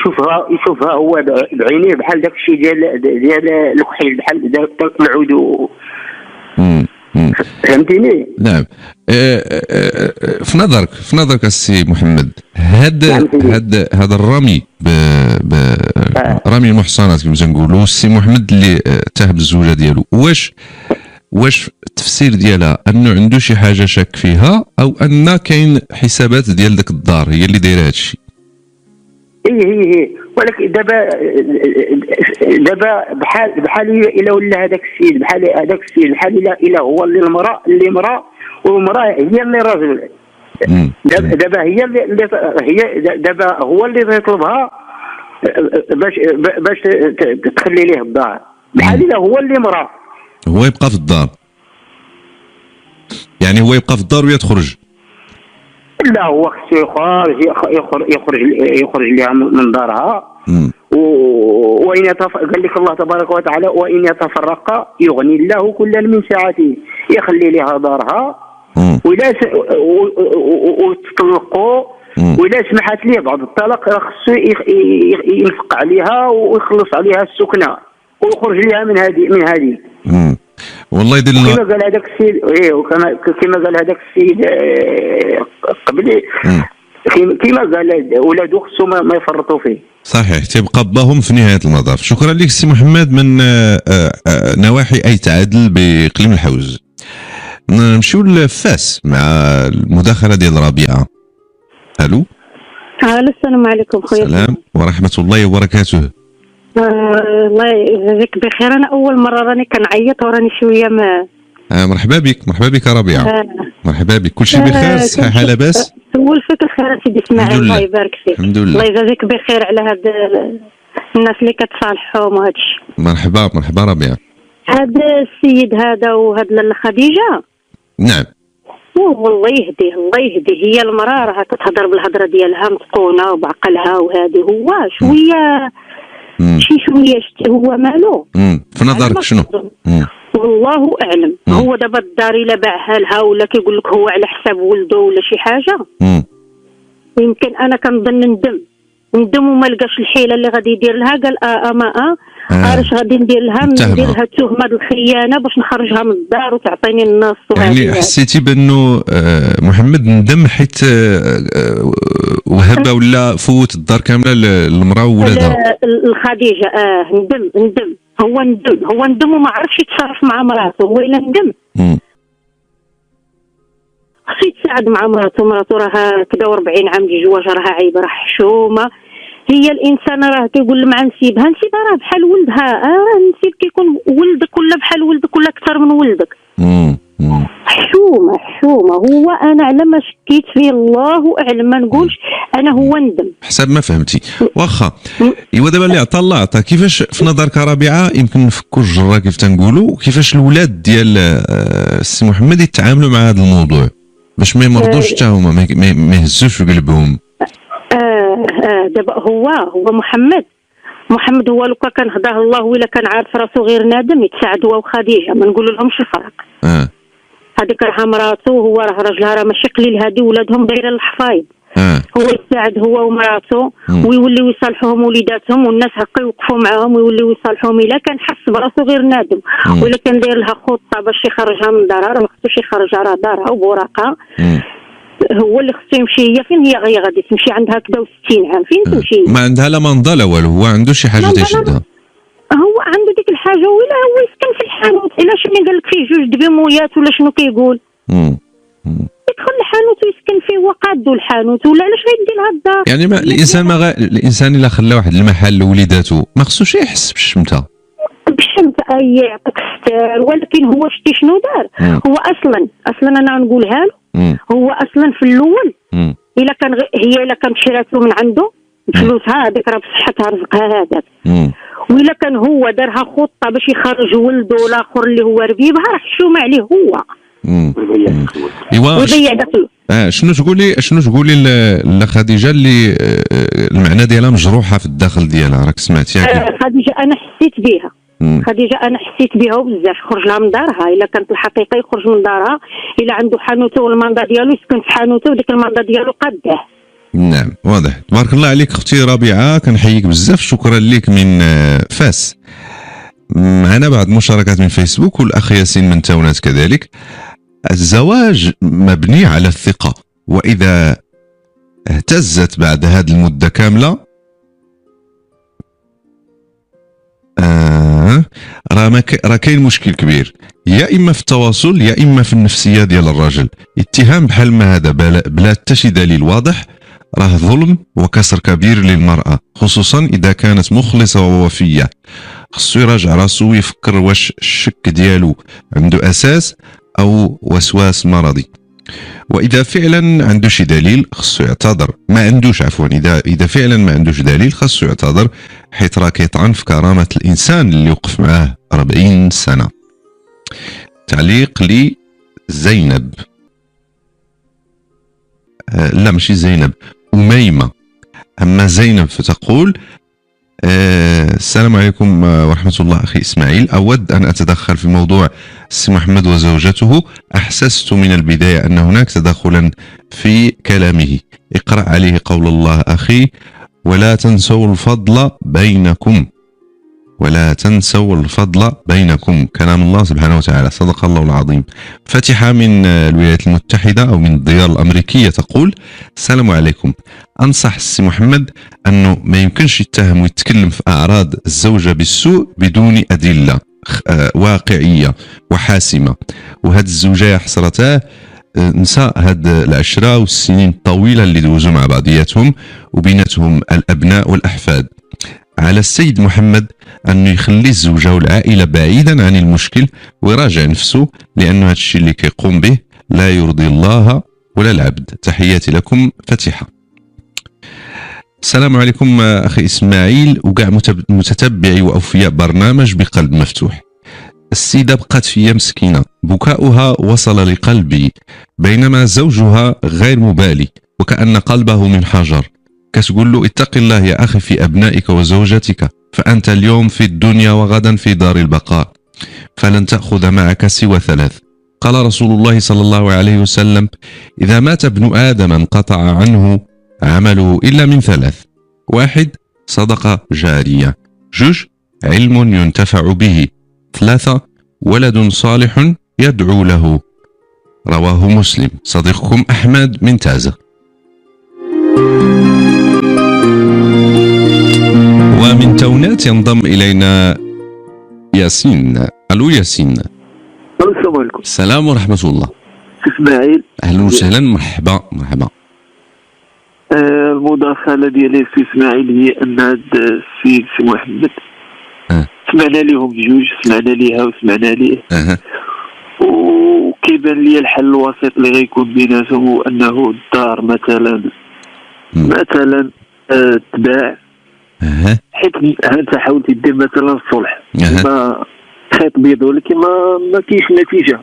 يشوفها هو بعينيه بحال داك الشيء ديال الكحيل، بحال داك العود. فهمتيني؟ نعم. في نظرك السي محمد، هذا الرمي رمي المحصنات كما تنقولوا، السي محمد اللي تاه بالزوجه ديالو، واش التفسير ديالها انه عنده شي حاجه شاك فيها، او ان كاين حسابات ديال ديك الدار هي اللي دايره هذا الشيء؟ هي ولكن دابا بحال الا ولا هذاك السيد بحال الا هو اللي مراه والمراه هي اللي راجل. دابا هو اللي يطلبها باش تخلي ليه الدار، بحال الا هو اللي مراه هو يبقى في الدار، يعني هو يبقى في الدار وهي تخرج. لا هو خصو يخرج لها من دارها. وإن قال لك الله تبارك وتعالى وإن يتفرقا يغني الله كلا من سعته، يخلي لها دارها ولا وتطلقوا ولا سمحت ليه بعد الطلاق خصو ينفق عليها ويخلص عليها السكنه ويخرج لها من هذه. والله يدير لنا كما قال هذاك السيد، كما قال هذاك السيد قبلي، كما قال ولادو خصو ما يفرطوا فيه. صحيح، تيبقى باهم في نهايه المطاف. شكرا لك سي محمد من نواحي اي تعادل باقليم الحوز. نمشيو لفاس مع المداخله ديال ربيعه. الو. السلام عليكم خويا. السلام ورحمه الله وبركاته. الله يجزيك بخير. انا اول مره راني كنعيط وراني شويه ما مرحبا بك ربيعه. مرحبا بك، كل شيء بخير؟ صحيحه لاباس؟ سولفك الخير سيدي اسماعيل، الله يبارك فيك. الحمد لله. الله يجزيك بخير على هاد الناس اللي كتصالحهم وهذا الشيء. مرحبا ربيعه. هذا السيد هذا وهاد خديجه، نعم، والله يهديه هي المراه راها كتهضر بالهضره ديالها متقونه وبعقلها، وهذه هو شويه شويه هو مالو. في نظرك شنو؟ والله اعلم. هو دابا الدار الا باعها لها ولا كيقول لك هو على حساب ولده ولا شي حاجه، يمكن انا كنظن ندم وما لقاش الحيله اللي غادي يدير لها. قال اش غادي ندير لها؟ ندير لها تهمه الخيانه باش نخرجها من الدار وتعطيني النص. يعني حسيتي بانه محمد ندم حيت وهبه ولا فوت الدار كامله للمراه وولادها؟ الخديجه ندم. هو ندم وما عرفش يتصرف مع مراته. هو الا ندم خصو يتساعد مع مراته راها كدا 40 عام ديال الزواج، راها عيبه، راه حشومه. هي الانسان راه كيقول مع نسيبها راه بحال ولدها. نسيب كيكون ولدك ولا بحال ولدك ولا اكثر من ولدك. حشومه. هو انا على ما شكيت فيه الله اعلم، ما نقولش انا هو ندم حسب ما فهمتي. واخا ايوا دابا اللي عطى الله عطى. كيفاش في نظرك ربيعه يمكن نفكوا الجره كيف تنقولوا، كيفاش الولاد ديال السي محمد يتعاملوا مع هذا الموضوع باش ما يمرضوش حتى هما، ما يهزوش في قلبهم؟ دابا هو محمد هو لو كان هداه الله ولا كان عارف راسو غير نادم يتساعد هو وخديجه، ما نقول لهمش الفرق. هذيك راه مراته، هو راه راجلها راه ماشي قليل، هادي ولادهم دايره الحفايض. هو يساعد هو ومراته ويوليو يصالحوهم وليداتهم، والناس هكا يوقفوا معاهم ويوليو يصالحوهم. الا كان حس براسو غير نادم ولا كان داير لها خطه باش يخرجها من دارها، راه ما خصوش يخرجها، راه دارها وبوراقها. هو اللي خصو يمشي. هي فين هي غادي تمشي؟ عندها كدا 60 عام، فين تمشي؟ ما عندها لا منضه لا والو، هو عنده شي حاجه تيشدها. هو عنده ديك الحاجه، ولا هو يسكن في الحانوت. الا شنو قال لك فيه جوج دبيمويات ولا شنو كيقول؟ يدخل الحانوت ويسكن فيه، وقادو الحانوت، ولا علاش غيدي لها الدار؟ يعني ما الانسان الا خلى واحد المحل لوليداتو ما خصوش يحس بالشمته. يعطيك الستار. ولكن هو شتي شنو دار؟ هو اصلا انا نقولها له، هو اصلا في الاول الا كان هي الا كانت شراتو من عنده فلوسها هذيك راه بصحتها رزقها هذاك، وإلا كان هو دارها خطه باش يخرج ولده الاخر اللي هو ربيبها، راه حشومه عليه هو. ايوا شنو تقولي لا خديجه اللي المعنى ديالها مجروحه في الداخل ديالها، راك سمعتيها؟ خديجه انا حسيت بها. خديجه انا حسيت بها وبزاف. خرج لها من دارها، الا كانت الحقيقه يخرج من دارها. الا عنده حانوته والماندا ديالو يسكن في حانوته وديك الماندا ديالو قاده. نعم واضح. تبارك الله عليك اختي ربيعه، كنحييك بزاف. شكرا لك من فاس. معنا بعض مشاركات من فيسبوك، والاخ ياسين من تاونات كذلك. الزواج مبني على الثقه، واذا اهتزت بعد هذه المده كامله راه كاين مشكل كبير، يا اما في التواصل يا اما في النفسيه ديال الراجل. اتهام بحال ما هذا بلا حتى شي دليل واضح راه ظلم وكسر كبير للمراه، خصوصا اذا كانت مخلصه ووفيه. خصو يراجع راسو ويفكر واش الشك ديالو عنده اساس او وسواس مرضي. واذا فعلا عنده شي دليل خصو يعتذر. ما عندوش عفوا، اذا فعلا ما عندوش دليل خصو يعتذر، حيث راه كيطعن في كرامه الانسان اللي وقف معاه 40 سنه. تعليق لي زينب، لا ماشي زينب، أميمة. أما زينب فتقول السلام عليكم ورحمة الله أخي إسماعيل، أود أن أتدخل في موضوع السي محمد وزوجته. أحسست من البداية أن هناك تدخلا في كلامه. اقرأ عليه قول الله أخي ولا تنسوا الفضل بينكم، ولا تنسوا الفضل بينكم، كلام الله سبحانه وتعالى، صدق الله العظيم. فاتحة من الولايات المتحدة أو من الديار الأمريكية تقول السلام عليكم، أنصح السي محمد أنه ما يمكنش يتهم ويتكلم في أعراض الزوجة بالسوء بدون أدلة واقعية وحاسمة. وهاد الزوجة يا حسرتاه نساء هاد العشرة والسنين الطويلة اللي دوزوا مع بعضياتهم وبيناتهم الأبناء والأحفاد. على السيد محمد أنه يخلي الزوجة والعائلة بعيدا عن المشكل ويراجع نفسه، لأنه هذا الشيء اللي كيقوم به لا يرضي الله ولا العبد. تحياتي لكم فاتحة. السلام عليكم أخي إسماعيل وكاع متتبعي وأوفياء برنامج بقلب مفتوح. السيدة بقات فيا مسكينة، بكاؤها وصل لقلبي بينما زوجها غير مبالي وكأن قلبه من حجر. كتقول له اتق الله يا أخي في أبنائك وزوجتك، فأنت اليوم في الدنيا وغدا في دار البقاء، فلن تأخذ معك سوى ثلاث. قال رسول الله صلى الله عليه وسلم إذا مات ابن آدم انقطع عنه عمله إلا من ثلاث: واحد صدقة جارية، جوج علم ينتفع به، ثلاثة ولد صالح يدعو له. رواه مسلم. صديقكم أحمد من تازة. ومن تونات ينضم إلينا ياسين. ألو ياسين. السلام عليكم. السلام ورحمة الله. إسماعيل أهلا وسهلا، مرحبا مرحبا. المداخلة ديالي في إسماعيل هي أن هذا السيد سي محمد سمعنا ليهم بجوج، سمعنا ليها وسمعنا ليه، وكيبان لي الحل الوسيط اللي غيكون بيناتهم هو أنه الدار مثلا تباع، حيت انت حاولتي دير مثلا الصلح ما خيط بيض ولكن ما كاينش نتيجه،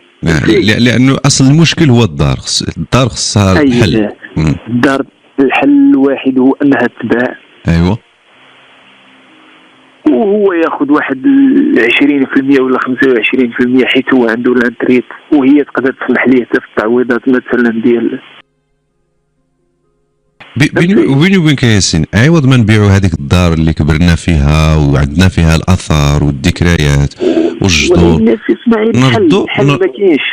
لانه اصل المشكل هو الدار خصها الحل. الدار الحل الواحد هو انها تباع، ايوه، وهو ياخذ واحد 20% ولا 25% حيت هو عنده لانتريت، وهي تقدر تسمح ليه حتى في التعويضات مثلا ديال بيني وبينك يا ياسين. عوض ما نبيعوا هذيك الدار اللي كبرنا فيها وعندنا فيها الاثار والذكريات والجذور،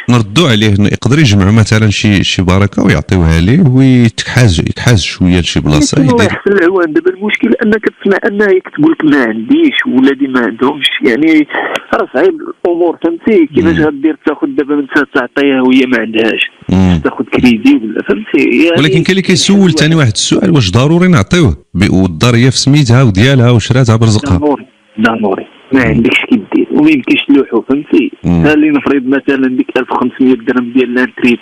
نردوا عليه، يقدر يجمعوا مثلا شي بركه ويعطيوها ليه ويتحاز شويه لشي بلاصه. الله يحسن العوان. دابا المشكل انك تسمع انها تقول لك ما عنديش ولادي ما عندهمش، يعني راه صعيب الامور، فهمتي كيفاش غدير تاخذ دابا من تعطيها وهي ما عندهاش، تاخذ كريدي ولا فهمتي يعني. ولكن كاين اللي كيسول ثاني واحد السؤال، واش ضروري نعطيوه والدار هي في سميتها وديالها وشراتها برزقها؟ ضروري ما عندكش كدير وما يمكنش تلوحو، فهمتي. اللي نفرض مثلا ديك 1500 درهم ديال لانتريت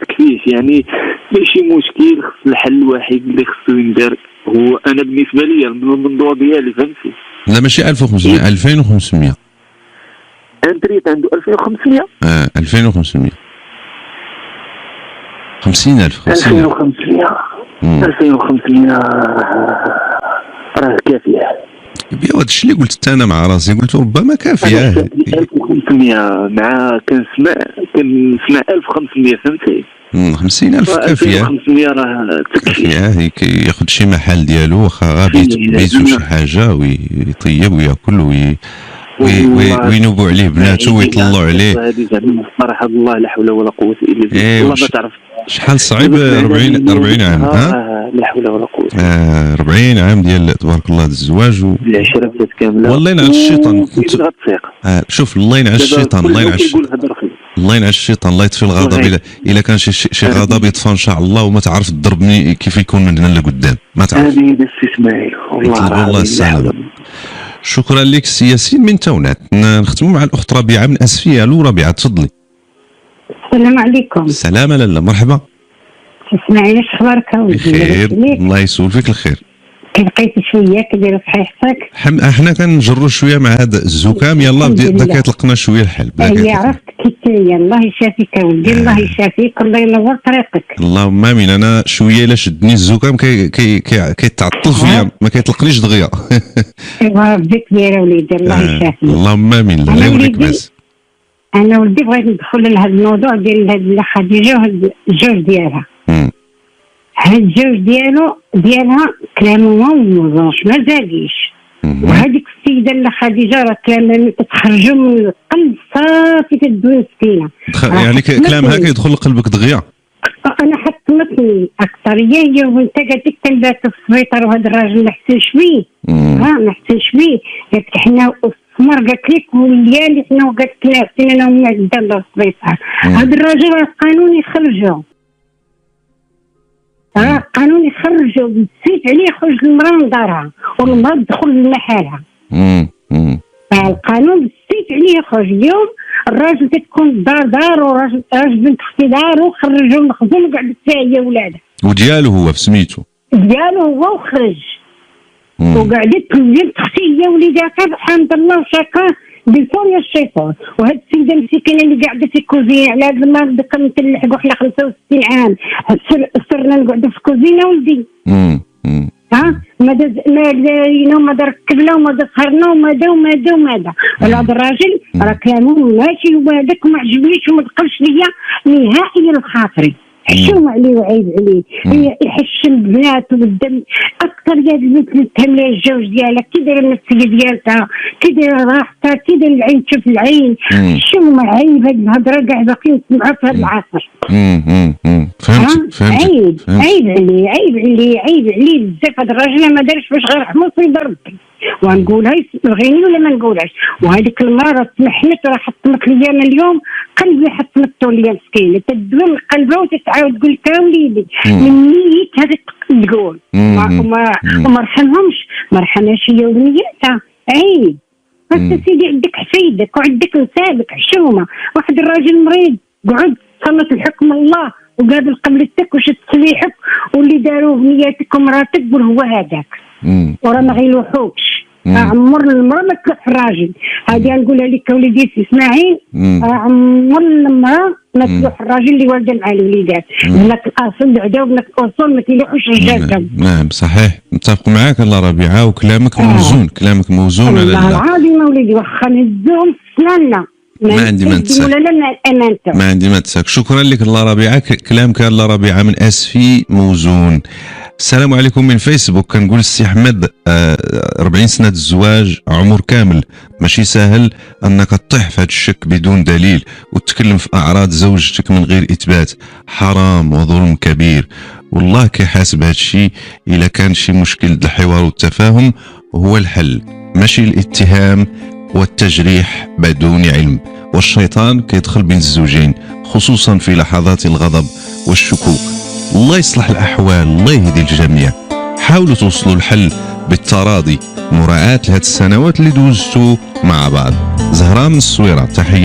تكفيش، يعني ماشي مشكل. خص الحل الوحيد اللي خصو يندار هو انا بالنسبه لي من المنظور ديالي، فهمتي. لا ماشي 1500، 2500. لانتريت عنده 2500. 2500. 50,000 2500 راه كافيه. هذا الشيء اللي قلت انا مع راسي، قلت ربما كافيه. 1500 مع كنسمع 1500 فهمتي. 50,000 كافيه. 1500 راه كافيه، ياخذ شي محل ديالو واخا غادي بيتو شي حاجه ويطيب وياكل وينوبوا عليه بناته ويطلعوا عليه. هذه زعما صراحه الله لا حول ولا قوه الا بالله. والله ما تعرف شحال صعيب 40 عام. لا حول ولا قوه. 40 عام ديال تبارك الله الزواج العشره بدات كامله. والله ينعس الشيطان. غتسيق. شوف الله ينعس الشيطان، الله ينعس الشيطان، الله يطفي الغضب. الا كان شي غضب يطفى ان شاء الله، وما تعرف تضربني كيف يكون من هنا لقدام، ما تعرف. هذه بس اسماعيل والله السلام. شكرا لك سي ياسين من تونات. نختموا مع الاخت ربيعه من اسفيه. الو ربيعه تفضلي. السلام عليكم. السلام لاله، مرحبا. اسمعي اش اخبارك اولدي؟ بخير الله يسول فيك الخير. كي بقيتي شويه كدير صحيحتك؟ احنا كنجروا شويه مع هذا الزكام، يلاه بدا كيطلقنا شويه الحل. عرفت كيفاش. الله يشافيك اولدي، الله يشافيك، الله ينور طريقك. اللهم امين. انا شويه الا شدني الزكام كيتعطل فيا، ما كيطلقنيش دغيا. ايوا بديت دايره وليدي، الله يشافيك. اللهم امين. الله يوريك بس. انا ولدي بغيت ندخل لهذا الموضوع ديال هاد خديجه وهاد الجوج ديالها. هاد الجوج ديالها كلامه ما موزونش، ما زاقيش. وهذيك السيده اللي خديجه راه كلامها تخرجوا من القلب صافي كدوي مسكينه. يعني كلامها كيدخل لقلبك دغيا. انا حطمتني اكثر. هي وانت قالت لك تنبات في السبيطار وهذا الراجل ما حسنش بيه. ما حسنش بيه. قالت لك حنا السمر قالت لك والليالي حنا قالت لنا انا وما قدام السبيطار. هذا الراجل راه القانون يخرجوا. قانون يخرجوا، بسيت عليه يخرج المراه من دارها والمراه تدخل لمحلها. القانون بسيت عليه يخرج. اليوم الراجل تكون دار وراجل بنت اختي دارو، خرجوا من الخزون وقعدت فيها هي ولادها. وديالو هو في سميتو ديالو هو وخرج. وقعدت بنت اختي هي وليدها الحمد لله وشاكر بالفور يا الشيطان. وهاد السيده المسكينه اللي قاعده في الكوزينه على هاد المرض كنتلحقوا حنا 65 عام صرنا نقعدوا في الكوزينه ولدي. ما دارينا وما ركب له وما سهرنا وما دا. هذا الراجل راه كلامه ماشي وهذاك ما عجبنيش وما دخلش ليا نهائيا لخاطري. حشوم عليه وعيب عليه. يحشم بناته بالدم اكثر. يا البنت اللي تهم لها الجوج ديالها كي دايره النفسيه ديالها، كي دايره راحتها، كي دايره العين تشوف العين. حشوم عيب هاد الهضره كاع باقيين نسمعوها في هاد العصر. فهمت. عيب عليه بزاف. هاد الراجل ما دارش باش غير حمص ويضرب. ونقولها يبغيني ولا ما نقولهاش. وهذيك المراه تمحنت راه حطمت لي انا اليوم قلبي، حطمته لي مسكينه تدوي قلبها وتتعاود تقول لك وليدي من نيت هذيك تقول وما رحمهمش، ما رحمهاش هي ولياتها. عيب بس سيدي عندك حفيدك وعندك نسابك حشومه. واحد الراجل مريض قعد صلت الحكم الله وقابل قبلتك وشد سليحك واللي داروه بنياتك ومراتك قول هو هذاك. وراه ما غيلوحوكش. عمر المراه ما تلوح الراجل. هذه نقولها لك وليدي اسماعيل. عمر المراه ما تلوح الراجل اللي والده مع الوليدات. بنات الاصل العدا وبنات الاصول ما تلوحوش رجالهم. نعم صحيح، متفق معاك الله ربيعه. وكلامك موزون، كلامك موزون. والله العظيم وليدي واخا نهزوهم سنانا ما عندي ما نتساك. ما عندي ما نتساك. شكرا لك الله ربيعه. كلام كان الله ربيعه من اسفي موزون. السلام عليكم من فيسبوك. كنقول السي احمد 40 سنه الزواج عمر كامل، ماشي سهل انك تطيح في هذا الشك بدون دليل وتتكلم في اعراض زوجتك من غير اثبات. حرام وظلم كبير. والله كيحاسب هذا الشيء. الا كان شي مشكل الحوار والتفاهم هو الحل، ماشي الاتهام والتجريح بدون علم. والشيطان كيدخل بين الزوجين خصوصا في لحظات الغضب والشكوك. الله يصلح الأحوال، الله يهدي الجميع. حاولوا توصلوا الحل بالتراضي، مراعاة لهاد السنوات اللي دوزتوا مع بعض. زهران من الصويرة، تحية.